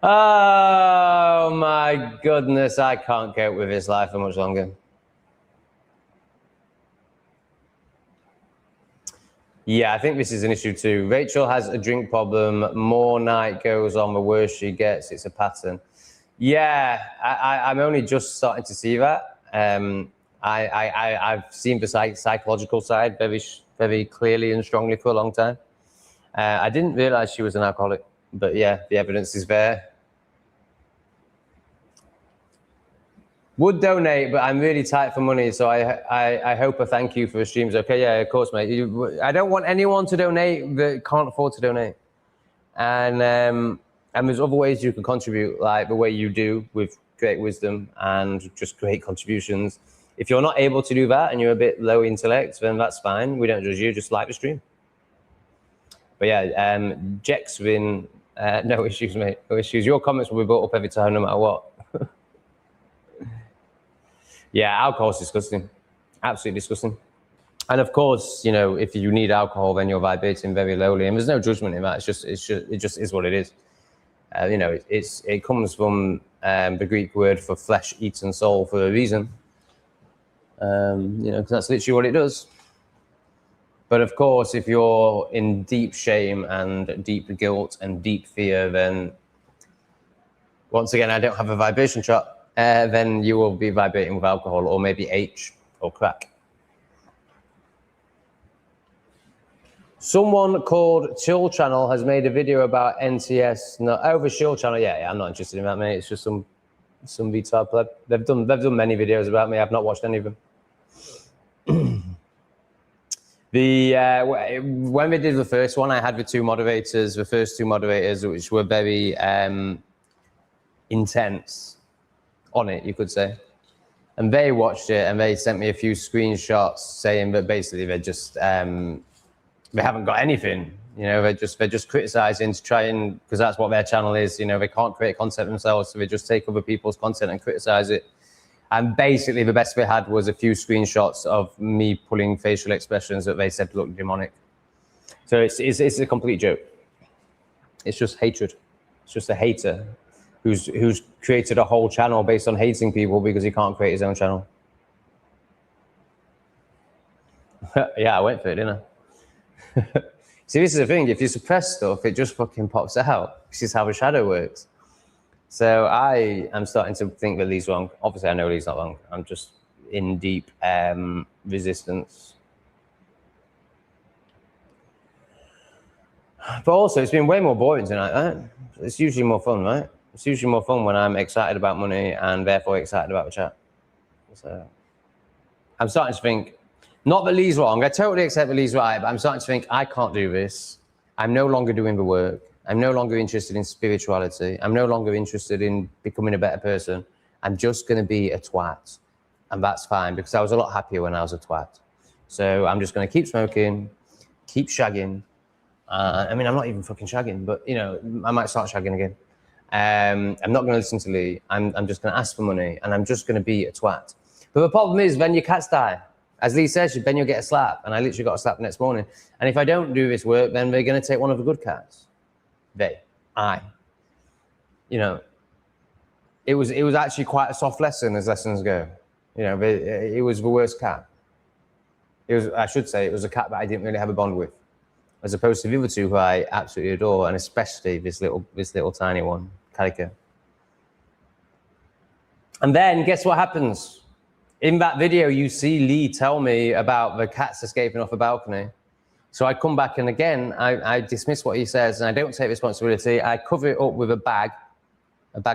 Oh my goodness, I can't cope with this life for much longer. Yeah, I think this is an issue too. Rachel has a drink problem. More night goes on, the worse she gets. It's a pattern. Yeah, I'm only just starting to see that. I've seen the psychological side very clearly and strongly for a long time. I didn't realize she was an alcoholic, but yeah, the evidence is there. Would donate, but I'm really tight for money, so I hope a thank you for the streams. Okay, yeah, of course, mate. I don't want anyone to donate that can't afford to donate. And there's other ways you can contribute, like the way you do with great wisdom and just great contributions. If you're not able to do that and you're a bit low intellect, then that's fine. We don't judge you, just like the stream. But yeah, Jack's been, no issues, mate, no issues. Your comments will be brought up every time, no matter what. Yeah, alcohol's disgusting, absolutely disgusting. And of course, you know, if you need alcohol, then you're vibrating very lowly, and there's no judgment in that. It just is what it is. You know, it comes from the Greek word for flesh eats and soul for a reason. You know, because that's literally what it does. But of course, if you're in deep shame and deep guilt and deep fear, then once again, I don't have a vibration chart. Then you will be vibrating with alcohol or maybe H or crack. Someone called Chill Channel has made a video about NTS. No, over Chill Channel. Yeah, I'm not interested in that, mate. It's just some retard pleb. They've done many videos about me. I've not watched any of them. When we did the first one, I had the first two moderators, which were very intense on it, you could say. And they watched it and they sent me a few screenshots saying that basically they just they haven't got anything, you know, they're just criticizing to try and, because that's what their channel is, you know, they can't create content themselves, so they just take other people's content and criticize it. And basically the best they had was a few screenshots of me pulling facial expressions that they said looked demonic. So it's a complete joke. It's just hatred. It's just a hater who's created a whole channel based on hating people because he can't create his own channel. Yeah, I went for it, didn't I? See, this is the thing. If you suppress stuff, it just fucking pops out. This is how the shadow works. So I am starting to think that Lee's wrong. Obviously, I know Lee's not wrong. I'm just in deep resistance. But also, it's been way more boring tonight, right? It's usually more fun, right? It's usually more fun when I'm excited about money and therefore excited about the chat. So I'm starting to think, not that Lee's wrong. I totally accept that Lee's right, but I'm starting to think I can't do this. I'm no longer doing the work. I'm no longer interested in spirituality. I'm no longer interested in becoming a better person. I'm just going to be a twat. And that's fine because I was a lot happier when I was a twat. So I'm just going to keep smoking, keep shagging. I mean, I'm not even fucking shagging, but, you know, I might start shagging again. I'm not going to listen to Lee. I'm just going to ask for money and I'm just going to be a twat. But the problem is, then your cats die. As Lee says, then you'll get a slap. And I literally got a slap the next morning. And if I don't do this work, then they're going to take one of the good cats. You know, it was actually quite a soft lesson as lessons go. You know, it was the worst cat. I should say, it was a cat that I didn't really have a bond with, as opposed to the other two who I absolutely adore, and especially this little tiny one, Calico. And then guess what happens? In that video, you see Lee tell me about the cats escaping off a balcony. So I come back and again, I dismiss what he says and I don't take responsibility. I cover it up with a bag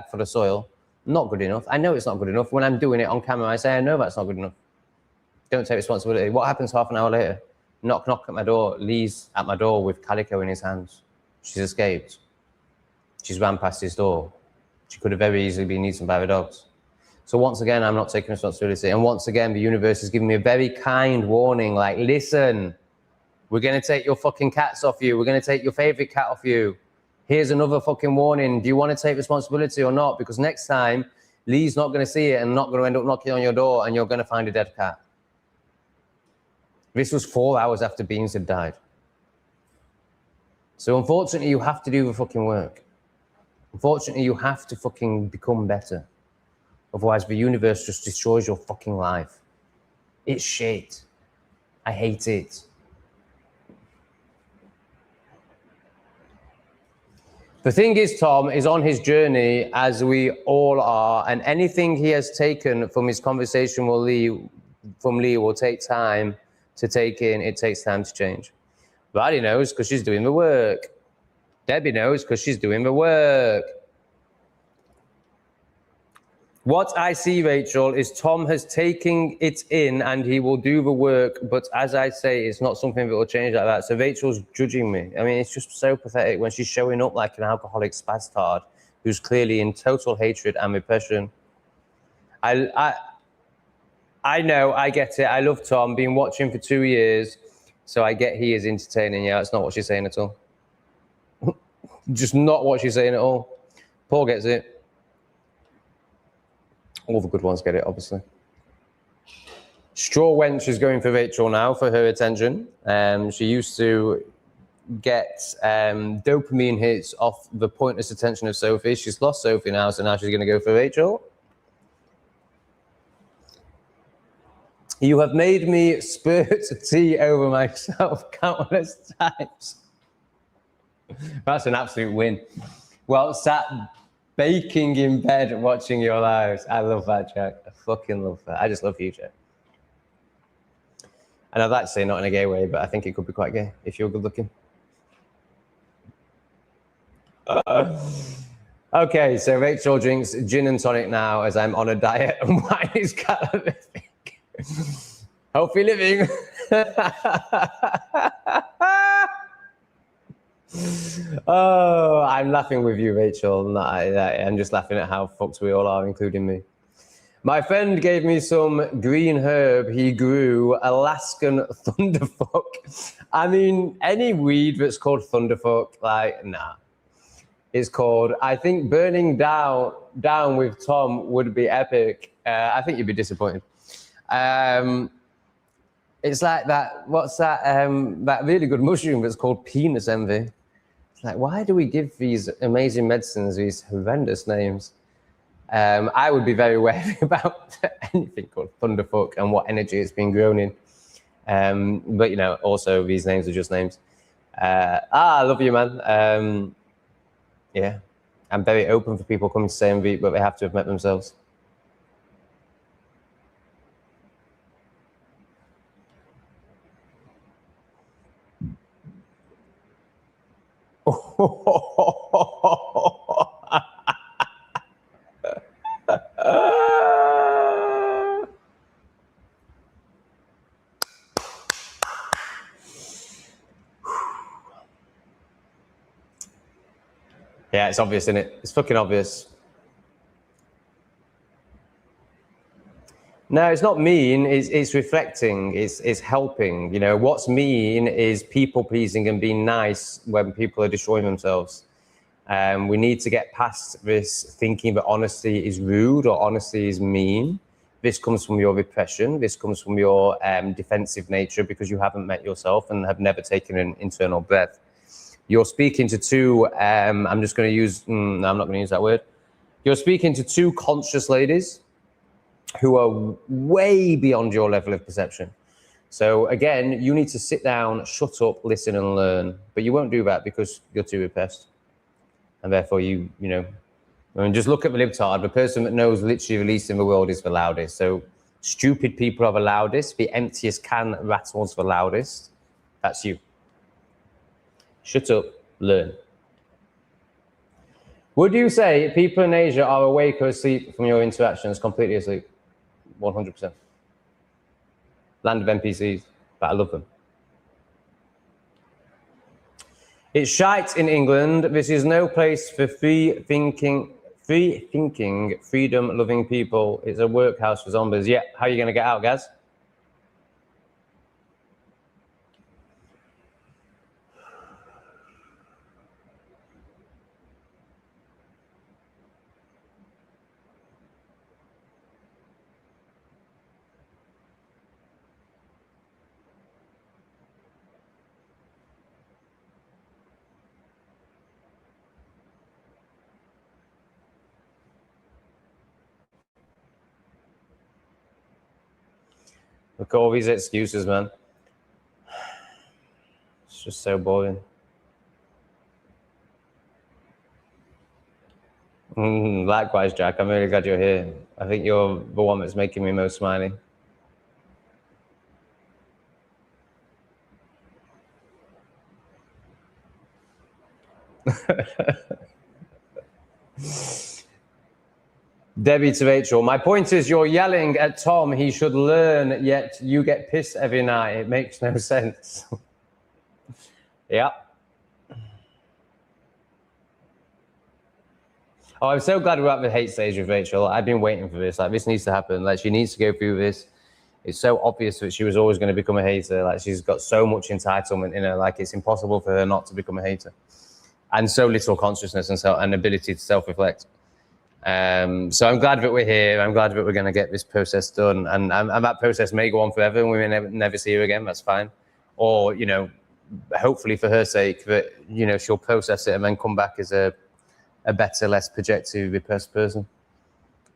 full of soil. Not good enough. I know it's not good enough. When I'm doing it on camera, I say, I know that's not good enough. Don't take responsibility. What happens half an hour later? Knock, knock at my door. Lee's at my door with Calico in his hands. She's escaped. She's ran past his door. She could have very easily been eaten by the dogs. So once again, I'm not taking responsibility. And once again, the universe is giving me a very kind warning, like, listen, we're going to take your fucking cats off you. We're going to take your favorite cat off you. Here's another fucking warning. Do you want to take responsibility or not? Because next time, Lee's not going to see it and not going to end up knocking on your door and you're going to find a dead cat. This was 4 hours after Beans had died. So unfortunately, you have to do the fucking work. Unfortunately, you have to fucking become better. Otherwise, the universe just destroys your fucking life. It's shit. I hate it. The thing is, Tom is on his journey, as we all are, and anything he has taken from his conversation with Lee will take time to take in. It takes time to change. Riley knows because she's doing the work. Debbie knows because she's doing the work. What I see, Rachel, is Tom has taken it in and he will do the work. But as I say, it's not something that will change like that. So Rachel's judging me. I mean, it's just so pathetic when she's showing up like an alcoholic spastard who's clearly in total hatred and repression. I know, I get it. I love Tom. Been watching for 2 years. So I get he is entertaining. Yeah, that's not what she's saying at all. Just not what she's saying at all. Paul gets it. All the good ones get it, obviously. Straw Wench is going for Rachel now for her attention. She used to get dopamine hits off the pointless attention of Sophie. She's lost Sophie now, so now she's going to go for Rachel. You have made me spurt tea over myself countless times. That's an absolute win. Well, sat baking in bed watching your lives. I love that, Jack. I fucking love that. I just love you, Jack. And I'd like to say not in a gay way, but I think it could be quite gay if you're good looking. Okay, so Rachel drinks gin and tonic now as I'm on a diet and wine is calorific. Healthy living. Oh, I'm laughing with you, Rachel. I'm just laughing at how fucked we all are, including me. My friend gave me some green herb he grew, Alaskan thunderfuck. I mean, any weed that's called thunderfuck, like, nah. It's called, I think burning down with Tom would be epic. I think you'd be disappointed. It's like that, what's that, that really good mushroom that's called penis envy. It's like, why do we give these amazing medicines these horrendous names? I would be very wary about anything called thunderfuck and what energy it's been grown in. But, you know, also these names are just names. I love you, man. Yeah, I'm very open for people coming to say MV, but they have to have met themselves. Yeah, it's obvious, isn't it? It's fucking obvious. No, it's not mean. It's reflecting. It's helping. You know, what's mean is people pleasing and being nice when people are destroying themselves. We need to get past this thinking that honesty is rude or honesty is mean. This comes from your repression. This comes from your defensive nature because you haven't met yourself and have never taken an internal breath. You're speaking to two, I'm just going to use, no, I'm not going to use that word. You're speaking to two conscious ladies who are way beyond your level of perception. So again, you need to sit down, shut up, listen and learn. But you won't do that because you're too repressed. And therefore you know, I mean, just look at the libtard. The person that knows literally the least in the world is the loudest. So Stupid people are the loudest. The emptiest can rattles the loudest. That's you. Shut up, learn. Would you say people in Asia are awake or asleep from your interactions? Completely asleep. 100%. Land of NPCs, but I love them. It's shite in England. This is no place for free-thinking, freedom-loving people. It's a workhouse for zombies. Yeah, how are you going to get out, Gaz? Look at all these excuses, man. It's just so boring. Likewise, Jack. I'm really glad you're here. I think you're the one that's making me most smiley. Debbie to Rachel. My point is you're yelling at Tom. He should learn, yet you get pissed every night. It makes no sense. Yeah. Oh, I'm so glad we're at the hate stage with Rachel. I've been waiting for this. Like, this needs to happen. Like, she needs to go through this. It's so obvious that she was always going to become a hater. Like, she's got so much entitlement in her. Like, it's impossible for her not to become a hater. And so little consciousness and ability to self-reflect. So I'm glad that we're here. I'm glad that we're going to get this process done. And that process may go on forever and we may never see her again. That's fine. Or, you know, hopefully for her sake that, you know, she'll process it and then come back as a better, less projective, repressed person.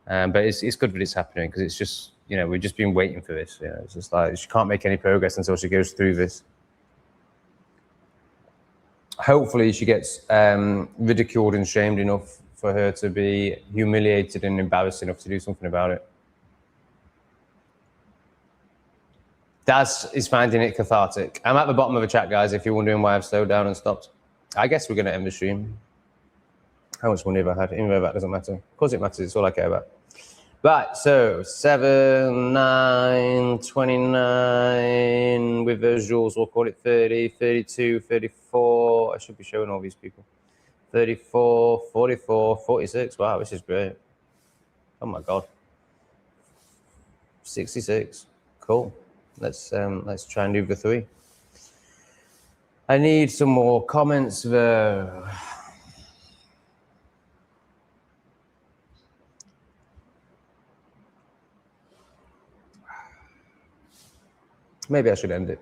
But it's good that it's happening because it's just, you know, we've just been waiting for this. You know, it's just like she can't make any progress until she goes through this. Hopefully she gets ridiculed and shamed enough for her to be humiliated and embarrassed enough to do something about it. Daz is finding it cathartic. I'm at the bottom of the chat, guys, if you're wondering why I've slowed down and stopped. I guess we're going to end the stream. How much money have I had? Even though that doesn't matter. Of course it matters. It's all I care about. Right, so 7, 9, 29. With visuals, we'll call it 30, 32, 34. I should be showing all these people. 34, 44, 46. Wow, this is great. Oh my God. 66. Cool. Let's try and do the 3. I need some more comments though. Maybe I should end it.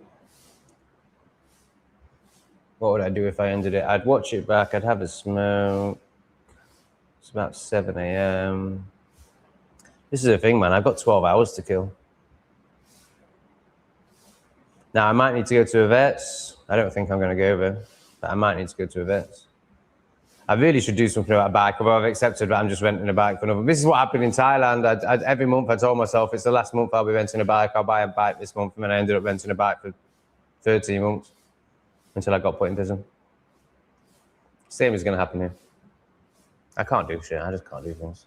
What would I do if I ended it? I'd watch it back. I'd have a smoke. It's about 7 a.m. This is the thing, man. I've got 12 hours to kill. Now, I might need to go to a vet's. I don't think I'm going to go there, but I might need to go to a vet's. I really should do something about a bike, although I've accepted that I'm just renting a bike for another. This is what happened in Thailand. Every month I told myself it's the last month I'll be renting a bike. I'll buy a bike this month, and then I ended up renting a bike for 13 months until I got put in prison. Same is going to happen here. I can't do shit. I just can't do things.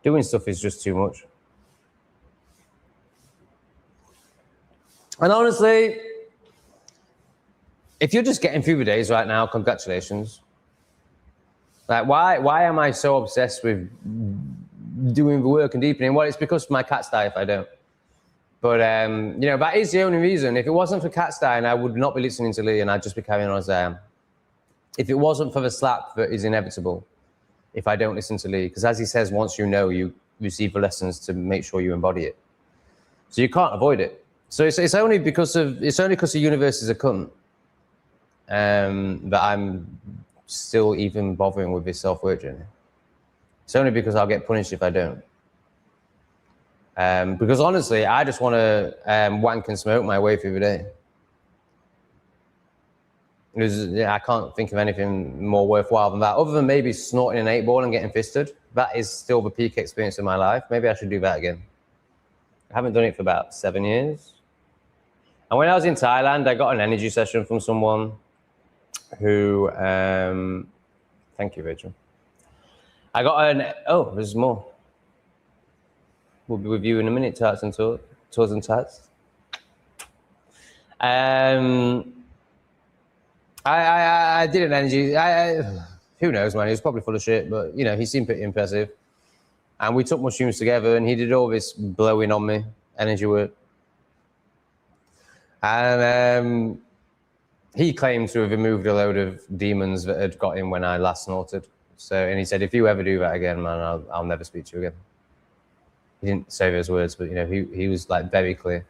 Doing stuff is just too much. And honestly, if you're just getting through the days right now, congratulations. Like, why am I so obsessed with doing the work and deepening? Well, it's because my cats die if I don't. But, you know, that is the only reason. If it wasn't for cats dying, I would not be listening to Lee and I'd just be carrying on as I am. If it wasn't for the slap that is inevitable, if I don't listen to Lee, because as he says, once you know, you receive the lessons to make sure you embody it. So you can't avoid it. So it's only because the universe is a cunt that I'm still even bothering with this self-work journey. It's only because I'll get punished if I don't. Because honestly, I just want to wank and smoke my way through the day. I can't think of anything more worthwhile than that, other than maybe snorting an 8-ball and getting fisted. That is still the peak experience of my life. Maybe I should do that again. I haven't done it for about 7 years. And when I was in Thailand, I got an energy session from someone who, thank you, Rachel. I got oh, there's more. We'll be with you in a minute, Tarts and Tours and Tarts. I did an energy, who knows, man, he was probably full of shit, but, you know, he seemed pretty impressive. And we took mushrooms together, and he did all this blowing on me, energy work. And he claimed to have removed a load of demons that had got him when I last snorted. So, and he said, if you ever do that again, man, I'll never speak to you again. He didn't say those words, but, you know, he was like very clear.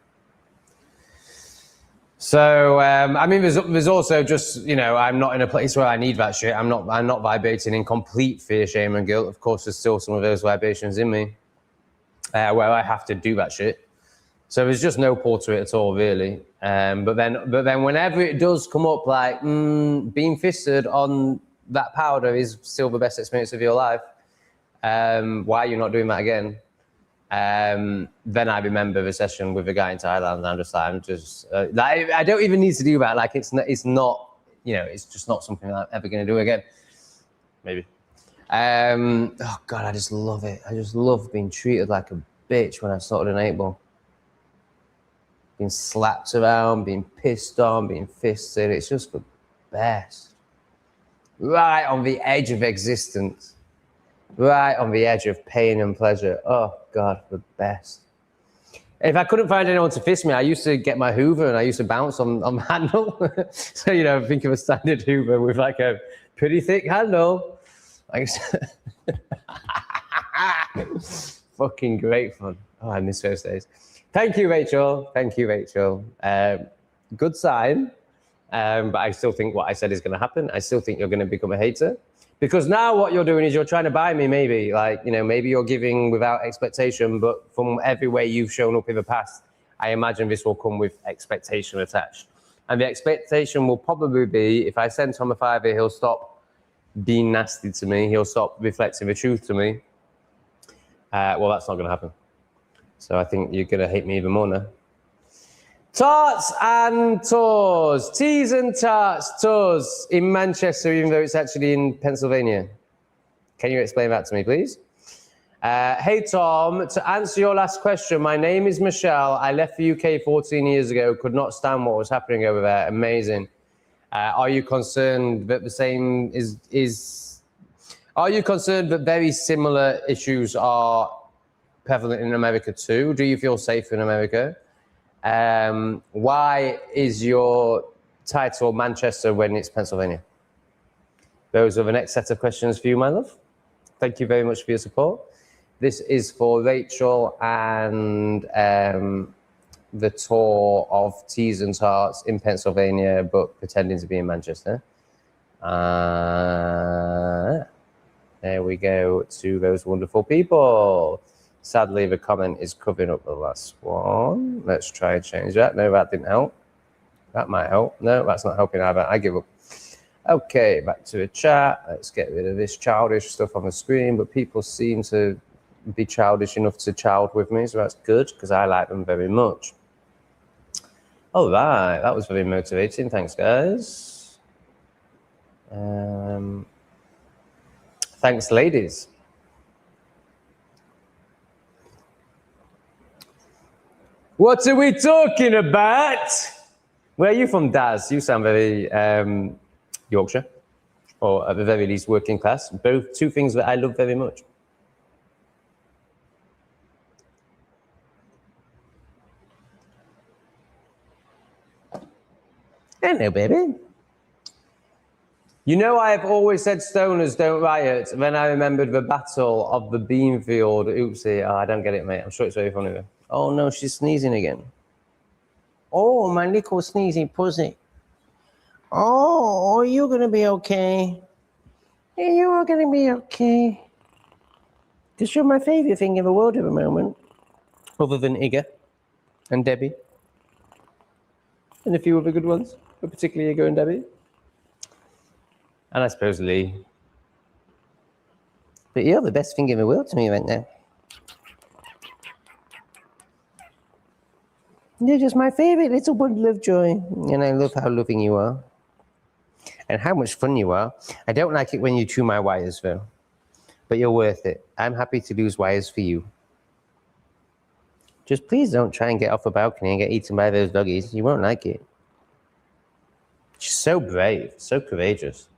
So, I mean, there's also just, you know, I'm not in a place where I need that shit. I'm not vibrating in complete fear, shame, and guilt. Of course, there's still some of those vibrations in me where I have to do that shit. So there's just no pull to it at all, really. But then whenever it does come up, like being fisted on that powder is still the best experience of your life. Why are you not doing that again? Then I remember the session with a guy in Thailand, and I'm just like, I don't even need to do that. Like it's not, you know, it's just not something I'm ever going to do again. Maybe. Oh God, I just love it. I just love being treated like a bitch when I started an 8-ball. Being slapped around, being pissed on, being fisted. It's just the best. Right on the edge of existence. Right on the edge of pain and pleasure. Oh, God, the best. If I couldn't find anyone to fist me, I used to get my Hoover and I used to bounce on the handle. So, you know, think of a standard Hoover with like a pretty thick handle. Like, fucking great fun. Oh, I miss those days. Thank you, Rachel. Thank you, Rachel. Good sign. But I still think what I said is going to happen. I still think you're going to become a hater. Because now what you're doing is you're trying to buy me, maybe. Like, you know, maybe you're giving without expectation, but from every way you've shown up in the past, I imagine this will come with expectation attached. And the expectation will probably be, if I send Tom a $5, he'll stop being nasty to me. He'll stop reflecting the truth to me. Well, that's not going to happen. So I think you're going to hate me even more now. Tarts and Tours. Teas and Tarts Tours in Manchester, even though it's actually in Pennsylvania. Can you explain that to me, please? Hey, Tom, to answer your last question, my name is Michelle. I left the UK 14 years ago, could not stand what was happening over there. Amazing. Are you concerned that the same are you concerned that very similar issues are prevalent in America too? Do you feel safe in America? Why is your title Manchester when it's Pennsylvania? Those are the next set of questions for you, my love. Thank you very much for your support. This is for Rachel and the tour of Teas and Tarts in Pennsylvania, but pretending to be in Manchester. There we go to those wonderful people. Sadly, the comment is covering up the last one. Let's try and change that. No, that didn't help. That might help. No, that's not helping either. I give up. Okay, back to the chat. Let's get rid of this childish stuff on the screen, but people seem to be childish enough to child with me, so that's good, because I like them very much. All right, that was very motivating. Thanks, guys. Thanks, ladies. What are we talking about? Where are you from, Daz? You sound very Yorkshire, or at the very least working class. Both two things that I love very much. Hello, baby. You know, I've always said stoners don't riot. Then I remembered the battle of the Beanfield. Oopsie, I don't get it, mate. I'm sure it's very funny though. Oh no, she's sneezing again. Oh, my little sneezing pussy. Oh, you're gonna be okay. You are gonna be okay. Because you're my favorite thing in the world at the moment. Other than Igga and Debbie. And a few other good ones, but particularly Igga and Debbie. And I suppose Lee. But you're the best thing in the world to me right now. You're just my favorite little bundle of joy. And I love how loving you are. And how much fun you are. I don't like it when you chew my wires, though. But you're worth it. I'm happy to lose wires for you. Just please don't try and get off a balcony and get eaten by those doggies. You won't like it. She's so brave, so courageous.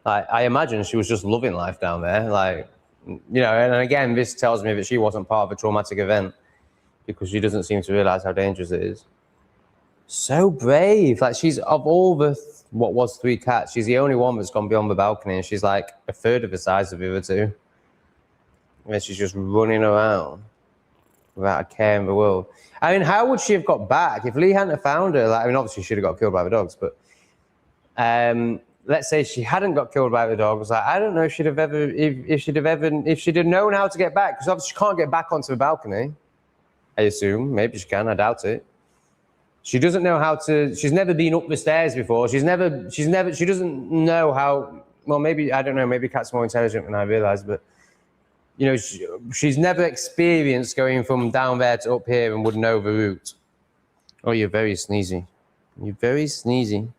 Like, I imagine she was just loving life down there. Like, you know, and again, this tells me that she wasn't part of a traumatic event because she doesn't seem to realize how dangerous it is. So brave. Like, she's, of all the, what was 3 cats, she's the only one that's gone beyond the balcony, and she's like a third of the size of the other 2. And she's just running around without a care in the world. I mean, how would she have got back if Lee hadn't have found her? Like, I mean, obviously she'd have got killed by the dogs, but let's say she hadn't got killed by the dogs. Like, I don't know if she'd have ever, if she'd have known how to get back, because obviously she can't get back onto the balcony. I assume, maybe she can. I doubt it. She doesn't know how to. She's never been up the stairs before. She doesn't know how. Well, maybe I don't know. Maybe cats are more intelligent than I realize, but. You know, she's never experienced going from down there to up here and would know the route. Oh, you're very sneezy. You're very sneezy.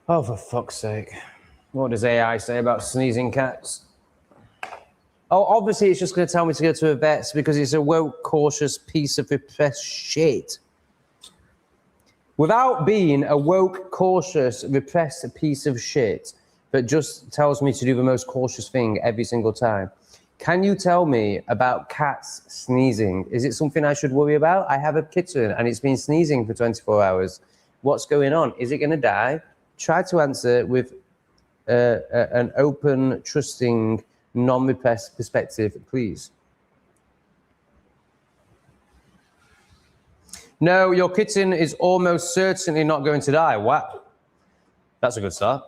Oh, for fuck's sake. What does AI say about sneezing cats? Oh, obviously it's just going to tell me to go to a vet's because it's a woke, cautious piece of repressed shit. Without being a woke, cautious, repressed piece of shit, that just tells me to do the most cautious thing every single time. Can you tell me about cats sneezing? Is it something I should worry about? I have a kitten and it's been sneezing for 24 hours. What's going on? Is it going to die? Try to answer with an open, trusting, non-repressed perspective, please. No, your kitten is almost certainly not going to die. Wow. That's a good start.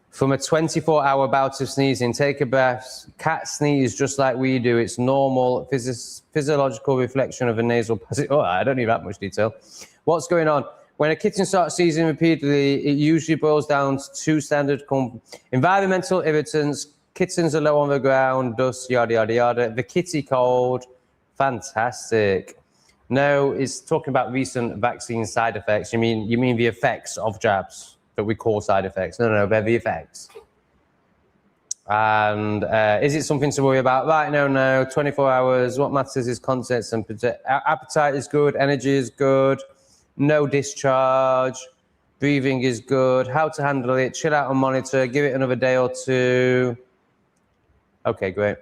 From a 24-hour bout of sneezing, take a breath. Cats sneeze just like we do. It's normal physiological reflection of a nasal passage. Oh, I don't need that much detail. What's going on? When a kitten starts sneezing repeatedly, it usually boils down to 2 standard environmental irritants. Kittens are low on the ground, dust, yada, yada, yada. The kitty cold, fantastic. No, it's talking about recent vaccine side effects. You mean the effects of jabs? That we call side effects. No, they're the effects. And is it something to worry about? Right, no, 24 hours. What matters is context and appetite is good, energy is good, no discharge, breathing is good, how to handle it, chill out and monitor, give it another day or 2. Okay, great.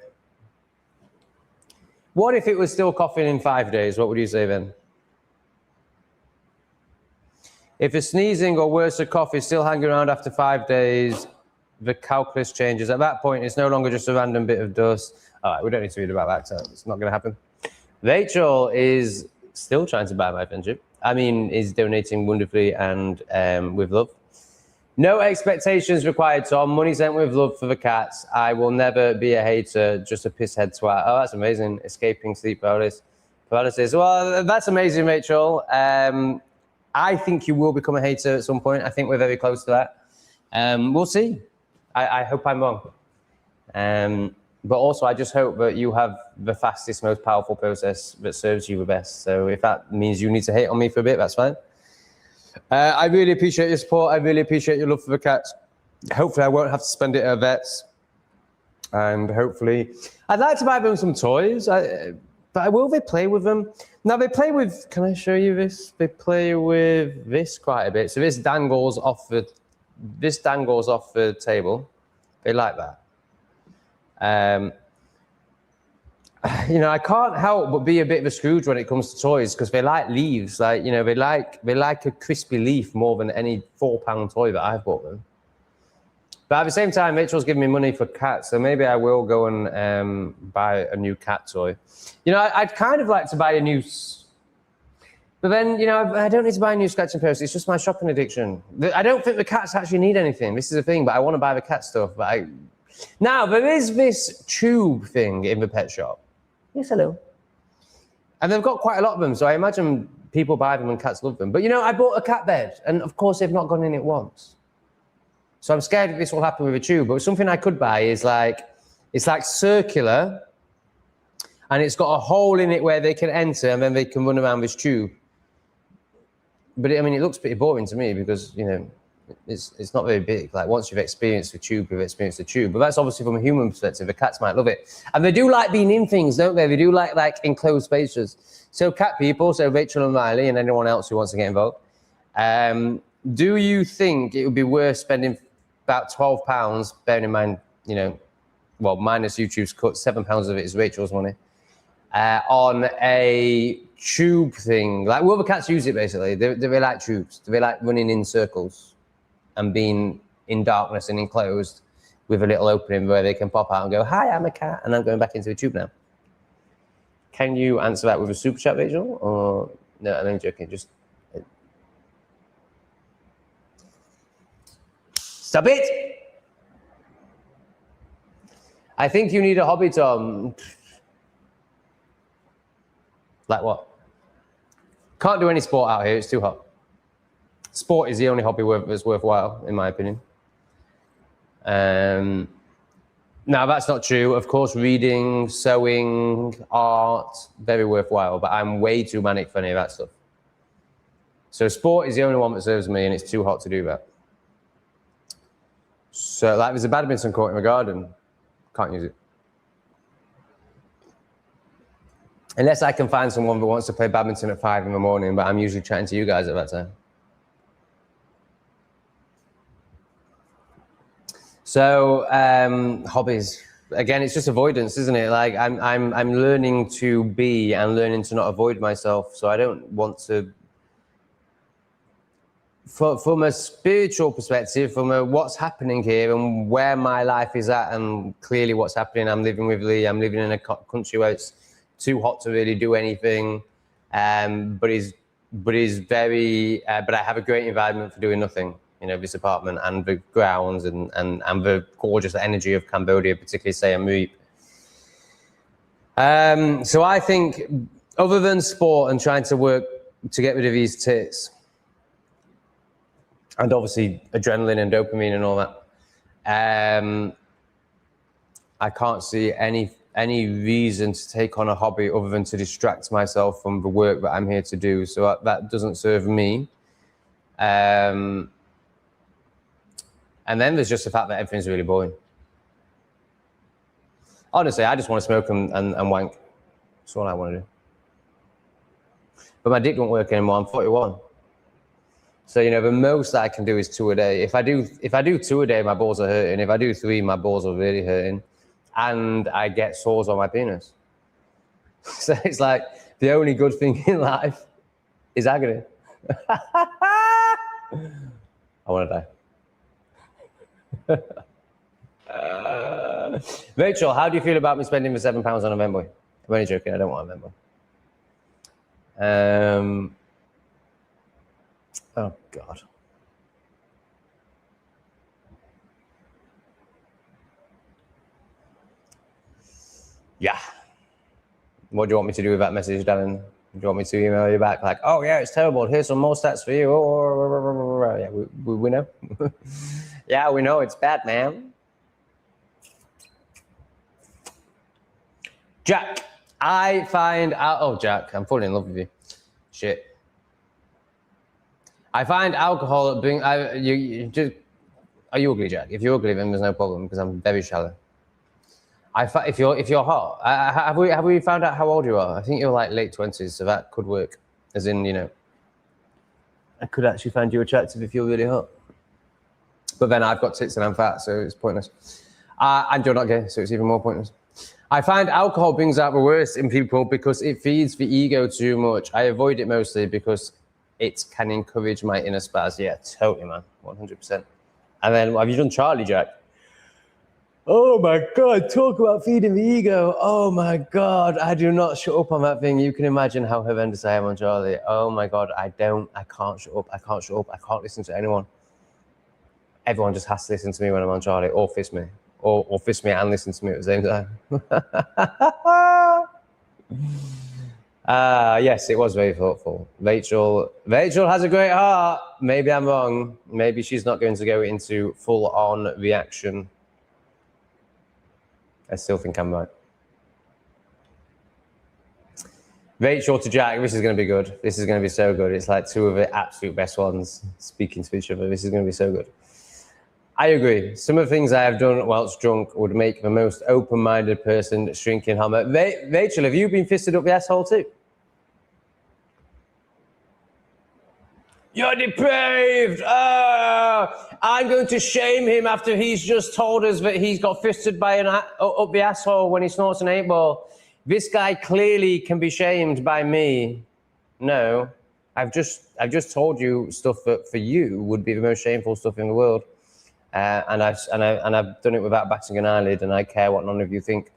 What if it was still coughing in 5 days? What would you say then? If a sneezing or worse, a cough is still hanging around after 5 days, the calculus changes. At that point, it's no longer just a random bit of dust. All right, we don't need to read about that, so it's not going to happen. Rachel is still trying to buy my friendship. I mean, is donating wonderfully and with love. No expectations required, Tom. Money sent with love for the cats. I will never be a hater, just a pisshead twat. Oh, that's amazing. Escaping sleep paralysis. Well, that's amazing, Rachel. I think you will become a hater at some point. I think we're very close to that. We'll see. I hope I'm wrong. But also, I just hope that you have the fastest, most powerful process that serves you the best. So if that means you need to hate on me for a bit, that's fine. I really appreciate your support. I really appreciate your love for the cats. Hopefully, I won't have to spend it at vets. And hopefully, I'd like to buy them some toys. But will they play with them? Now they play with, can I show you this? They play with this quite a bit. So this dangles off the table. They like that. You know, I can't help but be a bit of a Scrooge when it comes to toys because they like leaves. Like, you know, they like a crispy leaf more than any £4 toy that I've bought them. But at the same time, Rachel's giving me money for cats, so maybe I will go and buy a new cat toy. You know, I'd kind of like to buy a new... But then, you know, I don't need to buy a new scratching post. It's just my shopping addiction. I don't think the cats actually need anything. This is the thing, but I want to buy the cat stuff. But now, there is this tube thing in the pet shop. Yes, hello. And they've got quite a lot of them, so I imagine people buy them and cats love them. But, you know, I bought a cat bed, and of course they've not gone in it once. So I'm scared that this will happen with a tube, but something I could buy is like, it's like circular. and it's got a hole in it where they can enter and then they can run around this tube. But I mean, it looks pretty boring to me because, you know, it's not very big. Like once you've experienced the tube, you've experienced the tube. But that's obviously from a human perspective. The cats might love it. And they do like being in things, don't they? They do like enclosed spaces. So cat people, so Rachel and Riley and anyone else who wants to get involved, do you think it would be worth spending about £12, bearing in mind, you know, well, minus YouTube's cut, £7 of it is Rachel's money, on a tube thing? Like, will the cats use it, basically? Do they like tubes? Do they like running in circles and being in darkness and enclosed with a little opening where they can pop out and go, hi, I'm a cat, and I'm going back into the tube now? Can you answer that with a super chat, Rachel? Or no, I'm joking. Just stop it. I think you need a hobby, Tom. Like what? Can't do any sport out here. It's too hot. Sport is the only hobby that's worthwhile, in my opinion. Now, that's not true. Of course, reading, sewing, art, very worthwhile, but I'm way too manic for any of that stuff. So sport is the only one that serves me, and it's too hot to do that. So, like, there's a badminton court in my garden. Can't use it. Unless I can find someone that wants to play badminton at 5 in the morning, but I'm usually chatting to you guys at that time. So hobbies, again, it's just avoidance, isn't it? Like I'm learning to be and learning to not avoid myself. So I don't want to, from a spiritual perspective, from a what's happening here and where my life is at, and clearly what's happening. I'm living with Lee. I'm living in a country where it's too hot to really do anything, but I have a great environment for doing nothing. You know, this apartment and the grounds and the gorgeous energy of Cambodia, particularly Siem Reap. So I think, other than sport and trying to work to get rid of these tits, and obviously adrenaline and dopamine and all that, I can't see any reason to take on a hobby other than to distract myself from the work that I'm here to do. So that doesn't serve me. And then there's just the fact that everything's really boring. Honestly, I just want to smoke and wank. That's all I want to do. But my dick won't work anymore. I'm 41. So, you know, the most that I can do is 2 a day. If I do 2 a day, my balls are hurting. If I do 3, my balls are really hurting. And I get sores on my penis. So it's like the only good thing in life is agony. I want to die. Rachel, how do you feel about me spending the £7 on a Memboy? I'm only joking. I don't want a Memboy. Oh God. Yeah. What do you want me to do with that message, Darren? Do you want me to email you back like, oh yeah, it's terrible. Here's some more stats for you. Oh, yeah, we know. Yeah, we know it's bad, man. Jack, I find out. Oh, Jack, I'm falling in love with you. Shit. I find alcohol being. Are you ugly, Jack? If you're ugly, then there's no problem because I'm very shallow. If you're hot, have we found out how old you are? I think you're like late 20s, so that could work. As in, you know, I could actually find you attractive if you're really hot. But then I've got tits and I'm fat, so it's pointless. And you're not gay, so it's even more pointless. I find alcohol brings out the worst in people because it feeds the ego too much. I avoid it mostly because it can encourage my inner spaz. Yeah, totally, man, 100%. And then, have you done Charlie, Jack? Oh my God, talk about feeding the ego. Oh my God, I do not shut up on that thing. You can imagine how horrendous I am on Charlie. Oh my God, I can't shut up. I can't listen to anyone. Everyone just has to listen to me when I'm on Charlie, or fist me, or fist me and listen to me at the same time. Yes, it was very thoughtful. Rachel has a great heart. Maybe I'm wrong. Maybe she's not going to go into full-on reaction. I still think I'm right. Rachel to Jack, this is going to be good. This is going to be so good. It's like two of the absolute best ones speaking to each other. This is going to be so good. I agree. Some of the things I have done whilst drunk would make the most open-minded person shrink in Homer. Rachel, have you been fisted up the asshole too? You're depraved! I'm going to shame him after he's just told us that he's got fisted by up the asshole when he snorts an 8-ball. This guy clearly can be shamed by me. No, I've just told you stuff that for you would be the most shameful stuff in the world. And I've done it without batting an eyelid, and I care what none of you think.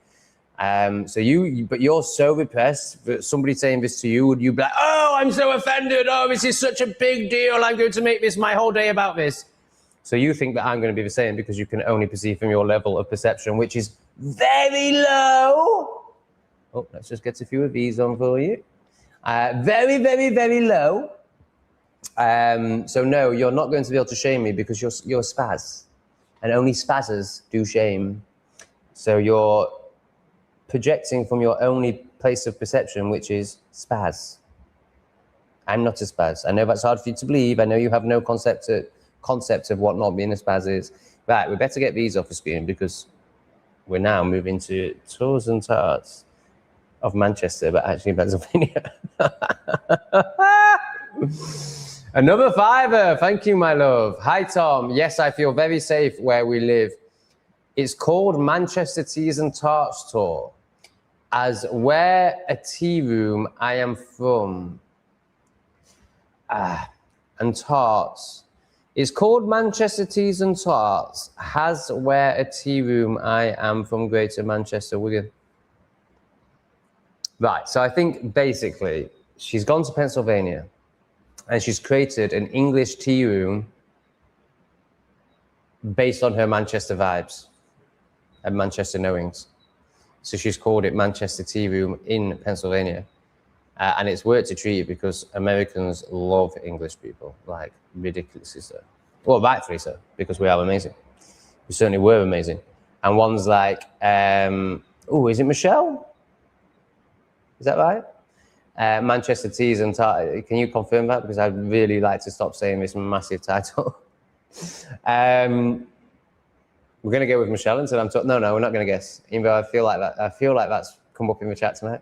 But you're so repressed that somebody saying this to you, would you be like, oh, I'm so offended. Oh, this is such a big deal. I'm going to make this my whole day about this. So you think that I'm going to be the same because you can only perceive from your level of perception, which is very low. Oh, let's just get a few of these on for you. Very, very, very low. So no, you're not going to be able to shame me because you're a spaz. And only spazzers do shame. So you're projecting from your only place of perception, which is spaz. I'm not a spaz. I know that's hard for you to believe. I know you have no concept of what not being a spaz is. Right, we better get these off the screen because we're now moving to tours and tarts of Manchester, but actually Pennsylvania. Another fiver. Thank you, my love. Hi, Tom. Yes, I feel very safe where we live. It's called Manchester Teas and Tarts Tour. As where a tea room I am from. And tarts. It's called Manchester Teas and Tarts. Has where a tea room I am from Greater Manchester, Wigan. Right, so I think basically she's gone to Pennsylvania and she's created an English tea room based on her Manchester vibes and Manchester knowings. So she's called it Manchester Tea Room in Pennsylvania. And it's worked a treat because Americans love English people, like ridiculously so. Well, rightfully so, because we are amazing. We certainly were amazing. And one's like, oh, is it Michelle? Is that right? Manchester Teas and Tarts. Can you confirm that? Because I'd really like to stop saying this massive title. We're going to go with Michelle until I'm talking. No, we're not going to guess. Even though I feel like that's come up in the chat tonight.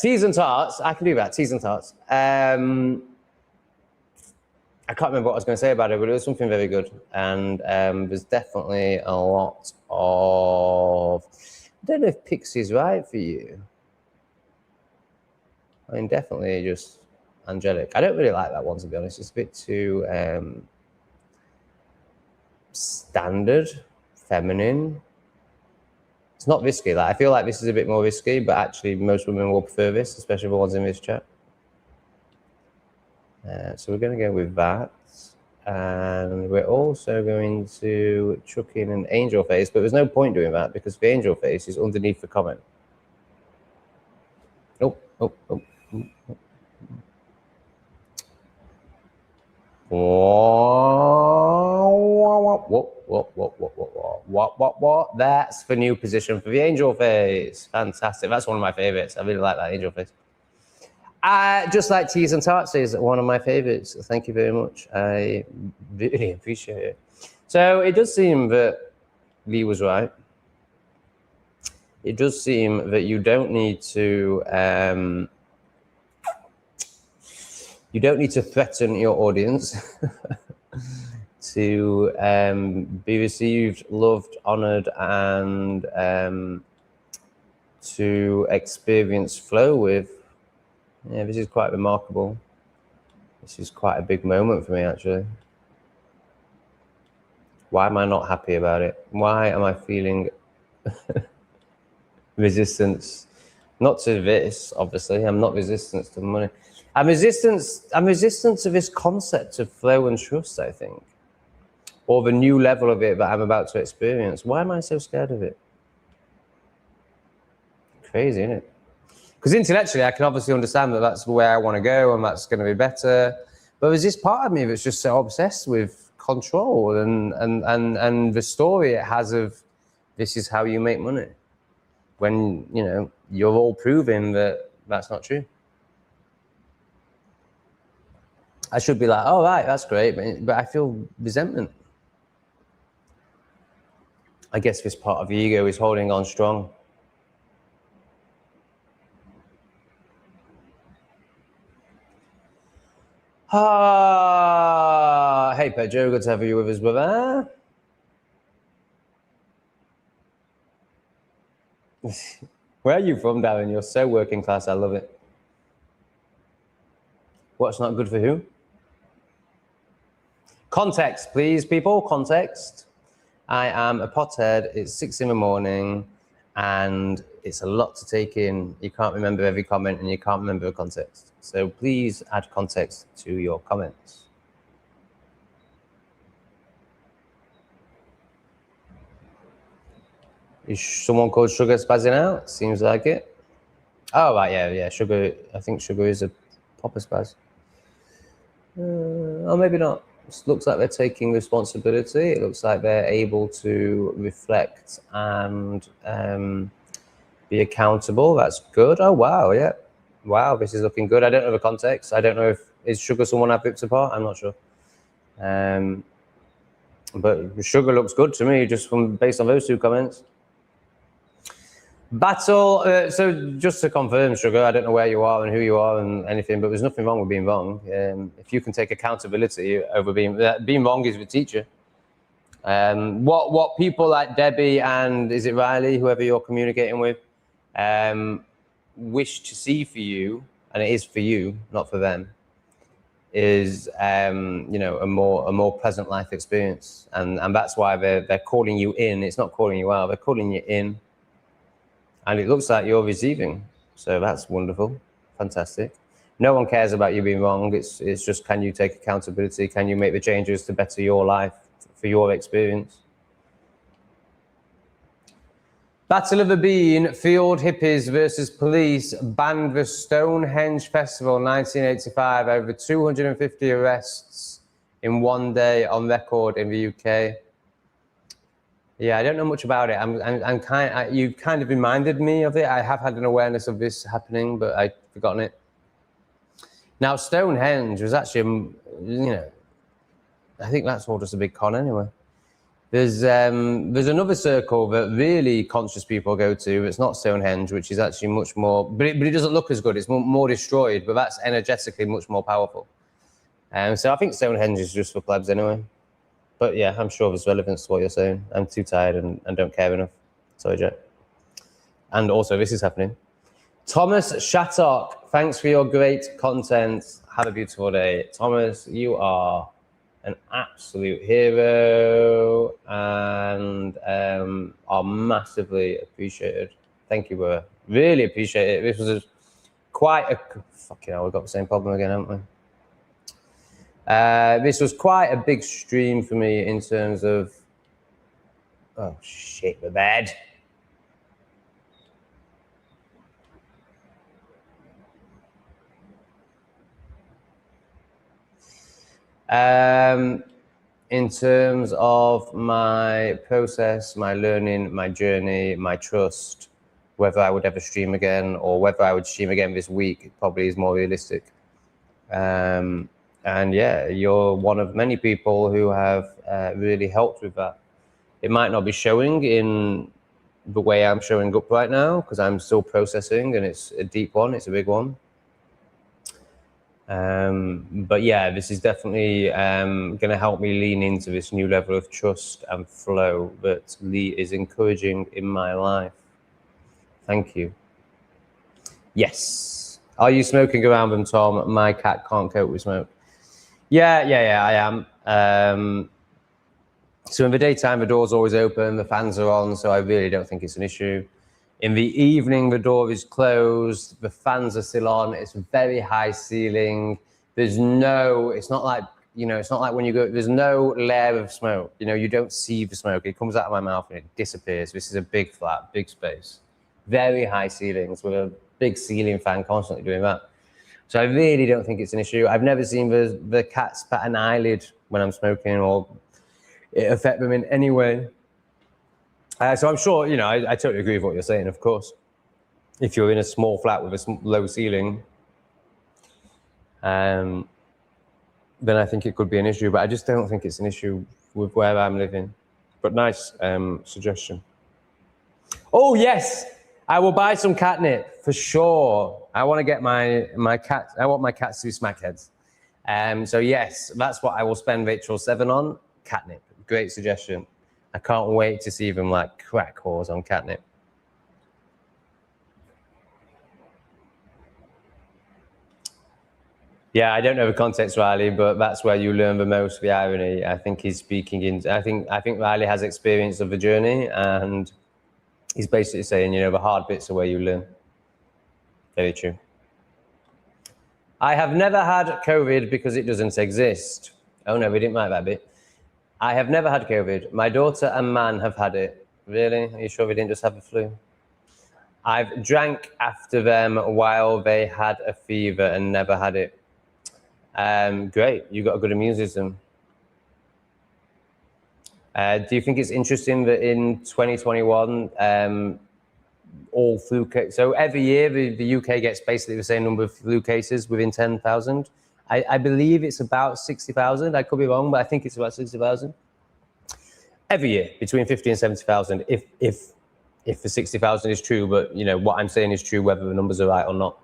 Teas and Tarts. I can do that. Teas and Tarts. I can't remember what I was going to say about it, but it was something very good. And there's definitely a lot of... I don't know if Pixie's right for you. I mean, definitely just angelic. I don't really like that one, to be honest. It's a bit too standard, feminine. It's not risky. Like, I feel like this is a bit more risky, but actually most women will prefer this, especially the ones in this chat. So we're going to go with that. And we're also going to chuck in an angel face, but there's no point doing that because the angel face is underneath the comment. Oh. What? That's the new position for the angel face. Fantastic. That's one of my favorites. I really like that angel face. Just like Teas and Tarts is one of my favorites. Thank you very much. I really appreciate it. So it does seem that Lee was right. It does seem that you don't need to threaten your audience to be received, loved, honored, and to experience flow with. Yeah, this is quite remarkable. This is quite a big moment for me, actually. Why am I not happy about it? Why am I feeling resistance? Not to this, obviously. I'm not resistant to money. I'm resistant to this concept of flow and trust, I think. Or the new level of it that I'm about to experience. Why am I so scared of it? Crazy, isn't it? Because intellectually, I can obviously understand that that's where I want to go and that's going to be better. But there's this part of me that's just so obsessed with control and the story it has of this is how you make money. When, you know, you're all proving that That's not true. I should be like, oh, right, that's great, but I feel resentment. I guess this part of the ego is holding on strong. Hey, Pedro, good to have you with us, brother. Where are you from, Darren? You're so working class. I love it. What's not good for who? Context, please, people. Context. I am a pothead. It's 6 in the morning, and it's a lot to take in. You can't remember every comment, and you can't remember the context. So please add context to your comments. Is someone called Sugar spazzing out? Seems like it. Oh, right, yeah. Sugar, I think Sugar is a proper spaz. Or maybe not. It looks like they're taking responsibility. It looks like they're able to reflect and be accountable. That's good. Oh, wow, yeah. Wow, this is looking good. I don't know the context. I don't know if, is Sugar someone I've ripped apart? I'm not sure. But Sugar looks good to me, just from based on those two comments. Battle, so just to confirm, Sugar, I don't know where you are and who you are and anything, but there's nothing wrong with being wrong. If you can take accountability over being wrong is the teacher. What people like Debbie and is it Riley, whoever you're communicating with, wish to see for you, and it is for you, not for them, is you know, a more pleasant life experience, and that's why they're calling you in. It's not calling you out; they're calling you in. And it looks like you're receiving. So that's wonderful. Fantastic. No one cares about you being wrong. It's just, can you take accountability? Can you make the changes to better your life for your experience? Battle of the Bean, Field Hippies versus Police banned the Stonehenge Festival 1985. Over 250 arrests in one day on record in the UK. Yeah, I don't know much about it. You kind of reminded me of it. I have had an awareness of this happening, but I'd forgotten it. Now, Stonehenge was actually, you know, I think that's all just a big con anyway. There's another circle that really conscious people go to. It's not Stonehenge, which is actually much more, but it doesn't look as good. It's more destroyed, but that's energetically much more powerful. So I think Stonehenge is just for plebs anyway. But yeah, I'm sure there's relevance to what you're saying. I'm too tired and don't care enough. Sorry, Jack. And also, this is happening. Thomas Shattock, thanks for your great content. Have a beautiful day. Thomas, you are an absolute hero and are massively appreciated. Thank you, bro. Really appreciate it. This was quite a... Fucking hell, we've got the same problem again, haven't we? This was quite a big stream for me in terms of, oh shit, the bed. In terms of my process, my learning, my journey, my trust, whether I would ever stream again or whether I would stream again this week, it probably is more realistic. And yeah, you're one of many people who have really helped with that. It might not be showing in the way I'm showing up right now because I'm still processing, and it's a deep one, it's a big one. But yeah, this is definitely going to help me lean into this new level of trust and flow that Lee is encouraging in my life. Thank you. Yes. Are you smoking around them, Tom? My cat can't cope with smoke. Yeah, I am. So in the daytime, the door's always open, the fans are on, so I really don't think it's an issue. In the evening, the door is closed, the fans are still on, it's very high ceiling. There's no, it's not like, you know, it's not like when you go, there's no layer of smoke. You know, you don't see the smoke. It comes out of my mouth and it disappears. This is a big flat, big space. Very high ceilings with a big ceiling fan constantly doing that. So I really don't think it's an issue. I've never seen the cats pat an eyelid when I'm smoking or it affect them in any way. So I'm sure, you know, I totally agree with what you're saying, of course. If you're in a small flat with a low ceiling, then I think it could be an issue, but I just don't think it's an issue with where I'm living. But nice suggestion. Oh, yes, I will buy some catnip for sure. I want to get my cat, I want my cats to be smackheads. So yes, that's what I will spend Rachel 7 on, catnip. Great suggestion. I can't wait to see them like crack whores on catnip. Yeah, I don't know the context, Riley, but that's where you learn the most of the irony. I think he's speaking in. I think Riley has experience of the journey, and he's basically saying, you know, the hard bits are where you learn. Very true. I have never had COVID because it doesn't exist. Oh no, we didn't like that bit. I have never had COVID. My daughter and man have had it. Really? Are you sure we didn't just have the flu? I've drank after them while they had a fever and never had it. Great, you got a good immune system. Do you think it's interesting that in 2021, all flu cases, so every year the UK gets basically the same number of flu cases within 10,000. I believe it's about 60,000. I could be wrong, but I think it's about 60,000. Every year, between 50 and 70,000, if the 60,000 is true, but you know, what I'm saying is true, whether the numbers are right or not.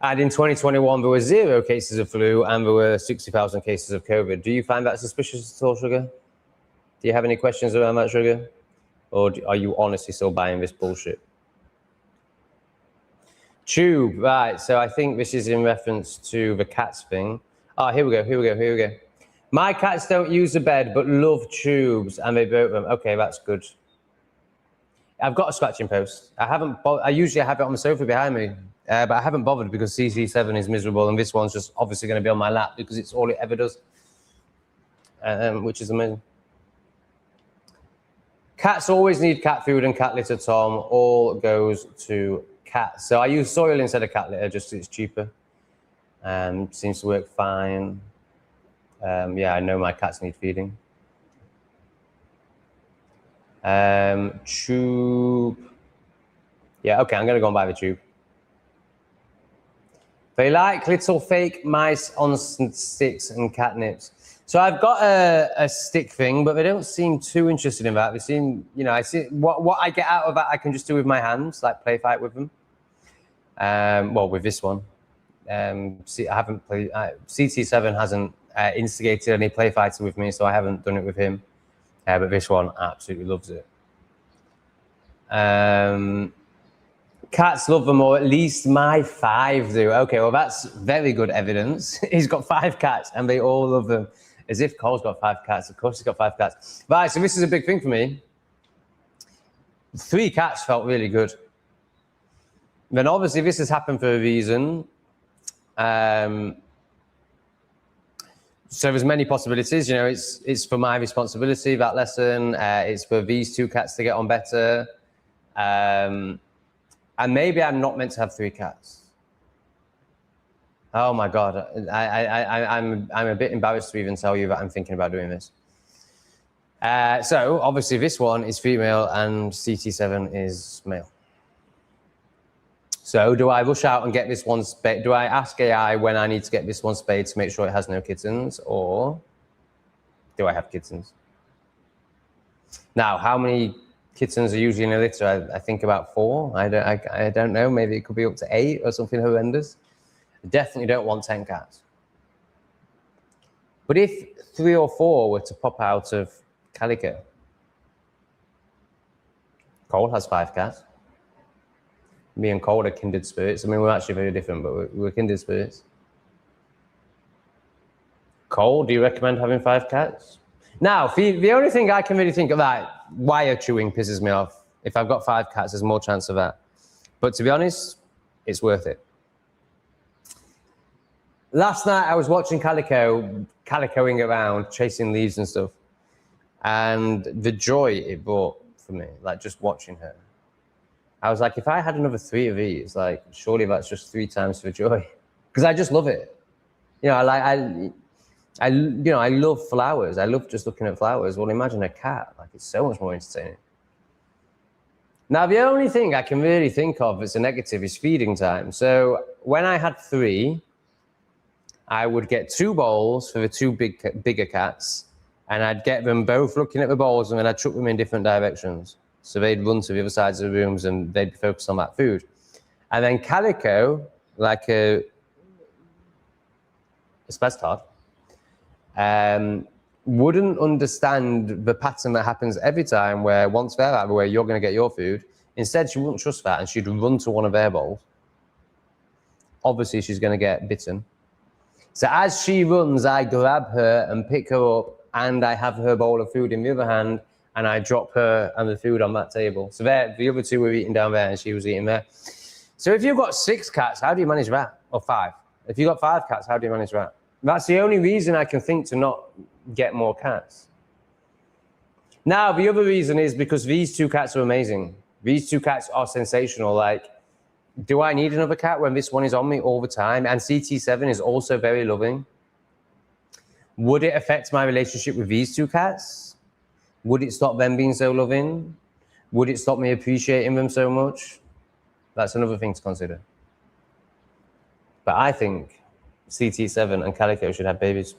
And in 2021, there were 0 cases of flu and there were 60,000 cases of COVID. Do you find that suspicious at all, Sugar? Do you have any questions around that, Sugar? Or are you honestly still buying this bullshit? Tube, right. So I think this is in reference to the cats thing. Oh, here we go. My cats don't use the bed, but love tubes, and they broke them. Okay, that's good. I've got a scratching post. I usually have it on the sofa behind me, but I haven't bothered because CC7 is miserable, and this one's just obviously going to be on my lap because it's all it ever does, which is amazing. Cats always need cat food and cat litter, Tom. All goes to cats. So I use soil instead of cat litter, just it's cheaper. Seems to work fine. Yeah, I know my cats need feeding. Tube. Yeah, okay, I'm going to go and buy the tube. They like little fake mice on sticks and catnips. So I've got a stick thing, but they don't seem too interested in that. They seem, you know, I see what I get out of that I can just do with my hands, like play fight with them. Well, with this one. See, I haven't played, CT7 hasn't instigated any play fighting with me, so I haven't done it with him. But this one absolutely loves it. Cats love them, or at least my 5 do. Okay, well, that's very good evidence. He's got 5 cats and they all love them. As if Cole's got 5 cats. Of course he's got 5 cats. Right, so this is a big thing for me. 3 cats felt really good. Then obviously this has happened for a reason. So there's many possibilities. You know, it's for my responsibility, that lesson. It's for these 2 cats to get on better. And maybe I'm not meant to have 3 cats. Oh my God, I'm a bit embarrassed to even tell you that I'm thinking about doing this. So obviously this one is female and CT7 is male. So do I rush out and get this one spayed? Do I ask AI when I need to get this one spayed to make sure it has no kittens, or do I have kittens? Now, how many kittens are usually in a litter? I think about 4. I don't know. Maybe it could be up to 8 or something horrendous. I definitely don't want 10 cats. But if 3 or 4 were to pop out of Calico, Cole has 5 cats. Me and Cole are kindred spirits. I mean, we're actually very different, but we're kindred spirits. Cole, do you recommend having 5 cats? Now, the only thing I can really think of that wire chewing pisses me off. If I've got 5 cats, there's more chance of that. But to be honest, it's worth it. Last night, I was watching calicoing around, chasing leaves and stuff. And the joy it brought for me, like just watching her. I was like, if I had another 3 of these, like, surely that's just 3 times the joy. Because I just love it. You know, I love flowers. I love just looking at flowers. Well, imagine a cat. Like, it's so much more entertaining. Now, the only thing I can really think of as a negative is feeding time. So when I had 3, I would get 2 bowls for the 2 bigger cats, and I'd get them both looking at the bowls, and then I'd chuck them in different directions. So they'd run to the other sides of the rooms and they'd be focused on that food. And then Calico, like a spastard, wouldn't understand the pattern that happens every time where once they're out of the way, you're going to get your food. Instead, she wouldn't trust that and she'd run to one of their bowls. Obviously, she's going to get bitten. So as she runs, I grab her and pick her up, and I have her bowl of food in the other hand, and I drop her and the food on that table. So there, the other 2 were eating down there and she was eating there. So if you've got 6 cats, how do you manage that? Or 5? If you've got 5 cats, how do you manage that? That's the only reason I can think to not get more cats. Now, the other reason is because these 2 cats are amazing. These 2 cats are sensational. Like, do I need another cat when this one is on me all the time? And CT7 is also very loving. Would it affect my relationship with these 2 cats? Would it stop them being so loving? Would it stop me appreciating them so much? That's another thing to consider. But I think CT7 and Calico should have babies.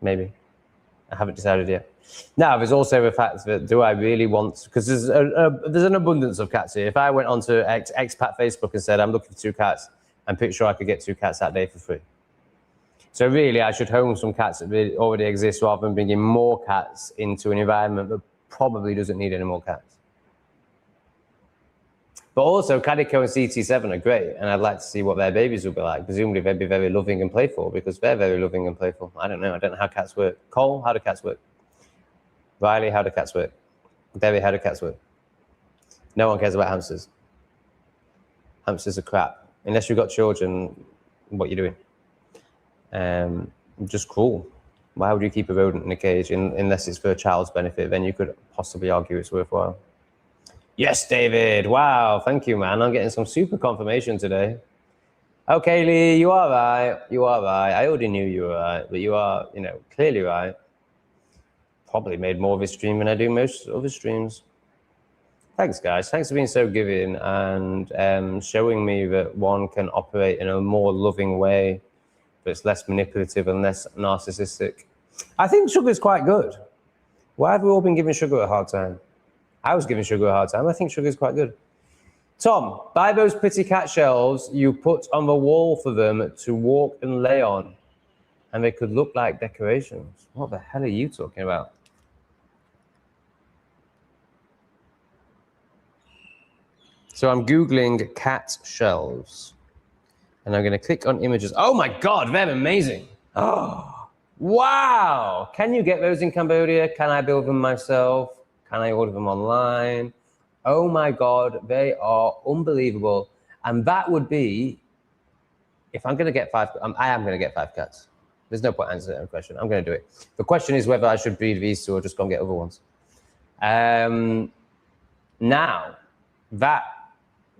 Maybe. I haven't decided yet. Now, there's also the fact that do I really want, because there's an abundance of cats here. If I went onto expat Facebook and said, I'm looking for 2 cats, I'm pretty sure I could get 2 cats that day for free. So really, I should home some cats that really already exist rather than bringing more cats into an environment that probably doesn't need any more cats. But also, Calico and CT7 are great, and I'd like to see what their babies will be like. Presumably, they'd be very loving and playful, because they're very loving and playful. I don't know how cats work. Cole, how do cats work? Riley, how do cats work? Debbie, how do cats work? No one cares about hamsters. Hamsters are crap. Unless you've got children, what are you doing? Just cruel. Why would you keep a rodent in a cage unless it's for a child's benefit? Then you could possibly argue it's worthwhile. Yes, David. Wow. Thank you, man. I'm getting some super confirmation today. Okay, Lee, you are right. You are right. I already knew you were right, but you are, clearly right. Probably made more of this stream than I do most other streams. Thanks, guys. Thanks for being so giving and showing me that one can operate in a more loving way that's less manipulative and less narcissistic. I think sugar's quite good. Why have we all been giving sugar a hard time? I was giving sugar a hard time. I think sugar's quite good. Tom, buy those pretty cat shelves you put on the wall for them to walk and lay on, and they could look like decorations. What the hell are you talking about? So I'm Googling cat shelves, and I'm going to click on images. Oh my God, they're amazing. Oh, wow. Can you get those in Cambodia? Can I build them myself? Can I order them online? Oh my God, they are unbelievable. And that would be, if I'm going to get 5, I am going to get 5 cats. There's no point answering that question. I'm going to do it. The question is whether I should breed these 2 or just go and get other ones. Now, that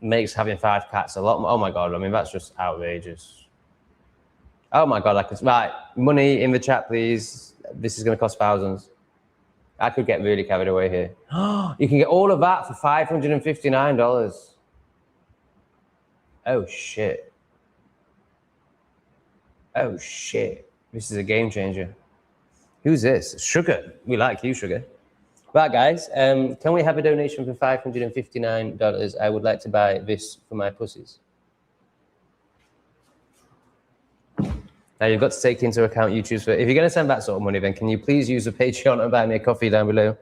makes having 5 cats a lot more. Oh my God, I mean, that's just outrageous. Oh my God, right, money in the chat, please. This is going to cost thousands. I could get really carried away here. You can get all of that for $559. Oh, shit. Oh, shit. This is a game changer. Who's this? Sugar. We like you, Sugar. Right, guys, can we have a donation for $559? I would like to buy this for my pussies. Now, you've got to take into account YouTube's. If you're going to send that sort of money, then can you please use the Patreon and buy me a coffee down below?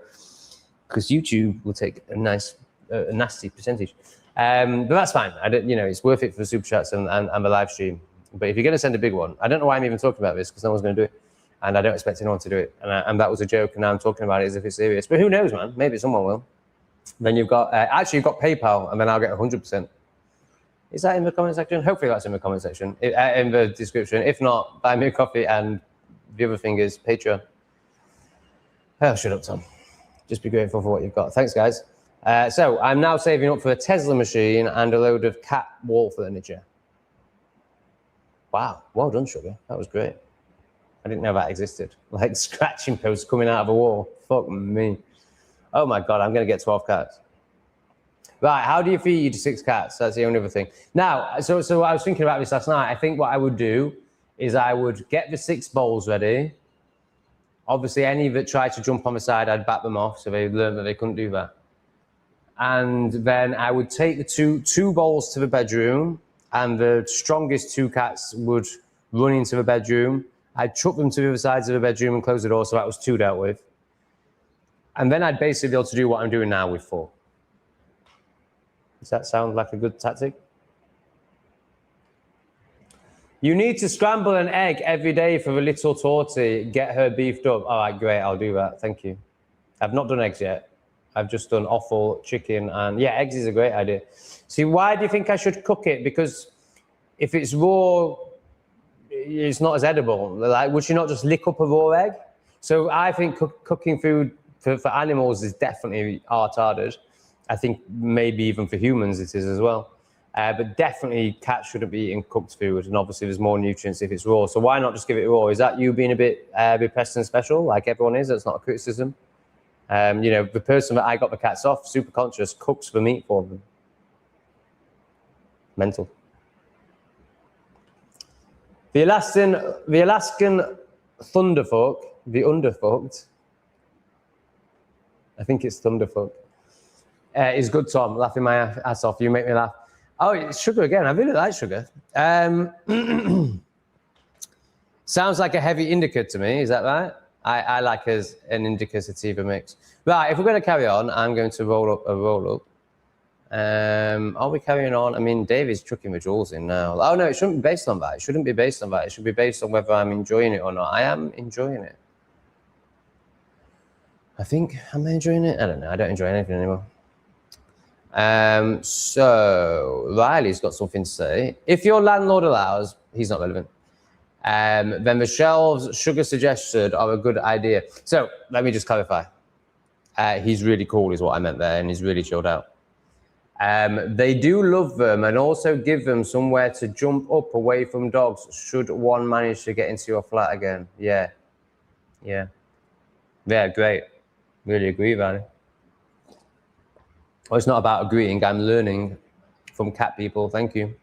Because YouTube will take a nasty percentage. But that's fine. It's worth it for the super chats and the live stream. But if you're going to send a big one, I don't know why I'm even talking about this, because no one's going to do it. And I don't expect anyone to do it. And that was a joke, and now I'm talking about it as if it's serious. But who knows, man? Maybe someone will. Then you've got, you've got PayPal, and then I'll get 100%. Is that in the comment section? Hopefully that's in the comment section, in the description. If not, buy me a coffee, and the other thing is Patreon. Oh, shut up, Tom. Just be grateful for what you've got. Thanks, guys. So I'm now saving up for a Tesla machine and a load of cat wall furniture. Wow, well done, Sugar. That was great. I didn't know that existed. Like scratching posts coming out of a wall. Fuck me. Oh my God, I'm going to get 12 cats. Right, how do you feed 6 cats? That's the only other thing. Now, so I was thinking about this last night. I think what I would do is I would get the 6 bowls ready. Obviously, any that tried to jump on the side, I'd bat them off, so they learned that they couldn't do that. And then I would take the two bowls to the bedroom, and the strongest 2 cats would run into the bedroom. I'd chuck them to the other sides of the bedroom and close the door, so that was 2 dealt with. And then I'd basically be able to do what I'm doing now with 4. Does that sound like a good tactic? You need to scramble an egg every day for the little tortie. Get her beefed up. All right, great. I'll do that. Thank you. I've not done eggs yet. I've just done offal, chicken, and yeah, eggs is a great idea. See, why do you think I should cook it? Because if it's raw, it's not as edible. Like, would you not just lick up a raw egg? So I think cooking food for animals is definitely retarded. I think maybe even for humans it is as well. But definitely cats shouldn't be eating cooked food, and obviously there's more nutrients if it's raw. So why not just give it raw? Is that you being a bit pressed and special, like everyone is? That's not a criticism. You know, the person that I got the cats off, super conscious, cooks the meat for them. Mental. The Alaskan thunderfuck, the underfucked, I think it's thunderfuck, is good, Tom. Laughing my ass off. You make me laugh. Oh, it's sugar again. I really like sugar. Sounds like a heavy indica to me. Is that right? I like an indica sativa mix. Right, if we're going to carry on, I'm going to roll up a roll-up. Are we carrying on? I mean, David's chucking the jewels in now. Oh, no, it shouldn't be based on that. It shouldn't be based on that. It should be based on whether I'm enjoying it or not. I am enjoying it. I think, am I enjoying it? I don't know. I don't enjoy anything anymore. So Riley's got something to say. If your landlord allows, he's not relevant, then the shelves sugar suggested are a good idea. So let me just clarify. He's really cool is what I meant there, and he's really chilled out. They do love them and also give them somewhere to jump up away from dogs should one manage to get into your flat again. Yeah, great. Really agree, Riley. Well, it's not about agreeing. I'm learning from cat people. Thank you.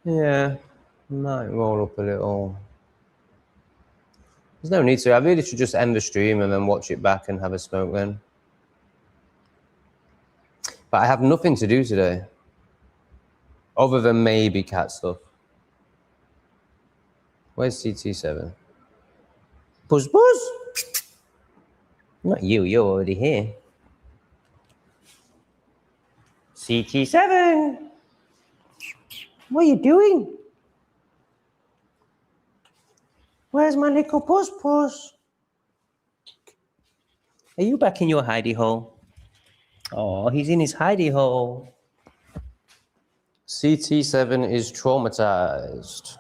Yeah, might roll up a little. There's no need to. I really should just end the stream and then watch it back and have a smoke then. But I have nothing to do today. Other than maybe cat stuff. Where's CT7? Buzz buzz! Not you, you're already here. CT7! What are you doing? Where's my little puss puss? Are you back in your hidey hole? Oh, he's in his hidey hole. CT7 is traumatized.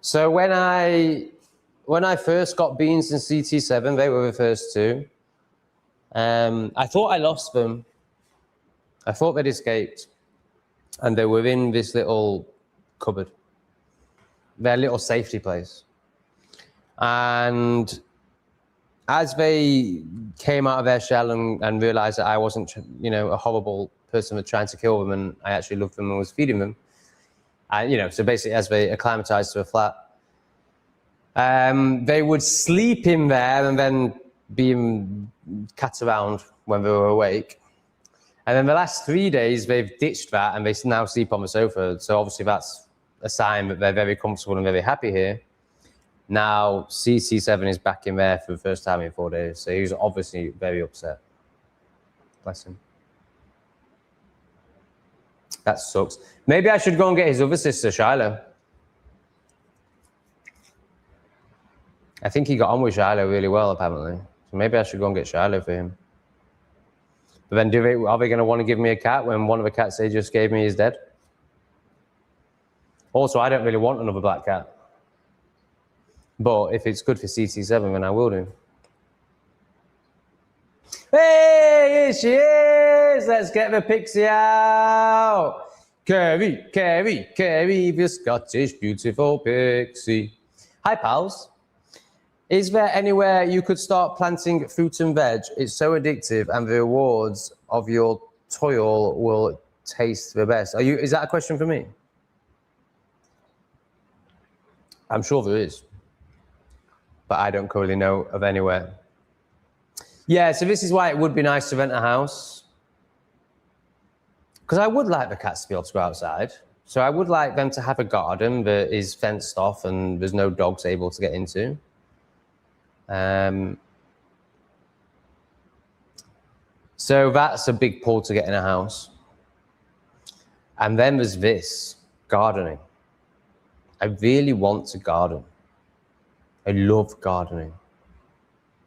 So when I first got Beans and CT7, they were the first 2. I thought I lost them. I thought they'd escaped. And they were in this little cupboard. Their little safety place. And as they came out of their shell and realized that I wasn't, you know, a horrible person for trying to kill them, and I actually loved them and was feeding them, you know, so basically as they acclimatized to a flat, they would sleep in there and then be cat around when they were awake. And then the last 3 days, they've ditched that and they now sleep on the sofa. So obviously that's a sign that they're very comfortable and very happy here. Now CC7 is back in there for the first time in 4 days. So he's obviously very upset. Bless him. That sucks. Maybe I should go and get his other sister, Shiloh. I think he got on with Shiloh really well, apparently. So maybe I should go and get Shiloh for him. But then are they going to want to give me a cat when one of the cats they just gave me is dead? Also, I don't really want another black cat. But if it's good for CT7, then I will do. Hey, here she is! Let's get the pixie out! Carrie, Carrie, Carrie, the Scottish beautiful pixie. Hi, pals. Is there anywhere you could start planting fruit and veg? It's so addictive and the rewards of your toil will taste the best. Is that a question for me? I'm sure there is, but I don't currently know of anywhere. Yeah, so this is why it would be nice to rent a house. Because I would like the cats to be able to go outside. So I would like them to have a garden that is fenced off and there's no dogs able to get into. So that's a big pull to get in a house. And then there's this, gardening. I really want to garden. I love gardening.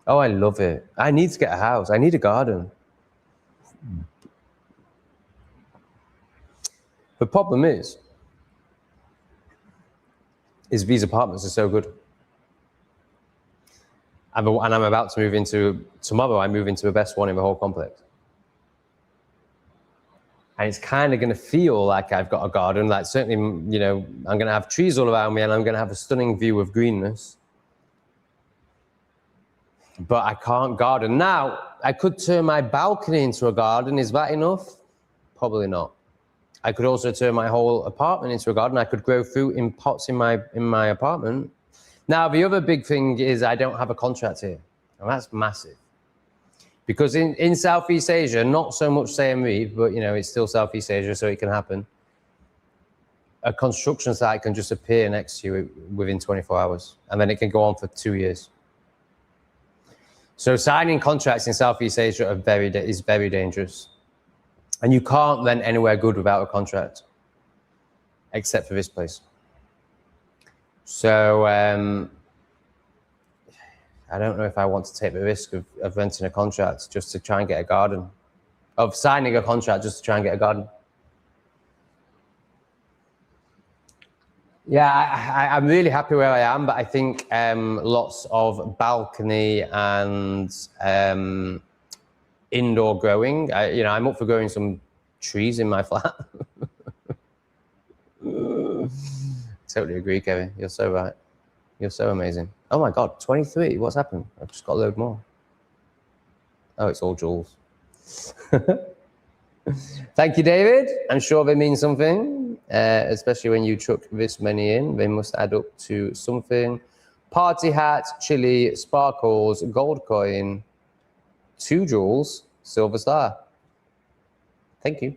Oh, I love it. I need to get a house. I need a garden. The problem is these apartments are so good. And I'm about to move into, tomorrow I move into the best one in the whole complex. And it's kind of going to feel like I've got a garden. Like certainly, you know, I'm going to have trees all around me and I'm going to have a stunning view of greenness. But I can't garden. Now, I could turn my balcony into a garden. Is that enough? Probably not. I could also turn my whole apartment into a garden. I could grow fruit in pots in my apartment. Now, the other big thing is I don't have a contract here. And that's massive. Because in Southeast Asia, not so much Siem Reap, but you know, it's still Southeast Asia, so it can happen. A construction site can just appear next to you within 24 hours, and then it can go on for 2 years. So signing contracts in Southeast Asia is very dangerous. And you can't rent anywhere good without a contract, except for this place. So I don't know if I want to take the risk of renting a contract just to try and get a garden, of signing a contract just to try and get a garden. Yeah, I'm really happy where I am, but I think lots of balcony and indoor growing. You know, I'm up for growing some trees in my flat. Totally agree, Kevin. You're so right. You're so amazing. Oh my God, 23. What's happened? I've just got a load more. Oh, it's all jewels. Thank you, David. I'm sure they mean something, especially when you chuck this many in. They must add up to something. Party hat, chili, sparkles, gold coin, 2 jewels, silver star. Thank you.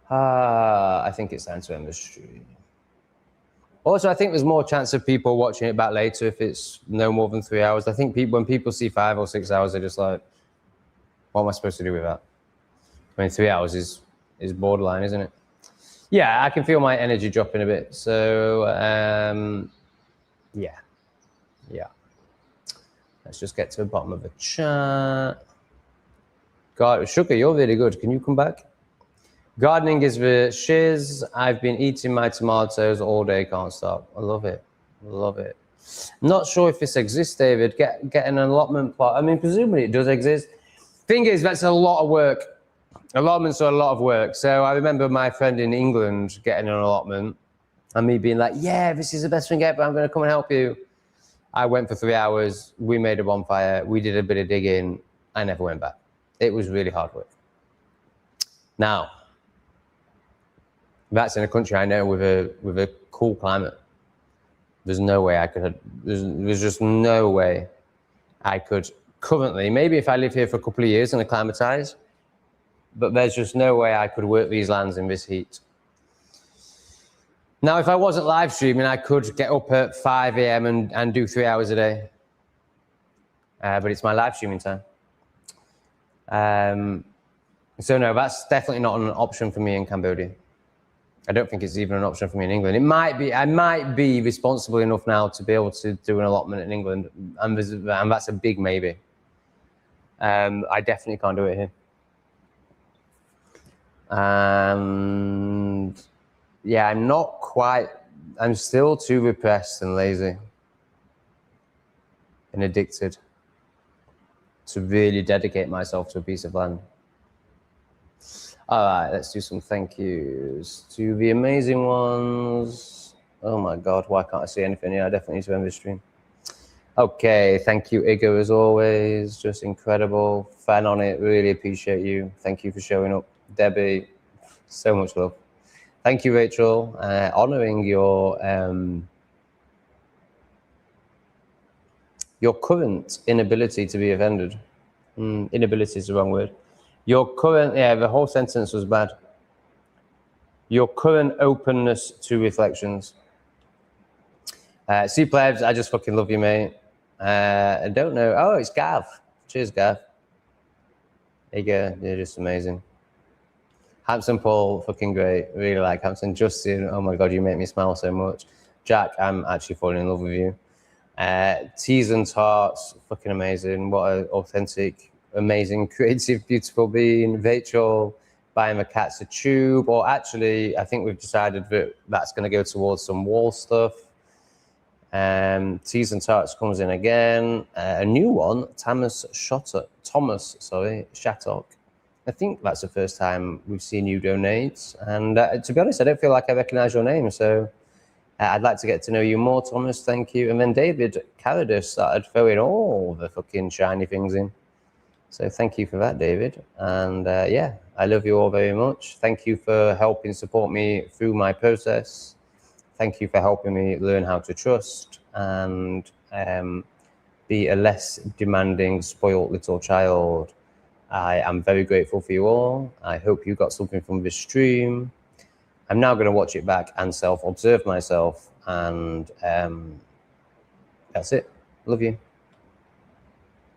I think it's time to end the stream. Also, I think there's more chance of people watching it back later if it's no more than 3 hours. I think when people see 5 or 6 hours, they're just like, what am I supposed to do with that? I mean, 3 hours is borderline, isn't it? Yeah, I can feel my energy dropping a bit. So, yeah. Let's just get to the bottom of the chat. God, Sugar, you're really good. Can you come back? Gardening is the shiz. I've been eating my tomatoes all day, can't stop. I love it. Love it. Not sure if this exists, David. Get an allotment plot. I mean, presumably it does exist. Thing is, that's a lot of work. Allotments are a lot of work. So I remember my friend in England getting an allotment and me being like, yeah, this is the best thing ever. I'm going to come and help you. I went for 3 hours. We made a bonfire. We did a bit of digging. I never went back. It was really hard work. Now, that's in a country I know with a cool climate. There's no way I could, there's just no way I could currently, maybe if I live here for a couple of years and acclimatize, but there's just no way I could work these lands in this heat. Now, if I wasn't live streaming, I could get up at 5 a.m. and do 3 hours a day. But it's my live streaming time. So no, that's definitely not an option for me in Cambodia. I don't think it's even an option for me in England. It might be, I might be responsible enough now to be able to do an allotment in England, and that's a big maybe. I definitely can't do it here. And yeah, I'm still too repressed and lazy and addicted to really dedicate myself to a piece of land. All right, let's do some thank yous to the amazing ones. Oh my God, why can't I see anything here? I definitely need to end this stream. Okay, thank you, Igor, as always. Just incredible. Fan on it. Really appreciate you. Thank you for showing up. Debbie, so much love. Thank you, Rachel. Honoring your current inability to be offended. Inability is the wrong word. Your current, yeah, the whole sentence was bad. Your current openness to reflections. See, plebs, I just fucking love you, mate. I don't know. Oh, it's Gav. Cheers, Gav. There you go. You're just amazing. Hanson Paul, fucking great. Really like Hanson. Justin, oh my God, you make me smile so much. Jack, I'm actually falling in love with you. Teas and Tarts, fucking amazing. What an authentic, amazing, creative, beautiful being. Rachel, buying the cats a tube. Or actually, I think we've decided that that's going to go towards some wall stuff. Teas and Tarts comes in again. A new one, Thomas Shattock. I think that's the first time we've seen you donate. And to be honest, I don't feel like I recognize your name. So I'd like to get to know you more, Thomas. Thank you. And then David Carradus started throwing all the fucking shiny things in. So thank you for that, David. And yeah, I love you all very much. Thank you for helping support me through my process. Thank you for helping me learn how to trust and be a less demanding, spoiled little child. I am very grateful for you all. I hope you got something from this stream. I'm now going to watch it back and self-observe myself. And that's it. Love you.